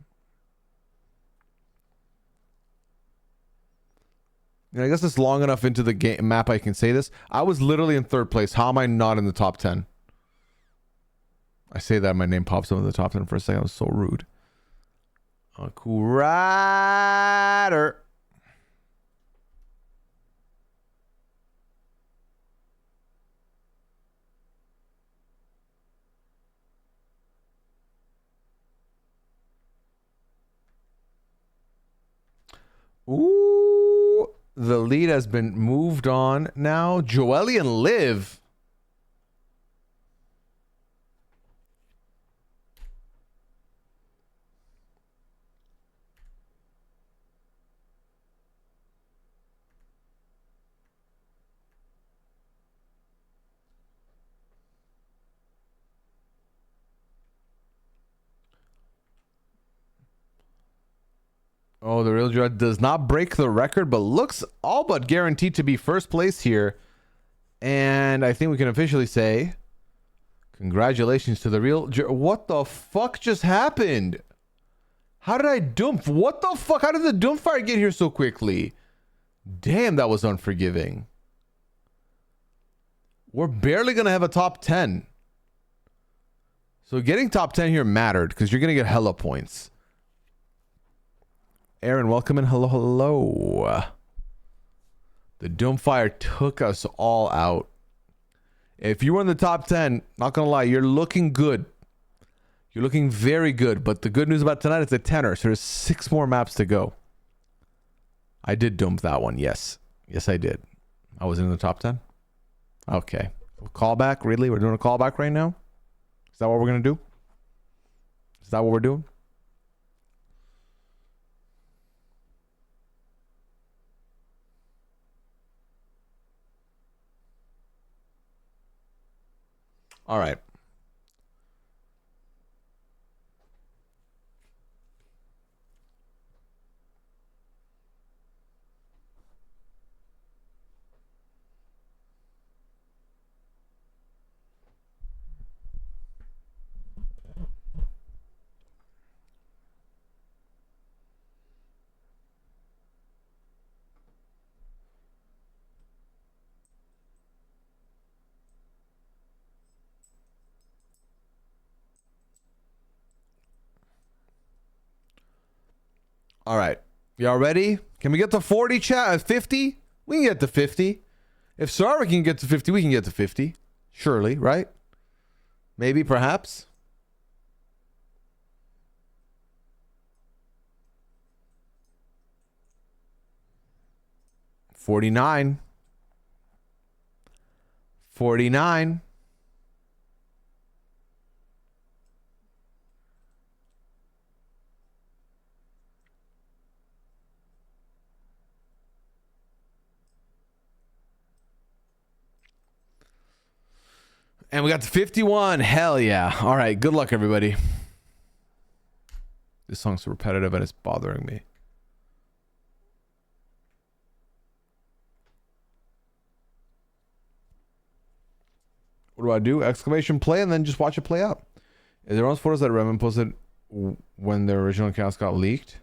And I guess it's long enough into the game map I can say this. I was literally in third place. How am I not in the top 10? I say that my name pops up in the top 10 for a second. I was so rude. Cool Rider. Ooh, the lead has been moved on now. Joelle and Liv. Oh, the Real Dread does not break the record, but looks all but guaranteed to be first place here. And I think we can officially say, congratulations to the Real Dread. What the fuck just happened? How did I dump? What the fuck? How did the dump fire get here so quickly? Damn, that was unforgiving. We're barely going to have a top 10. So getting top 10 here mattered because you're going to get hella points. Aaron, welcome and hello, hello. The Doomfire took us all out. If you were in the top 10, not gonna lie, you're looking good. You're looking very good. But the good news about tonight, it's a tenner, so there's 6 more maps to go. I did dump that one, yes. Yes, I did. I was in the top 10? Okay. Callback? Really? We're doing a callback right now? Is that what we're gonna do? Is that what we're doing? All right. All right. Y'all ready? Can we get to 40 chat? 50? We can get to 50. If Sarah can get to 50, we can get to 50. Surely, right? Maybe, perhaps. $49. $49. And we got to 51. Hell yeah. All right. Good luck, everybody. This song's so repetitive and it's bothering me. What do I do? Exclamation play and then just watch it play out. Is there those photos that Redmond posted when the original accounts got leaked?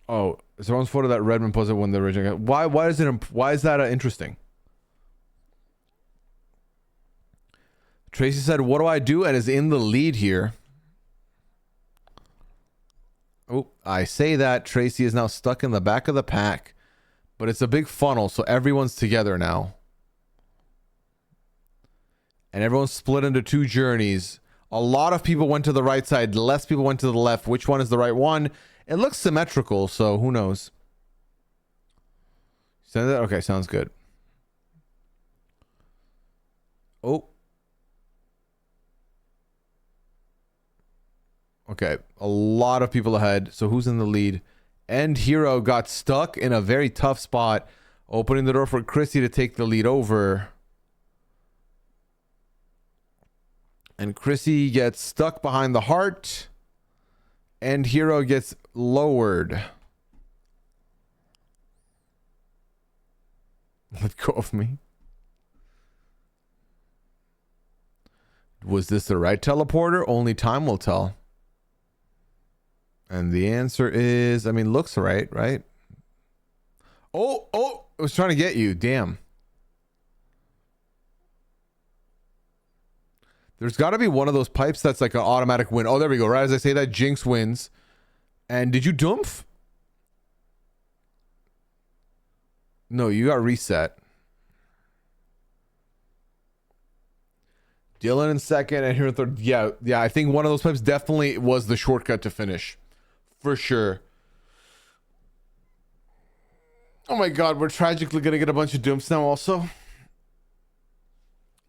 Oh, is there one photo that Redmond posted when the original? Why is it? Why is that interesting? Tracy said, "What do I do?" and is in the lead here. Oh, I say that Tracy is now stuck in the back of the pack, but it's a big funnel, so everyone's together now. And everyone's split into two journeys. A lot of people went to the right side. Less people went to the left. Which one is the right one? It looks symmetrical, so who knows? Send that? Okay, sounds good. Oh. Okay, a lot of people ahead. So who's in the lead? End Hero got stuck in a very tough spot, opening the door for Chrissy to take the lead over. And Chrissy gets stuck behind the heart. And Hero gets lowered. Let go of me. Was this the right teleporter? Only time will tell. And the answer is, I mean, looks right, right? Oh, I was trying to get you. Damn. There's got to be one of those pipes that's like an automatic win. Oh, there we go. Right as I say that, Jinx wins. And did you dumph? No, you got reset. Dylan in second and here in third. Yeah, I think one of those pipes definitely was the shortcut to finish. For sure. Oh my god, we're tragically going to get a bunch of dumps now also.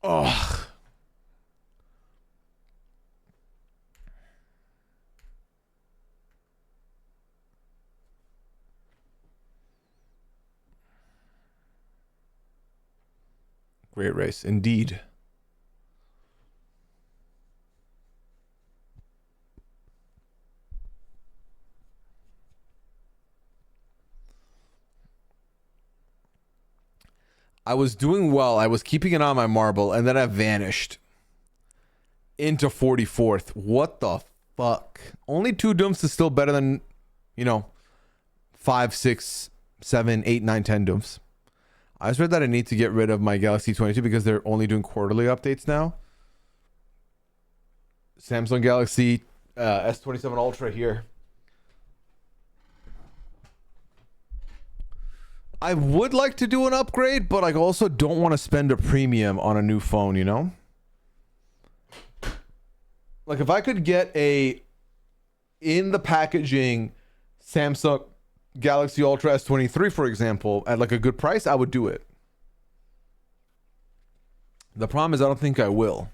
Oh. Great race, indeed. I was doing well. I was keeping an eye on my marble, and then I vanished into 44th. What the fuck? Only 2 dumps is still better than, 5, 6, 7, 8, 9, 10 dumps. I just read that I need to get rid of my Galaxy 22 because they're only doing quarterly updates now. Samsung Galaxy S27 Ultra here. I would like to do an upgrade, but I also don't want to spend a premium on a new phone, you know? Like if I could get a in the packaging Samsung Galaxy Ultra S23, for example, at like a good price, I would do it. The problem is I don't think I will.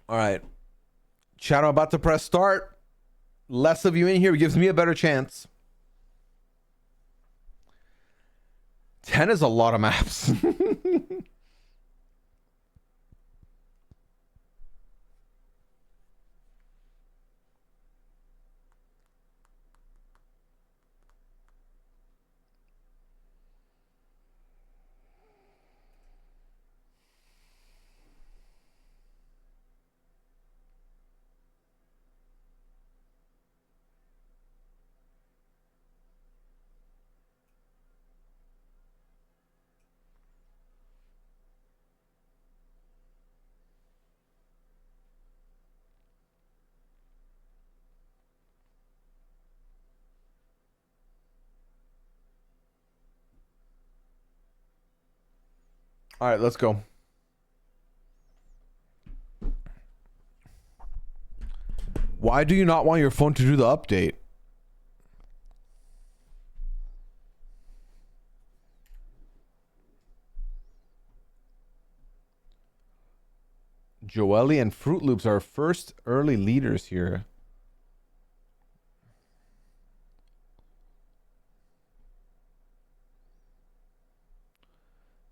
All right. Chat, I'm about to press start. Less of you in here gives me a better chance. 10 is a lot of maps. All right, let's go. Why do you not want your phone to do the update? Joelle and Fruit Loops are first early leaders here.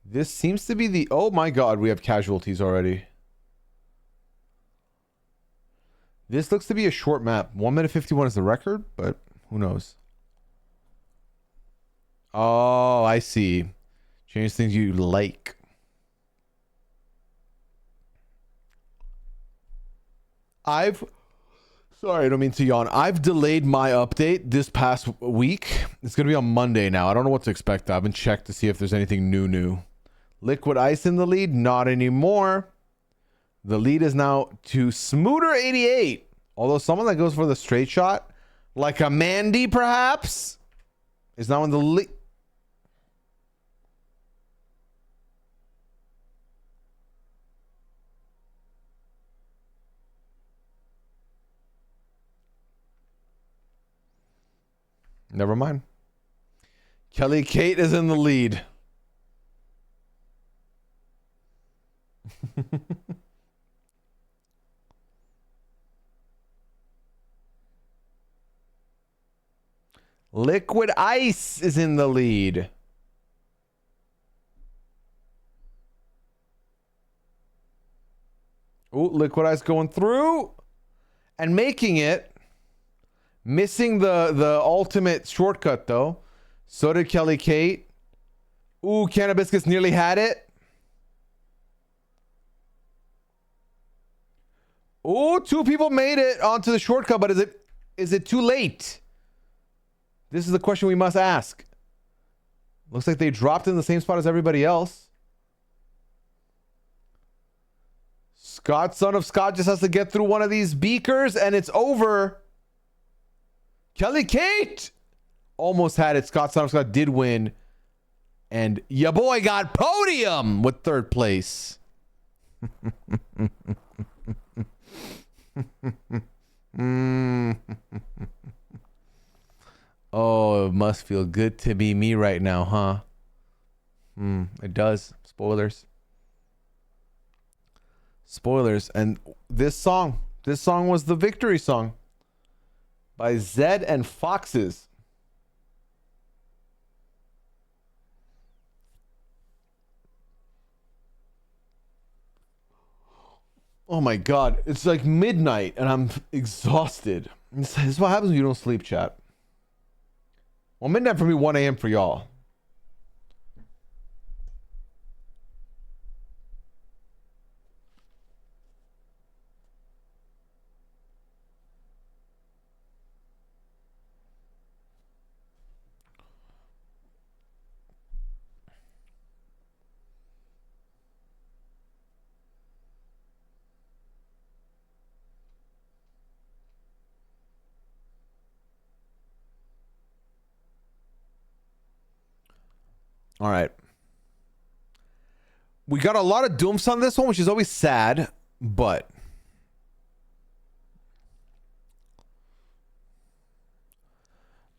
This seems to be the... Oh my god, we have casualties already. This looks to be a short map. 1 minute 51 is the record, but who knows? Oh, I see. Change things you like. Sorry, I don't mean to yawn. I've delayed my update this past week. It's going to be on Monday now. I don't know what to expect. I haven't checked to see if there's anything new. Liquid Ice in the lead? Not anymore. The lead is now to Smooter 88. Although someone that goes for the straight shot, like a Mandy perhaps, is now in the lead. Never mind. Kelly Kate is in the lead. Liquid Ice is in the lead. Oh, Liquid Ice going through and making it. Missing the ultimate shortcut, though. So did Kelly Kate. Ooh, Cannabiscus nearly had it. Ooh, 2 people made it onto the shortcut, but is it too late? This is the question we must ask. Looks like they dropped in the same spot as everybody else. Scott, son of Scott, just has to get through one of these beakers, and it's over. Kelly Kate almost had it. Scott, son of Scott did win. And ya boy got podium with 3rd place. Oh, it must feel good to be me right now, huh? It does. Spoilers. And this song was the victory song by Zed and Foxes. Oh my god, it's like midnight and I'm exhausted. This is what happens when you don't sleep, chat. Well, midnight for me, 1 a.m. for y'all. All right. We got a lot of dooms on this one, which is always sad, but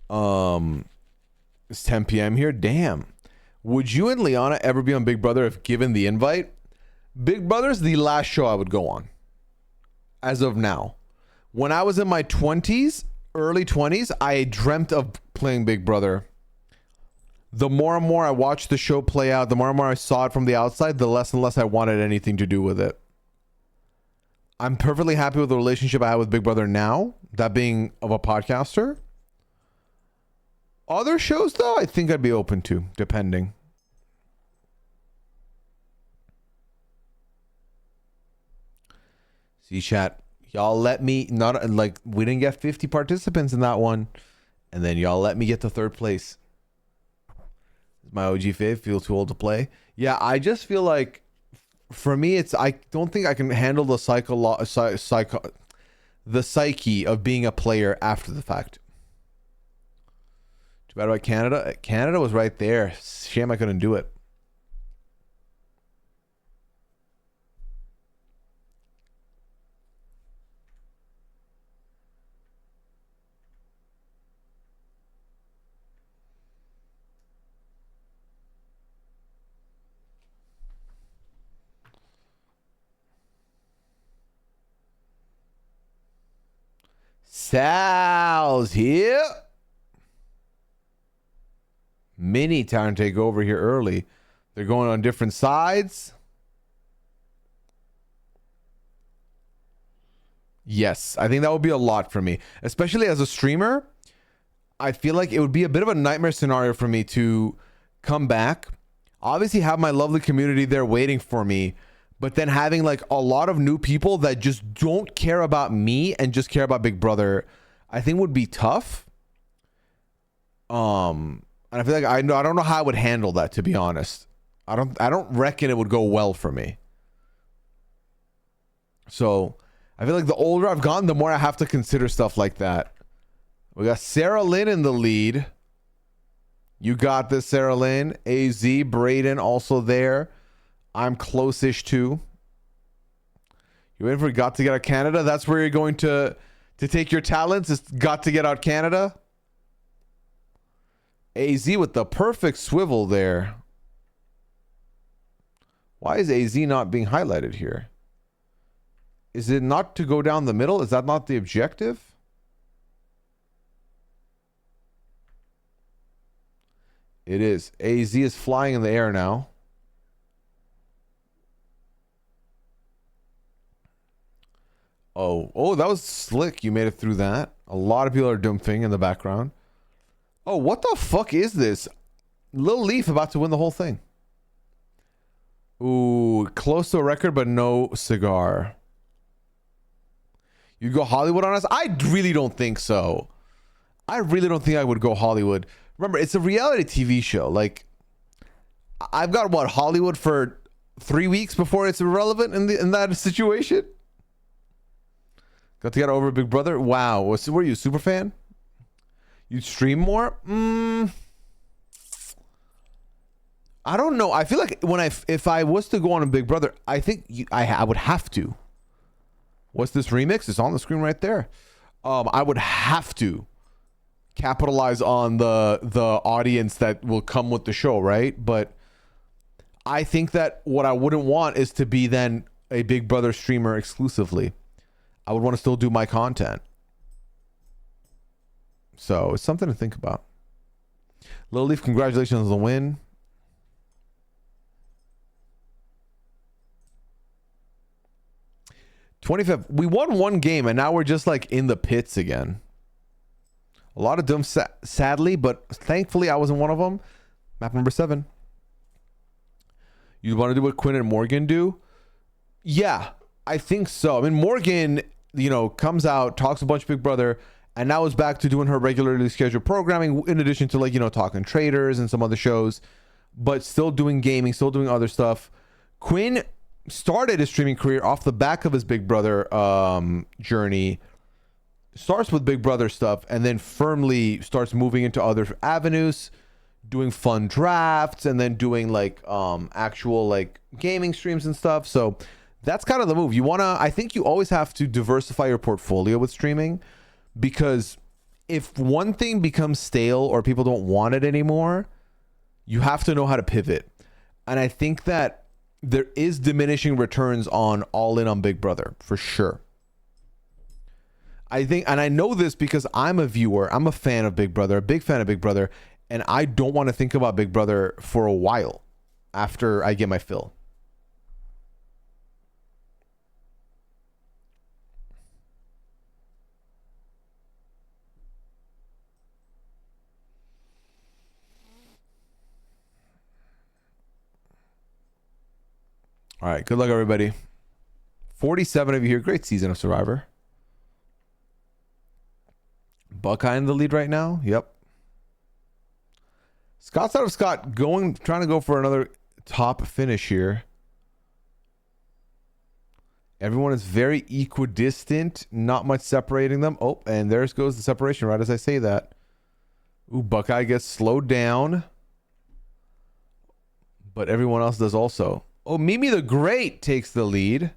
it's 10 p.m. here. Damn. Would you and Liana ever be on Big Brother if given the invite? Big Brother's the last show I would go on. As of now. When I was in my 20s, early 20s, I dreamt of playing Big Brother. The more and more I watched the show play out, the more and more I saw it from the outside, the less and less I wanted anything to do with it. I'm perfectly happy with the relationship I have with Big Brother now, that being of a podcaster. Other shows, though, I think I'd be open to, depending. See, chat, y'all let me, not like, we didn't get 50 participants in that one, and then y'all let me get to 3rd place. My OG fave, feel too old to play. Yeah, I just feel like for me, I don't think I can handle the psyche of being a player after the fact. Too bad about Canada. Canada was right there. Shame I couldn't do it. Sal's here. Mini trying to take over here early. They're going on different sides. Yes, I think that would be a lot for me, especially as a streamer. I feel like it would be a bit of a nightmare scenario for me to come back, obviously have my lovely community there waiting for me, but then having like a lot of new people that just don't care about me and just care about Big Brother, I think would be tough. And I feel like I don't know how I would handle that, to be honest. I don't reckon it would go well for me. So I feel like the older I've gotten, the more I have to consider stuff like that. We got Sarah Lynn in the lead. You got this, Sarah Lynn. AZ, Braden also there. I'm close-ish too. You waiting for Got to Get Out Canada? That's where you're going to take your talents? It's Got to Get Out Canada? AZ with the perfect swivel there. Why is AZ not being highlighted here? Is it not to go down the middle? Is that not the objective? It is. AZ is flying in the air now. Oh, that was slick. You made it through that. A lot of people are dumping in the background. Oh, what the fuck is this? Lil Leaf about to win the whole thing. Ooh, close to a record, but no cigar. You go Hollywood on us? I really don't think so. I really don't think I would go Hollywood. Remember, it's a reality TV show. Like, I've got what, Hollywood for 3 weeks before it's irrelevant in that situation. Got to get over Big Brother. Wow, were you a super fan? You'd stream more? I don't know. I feel like if I was to go on a Big Brother, I think I would have to. What's this remix? It's on the screen right there. I would have to capitalize on the audience that will come with the show, right? But I think that what I wouldn't want is to be then a Big Brother streamer exclusively. I would want to still do my content. So it's something to think about. Lil Leaf, congratulations on the win. '25th. We won one game and now we're just like in the pits again. A lot of them, sadly, but thankfully I wasn't one of them. Map number 7. You want to do what Quinn and Morgan do? Yeah, I think so. I mean, Morgan, comes out, talks a bunch of Big Brother, and now is back to doing her regularly scheduled programming, in addition to talking Traitors and some other shows, but still doing gaming, still doing other stuff. Quinn started his streaming career off the back of his Big Brother journey. Starts with Big Brother stuff and then firmly starts moving into other avenues, doing fun drafts and then doing actual gaming streams and stuff. So that's kind of the move. I think you always have to diversify your portfolio with streaming, because if one thing becomes stale or people don't want it anymore, you have to know how to pivot. And I think that there is diminishing returns on all in on Big Brother for sure. I think, and I know this because I'm a viewer, I'm a fan of Big Brother, a big fan of Big Brother, and I don't want to think about Big Brother for a while after I get my fill. All right, good luck, everybody. 47 of you here. Great season of Survivor. Buckeye in the lead right now. Yep. Scott's out of Scott trying to go for another top finish here. Everyone is very equidistant. Not much separating them. Oh, and there goes the separation right as I say that. Ooh, Buckeye gets slowed down. But everyone else does also. Oh, Mimi the Great takes the lead.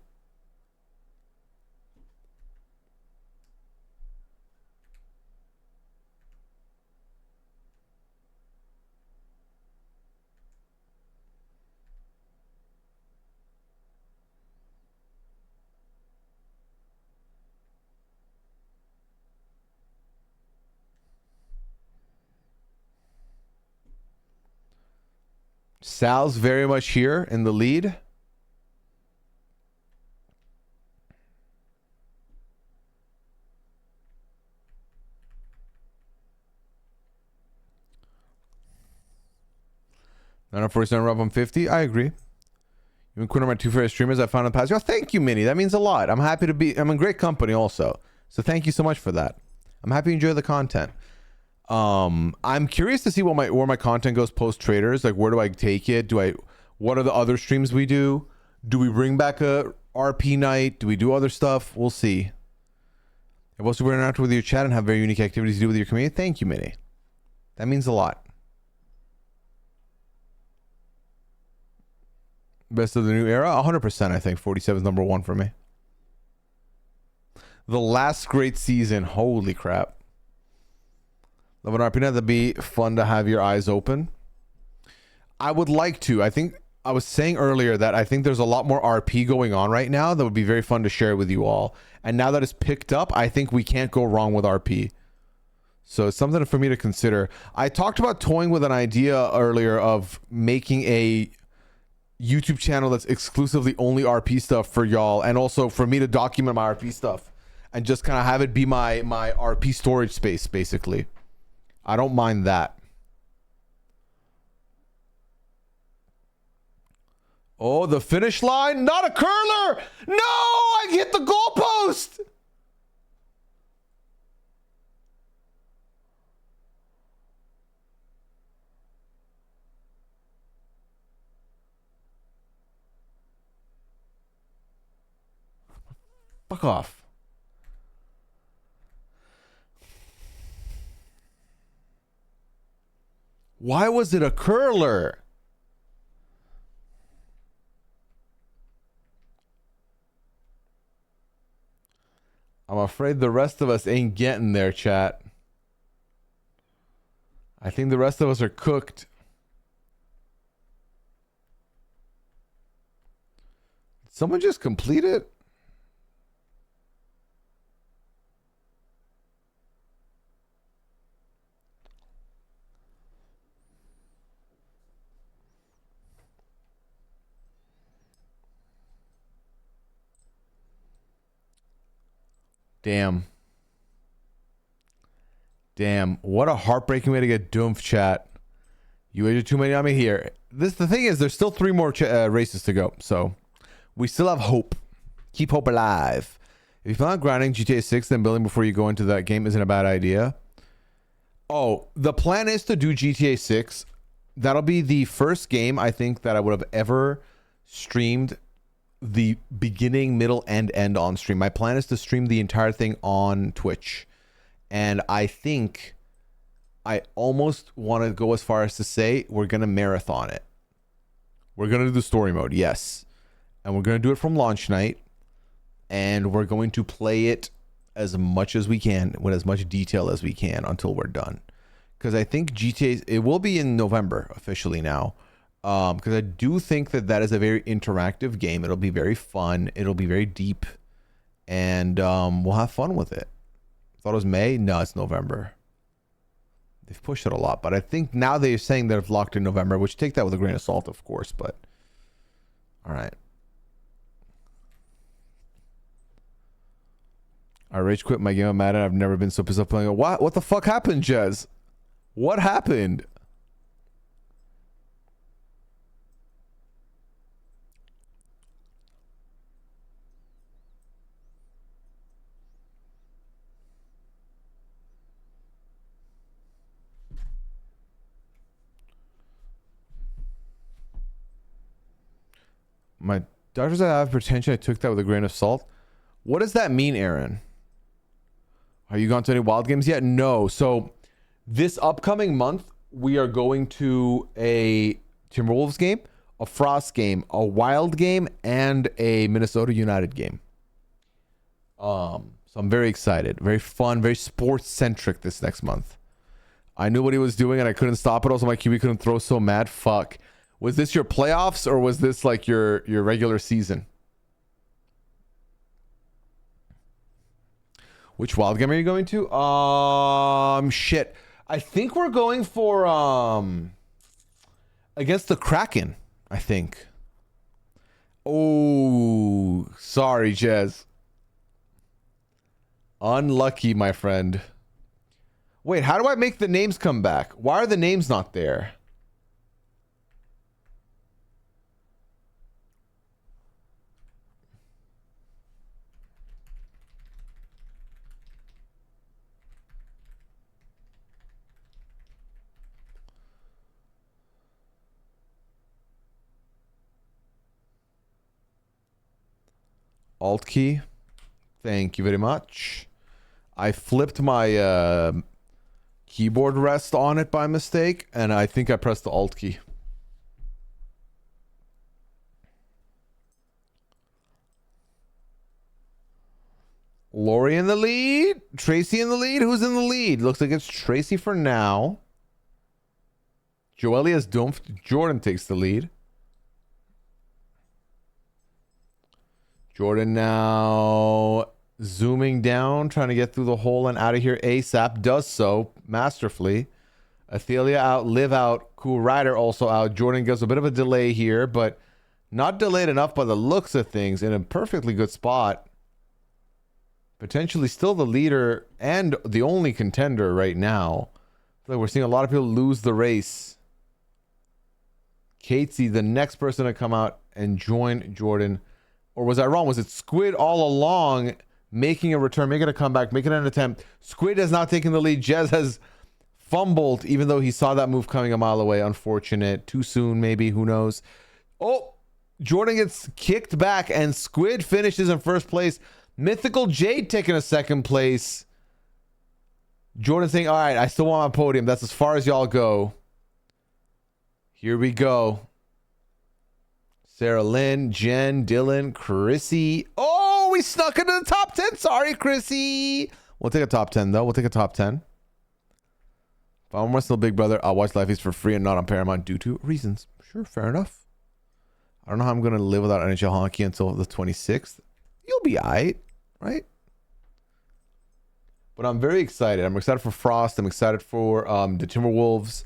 Sal's very much here in the lead. Not a first run up on 50. I agree. Even Quinn are my two favorite streamers I found in the past. Oh, thank you, Minnie. That means a lot. I'm happy to be. I'm in great company also. So thank you so much for that. I'm happy you enjoy the content. I'm curious to see what where my content goes post Traitors. Like, where do I take it? What are the other streams we do? Do we bring back a RP night? Do we do other stuff? We'll see. I've also been interacting with your chat and have very unique activities to do with your community. Thank you, Minnie. That means a lot. Best of the new era? 100%, I think. 47 is number one for me. The last great season. Holy crap. Love an RP night. That'd be fun to have your eyes open. I would like to. I think I was saying earlier that I think there's a lot more RP going on right now that would be very fun to share with you all. And now that it's picked up, I think we can't go wrong with RP. So it's something for me to consider. I talked about toying with an idea earlier of making a YouTube channel that's exclusively only RP stuff for y'all, and also for me to document my RP stuff and just kind of have it be my RP storage space, basically. I don't mind that. Oh, the finish line, not a curler. No, I hit the goalpost. Fuck off. Why was it a curler? I'm afraid the rest of us ain't getting there, chat. I think the rest of us are cooked. Did someone just complete it? Damn. Damn. What a heartbreaking way to get doomed, chat. You waited too many on me here. The thing is, there's still 3 more races to go. So we still have hope. Keep hope alive. If you plan on grinding GTA 6, then building before you go into that game isn't a bad idea. Oh, the plan is to do GTA 6. That'll be the first game I think that I would have ever streamed the beginning, middle, and end on stream. My plan is to stream the entire thing on Twitch. And I think I almost want to go as far as to say we're going to marathon it. We're going to do the story mode, yes. And we're going to do it from launch night. And we're going to play it as much as we can, with as much detail as we can until we're done. Because I think GTA, it will be in November officially now. Because I do think that is a very interactive game. It'll be very fun. It'll be very deep. And we'll have fun with it. I thought it was May. No, it's November. They've pushed it a lot. But I think now they're saying they've locked in November, which take that with a grain of salt, of course. But all right. I rage quit my game of Madden. I've never been so pissed off playing it. What the fuck happened, Jez? What happened? My doctor said I have hypertension. I took that with a grain of salt. What does that mean, Aaron? Are you gone to any wild games yet? No. So this upcoming month, we are going to a Timberwolves game, a Frost game, a Wild game, and a Minnesota United game. So I'm very excited. Very fun, very sports-centric this next month. I knew what he was doing and I couldn't stop it. Also, my QB couldn't throw so mad. Fuck. Was this your playoffs or was this like your regular season? Which wild game are you going to? Shit. I think we're going for Against the Kraken, I think. Oh, sorry, Jez. Unlucky, my friend. Wait, how do I make the names come back? Why are the names not there? Alt key. Thank you very much. I flipped my keyboard rest on it by mistake, and I think I pressed the Alt key. Lori in the lead. Tracy in the lead. Who's in the lead? Looks like it's Tracy for now. Joelia's dumped. Jordan takes the lead. Jordan now zooming down, trying to get through the hole and out of here ASAP. Does so masterfully. Athelia out, Live out, Cool Rider also out. Jordan gives a bit of a delay here, but not delayed enough by the looks of things. In a perfectly good spot. Potentially still the leader and the only contender right now. Like we're seeing a lot of people lose the race. Catesy, the next person to come out and join Jordan. Or was I wrong? Was it Squid all along making a return, making a comeback, making an attempt? Squid has now taken the lead. Jez has fumbled, even though he saw that move coming a mile away. Unfortunate. Too soon, maybe. Who knows? Oh, Jordan gets kicked back, and Squid finishes in first place. Mythical Jade taking a second place. Jordan saying, all right, I still want my podium. That's as far as y'all go. Here we go. Sarah Lynn, Jen, Dylan, Chrissy. Oh, we snuck into the top 10. Sorry, Chrissy. We'll take a top 10, though. We'll take a top 10. If I'm still Big Brother, I'll watch Life is for free and not on Paramount due to reasons. Sure, fair enough. I don't know how I'm going to live without NHL hockey until the 26th. You'll be all right, right? But I'm very excited. I'm excited for Frost. I'm excited for the Timberwolves.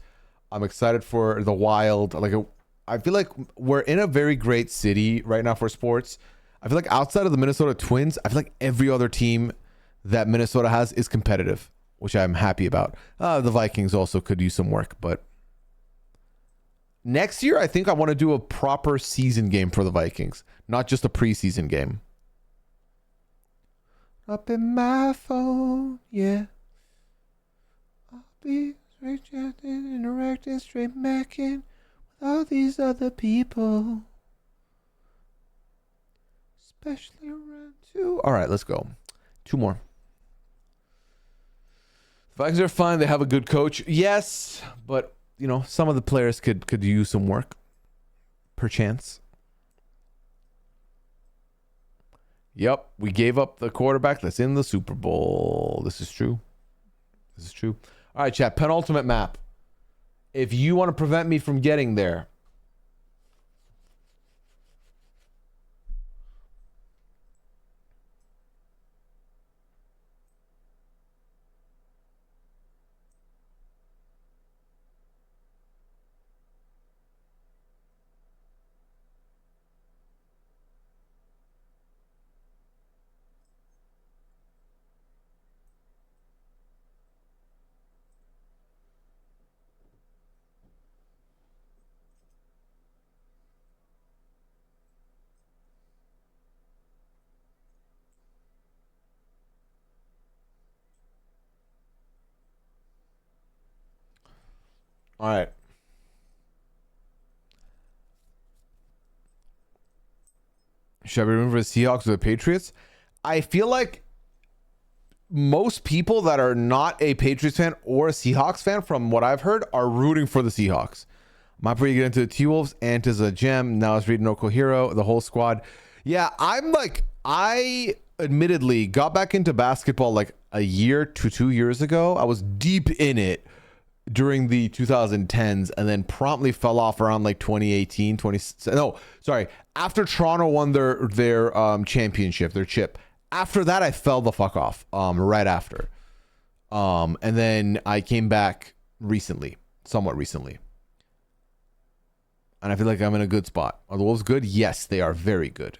I'm excited for the Wild. I feel like we're in a very great city right now for sports. I feel like outside of the Minnesota Twins, I feel like every other team that Minnesota has is competitive, which I'm happy about. The Vikings also could use some work, but next year, I think I want to do a proper season game for the Vikings, not just a preseason game. Up in my phone, yeah. I'll be straight chatting, interacting, straight macking all these other people, especially around two. All right, let's go. Two more. The Vikings are fine. They have a good coach. Yes, but you know, some of the players could use some work, perchance. Yep, we gave up the quarterback that's in the Super Bowl. This is true. This is true. All right, chat. Penultimate map. If you want to prevent me from getting there. All right. Should I be rooting for the Seahawks or the Patriots? I feel like most people that are not a Patriots fan or a Seahawks fan, from what I've heard, are rooting for the Seahawks. I'm pretty good into the T-Wolves. Ant is a gem. Now it's reading Oko Hero, the whole squad. Yeah, I admittedly got back into basketball like a year to 2 years ago. I was deep in it during the 2010s and then promptly fell off around like 2018, after Toronto won their championship, their chip. After that, I fell the fuck off right after. And then I came back recently, somewhat recently. And I feel like I'm in a good spot. Are the Wolves good? Yes, they are very good.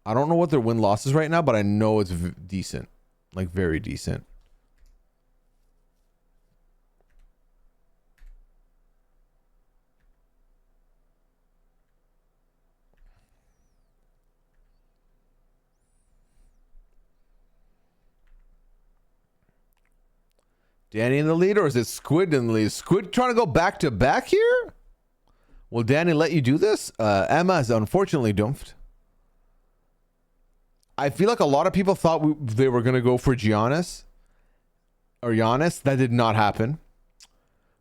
I don't know what their win-loss is right now, but I know it's decent. Like, very decent. Danny in the lead, or is it Squid in the lead? Squid trying to go back to back here? Will Danny let you do this? Emma is unfortunately doomed. I feel like a lot of people thought they were going to go for Giannis or Giannis. That did not happen.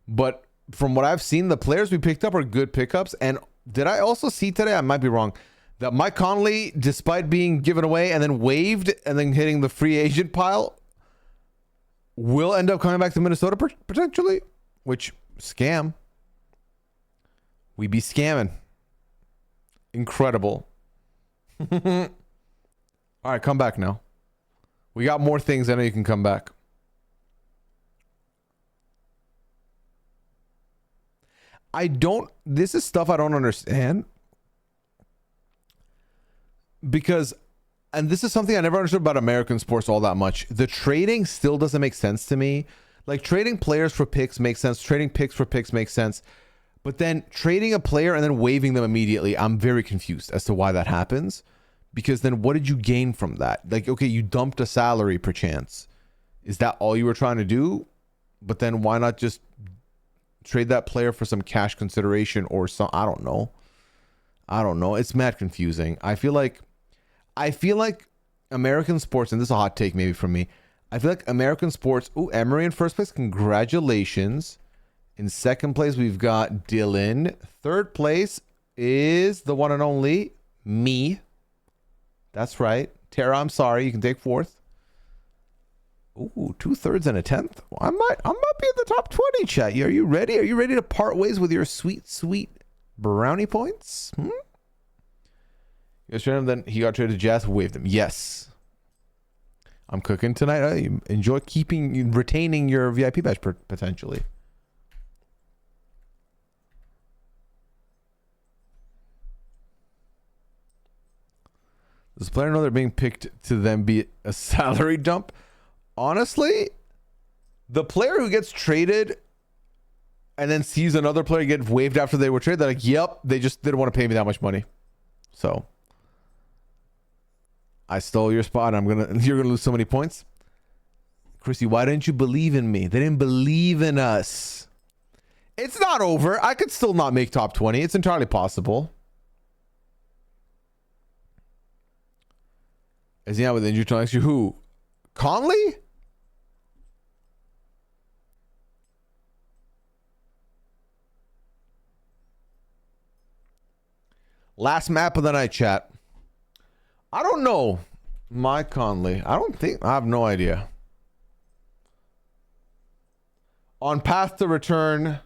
But from what I've seen, the players we picked up are good pickups. And did I also see today, I might be wrong, that Mike Conley, despite being given away and then waived and then hitting the free agent pile, will end up coming back to Minnesota potentially, which scam. We be scamming. Incredible. All right, come back now. We got more things. I know you can come back. This is stuff I don't understand. Because, and this is something I never understood about American sports all that much. The trading still doesn't make sense to me. Like, trading players for picks makes sense. Trading picks for picks makes sense. But then trading a player and then waiving them immediately, I'm very confused as to why that happens. Because then what did you gain from that? Like, okay, you dumped a salary perchance. Is that all you were trying to do? But then why not just trade that player for some cash consideration or some, I don't know. It's mad confusing. I feel like American sports, and this is a hot take maybe from me. I feel like American sports, Emery in first place, congratulations. In second place, we've got Dylan. Third place is the one and only me. That's right. Tara, I'm sorry. You can take fourth. Ooh, 2/3 and a 10th. Well, I might be in the top 20, chat. Are you ready? Are you ready to part ways with your sweet, sweet brownie points? You guys traded him, then he got traded to Jazz, waived him. Yes. I'm cooking tonight. Enjoy retaining your VIP badge potentially. Does the player know they're being picked to then be a salary dump? Honestly, the player who gets traded and then sees another player get waived after they were traded, they're like, yep, they just didn't want to pay me that much money. So I stole your spot. You're gonna lose so many points. Chrissy, why didn't you believe in me? They didn't believe in us. It's not over. I could still not make top 20. It's entirely possible. Is he out with injury to next year? Who? Conley? Last map of the night, chat. I don't know. Mike Conley. I have no idea. On path to return.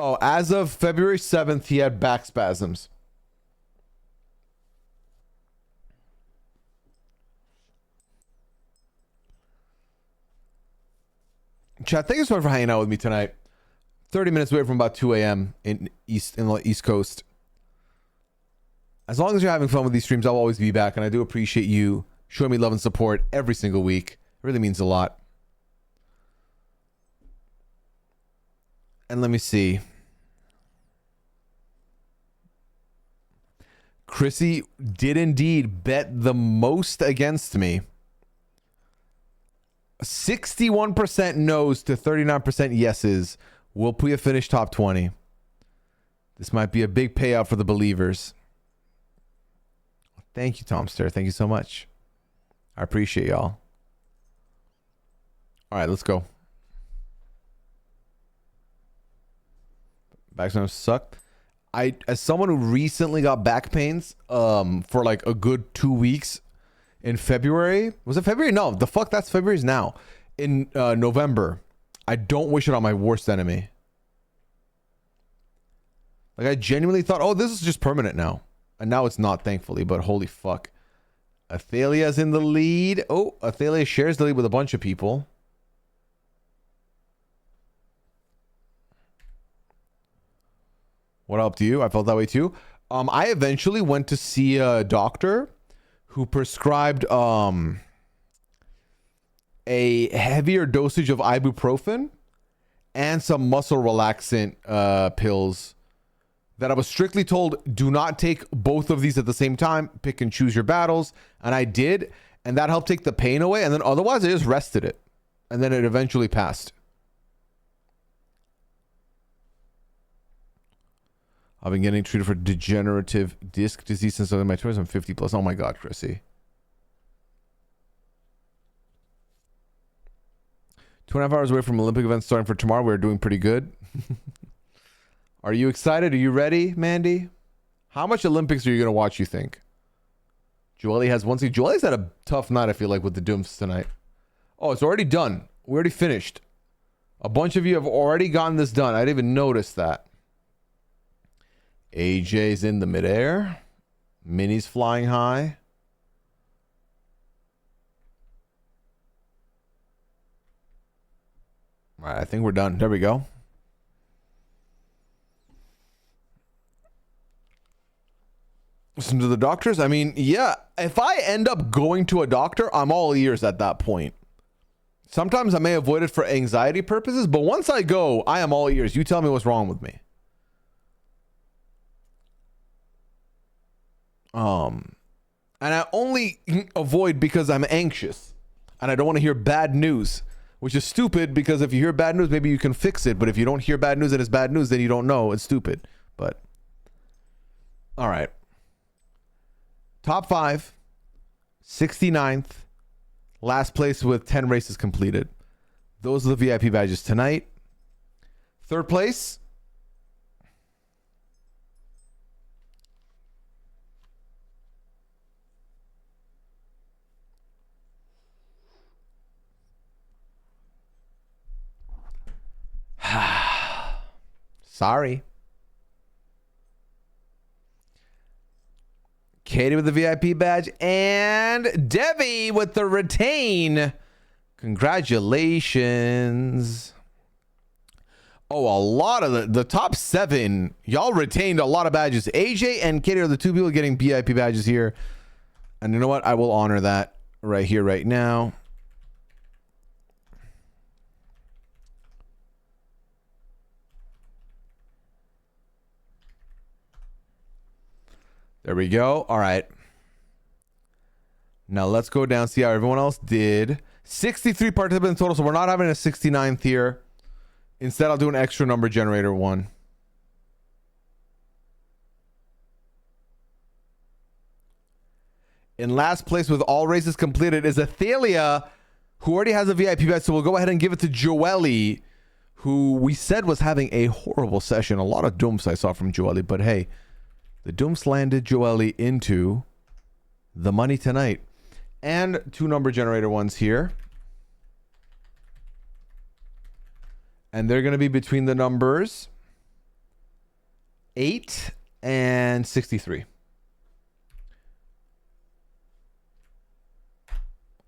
Oh, as of February 7th, he had back spasms. Chat, thank you so much for hanging out with me tonight. 30 minutes away from about 2 a.m. in the East Coast. As long as you're having fun with these streams, I'll always be back, and I do appreciate you showing me love and support every single week. It really means a lot. And let me see. Chrissy did indeed bet the most against me. 61% no's to 39% yeses. Will Pooya finish top 20? This might be a big payout for the believers. Thank you, Tomster. Thank you so much. I appreciate y'all. All right, let's go. Back spasms suck. As someone who recently got back pains for like a good 2 weeks in February. Was it February? No, the fuck, that's February's now. In November. I don't wish it on my worst enemy. Like, I genuinely thought, oh, this is just permanent now. And now it's not, thankfully, but holy fuck. Athalia's in the lead. Oh, Athalia shares the lead with a bunch of people. What helped you? I felt that way too. I eventually went to see a doctor who prescribed a heavier dosage of ibuprofen and some muscle relaxant pills that I was strictly told, do not take both of these at the same time. Pick and choose your battles. And I did. And that helped take the pain away. And then otherwise, I just rested it. And then it eventually passed. I've been getting treated for degenerative disc disease since I was in my 20s. I'm 50 plus. Oh my God, Chrissy. 2.5 hours away from Olympic events starting for tomorrow. We're doing pretty good. Are you excited? Are you ready, Mandy? How much Olympics are you going to watch, you think? Joelle has one seat. Joelle's had a tough night, I feel like, with the Dooms tonight. Oh, it's already done. We already finished. A bunch of you have already gotten this done. I didn't even notice that. AJ's in the midair. Minnie's flying high. All right, I think we're done. There we go. Listen to the doctors. I mean, yeah, if I end up going to a doctor, I'm all ears at that point. Sometimes I may avoid it for anxiety purposes, but once I go, I am all ears. You tell me what's wrong with me. And I only avoid because I'm anxious and I don't want to hear bad news, which is stupid because if you hear bad news, maybe you can fix it. But if you don't hear bad news and it's bad news, then you don't know. It's stupid. But all right. Top 5, 69th, last place with 10 races completed. Those are the VIP badges tonight. Third place. Sorry. Katie with the VIP badge and Debbie with the retain. Congratulations. Oh, a lot of the top 7. Y'all retained a lot of badges. AJ and Katie are the 2 people getting VIP badges here. And you know what? I will honor that right here, right now. There we go. All right. Now let's go down, see how everyone else did. 63 participants total, so we're not having a 69th here. Instead, I'll do an extra number generator one. In last place with all races completed is Athalia, who already has a VIP badge, so we'll go ahead and give it to Joelle, who we said was having a horrible session. A lot of dumps I saw from Joelle, but hey, the dumps landed Joelle into the money tonight. And 2 number generator ones here. And they're going to be between the numbers 8 and 63.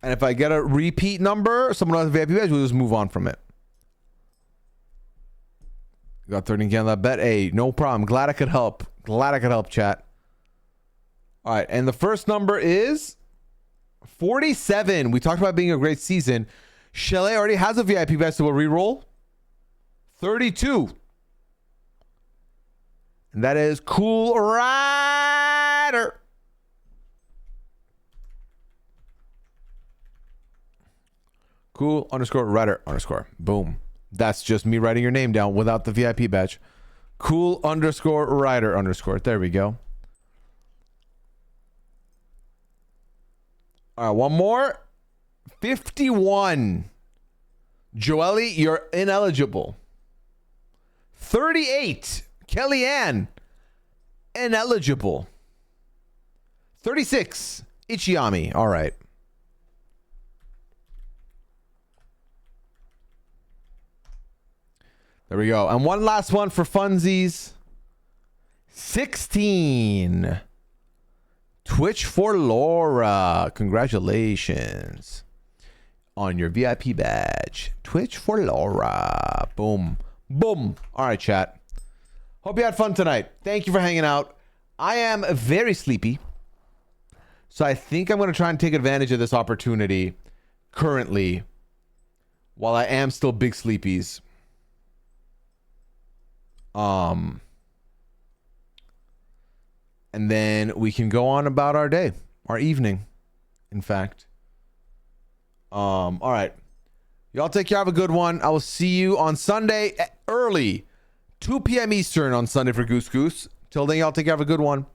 And if I get a repeat number, someone else VIP badge, we'll just move on from it. Got 13 again on that bet. Hey, no problem. Glad I could help. Glad I could help, chat. All right, and the first number is 47. We talked about being a great season. Chalet already has a VIP badge, so we'll re-roll. 32. And that is Cool Rider. Cool _ Rider _ Boom. That's just me writing your name down without the VIP badge. Cool _ Rider _ There we go. All right, one more. 51. Joelle, you're ineligible. 38. Kellyanne, ineligible. 36. Ichiami. All right. There we go. And one last one for funsies. 16. Twitch for Laura. Congratulations on your VIP badge. Twitch for Laura. Boom. Boom. All right, chat. Hope you had fun tonight. Thank you for hanging out. I am very sleepy, so I think I'm going to try and take advantage of this opportunity currently while I am still big sleepies. And then we can go on about our day, our evening, in fact. All right. Y'all take care. Have a good one. I will see you on Sunday early, 2 p.m. Eastern on Sunday for Goose Goose. Till then, y'all take care. Have a good one.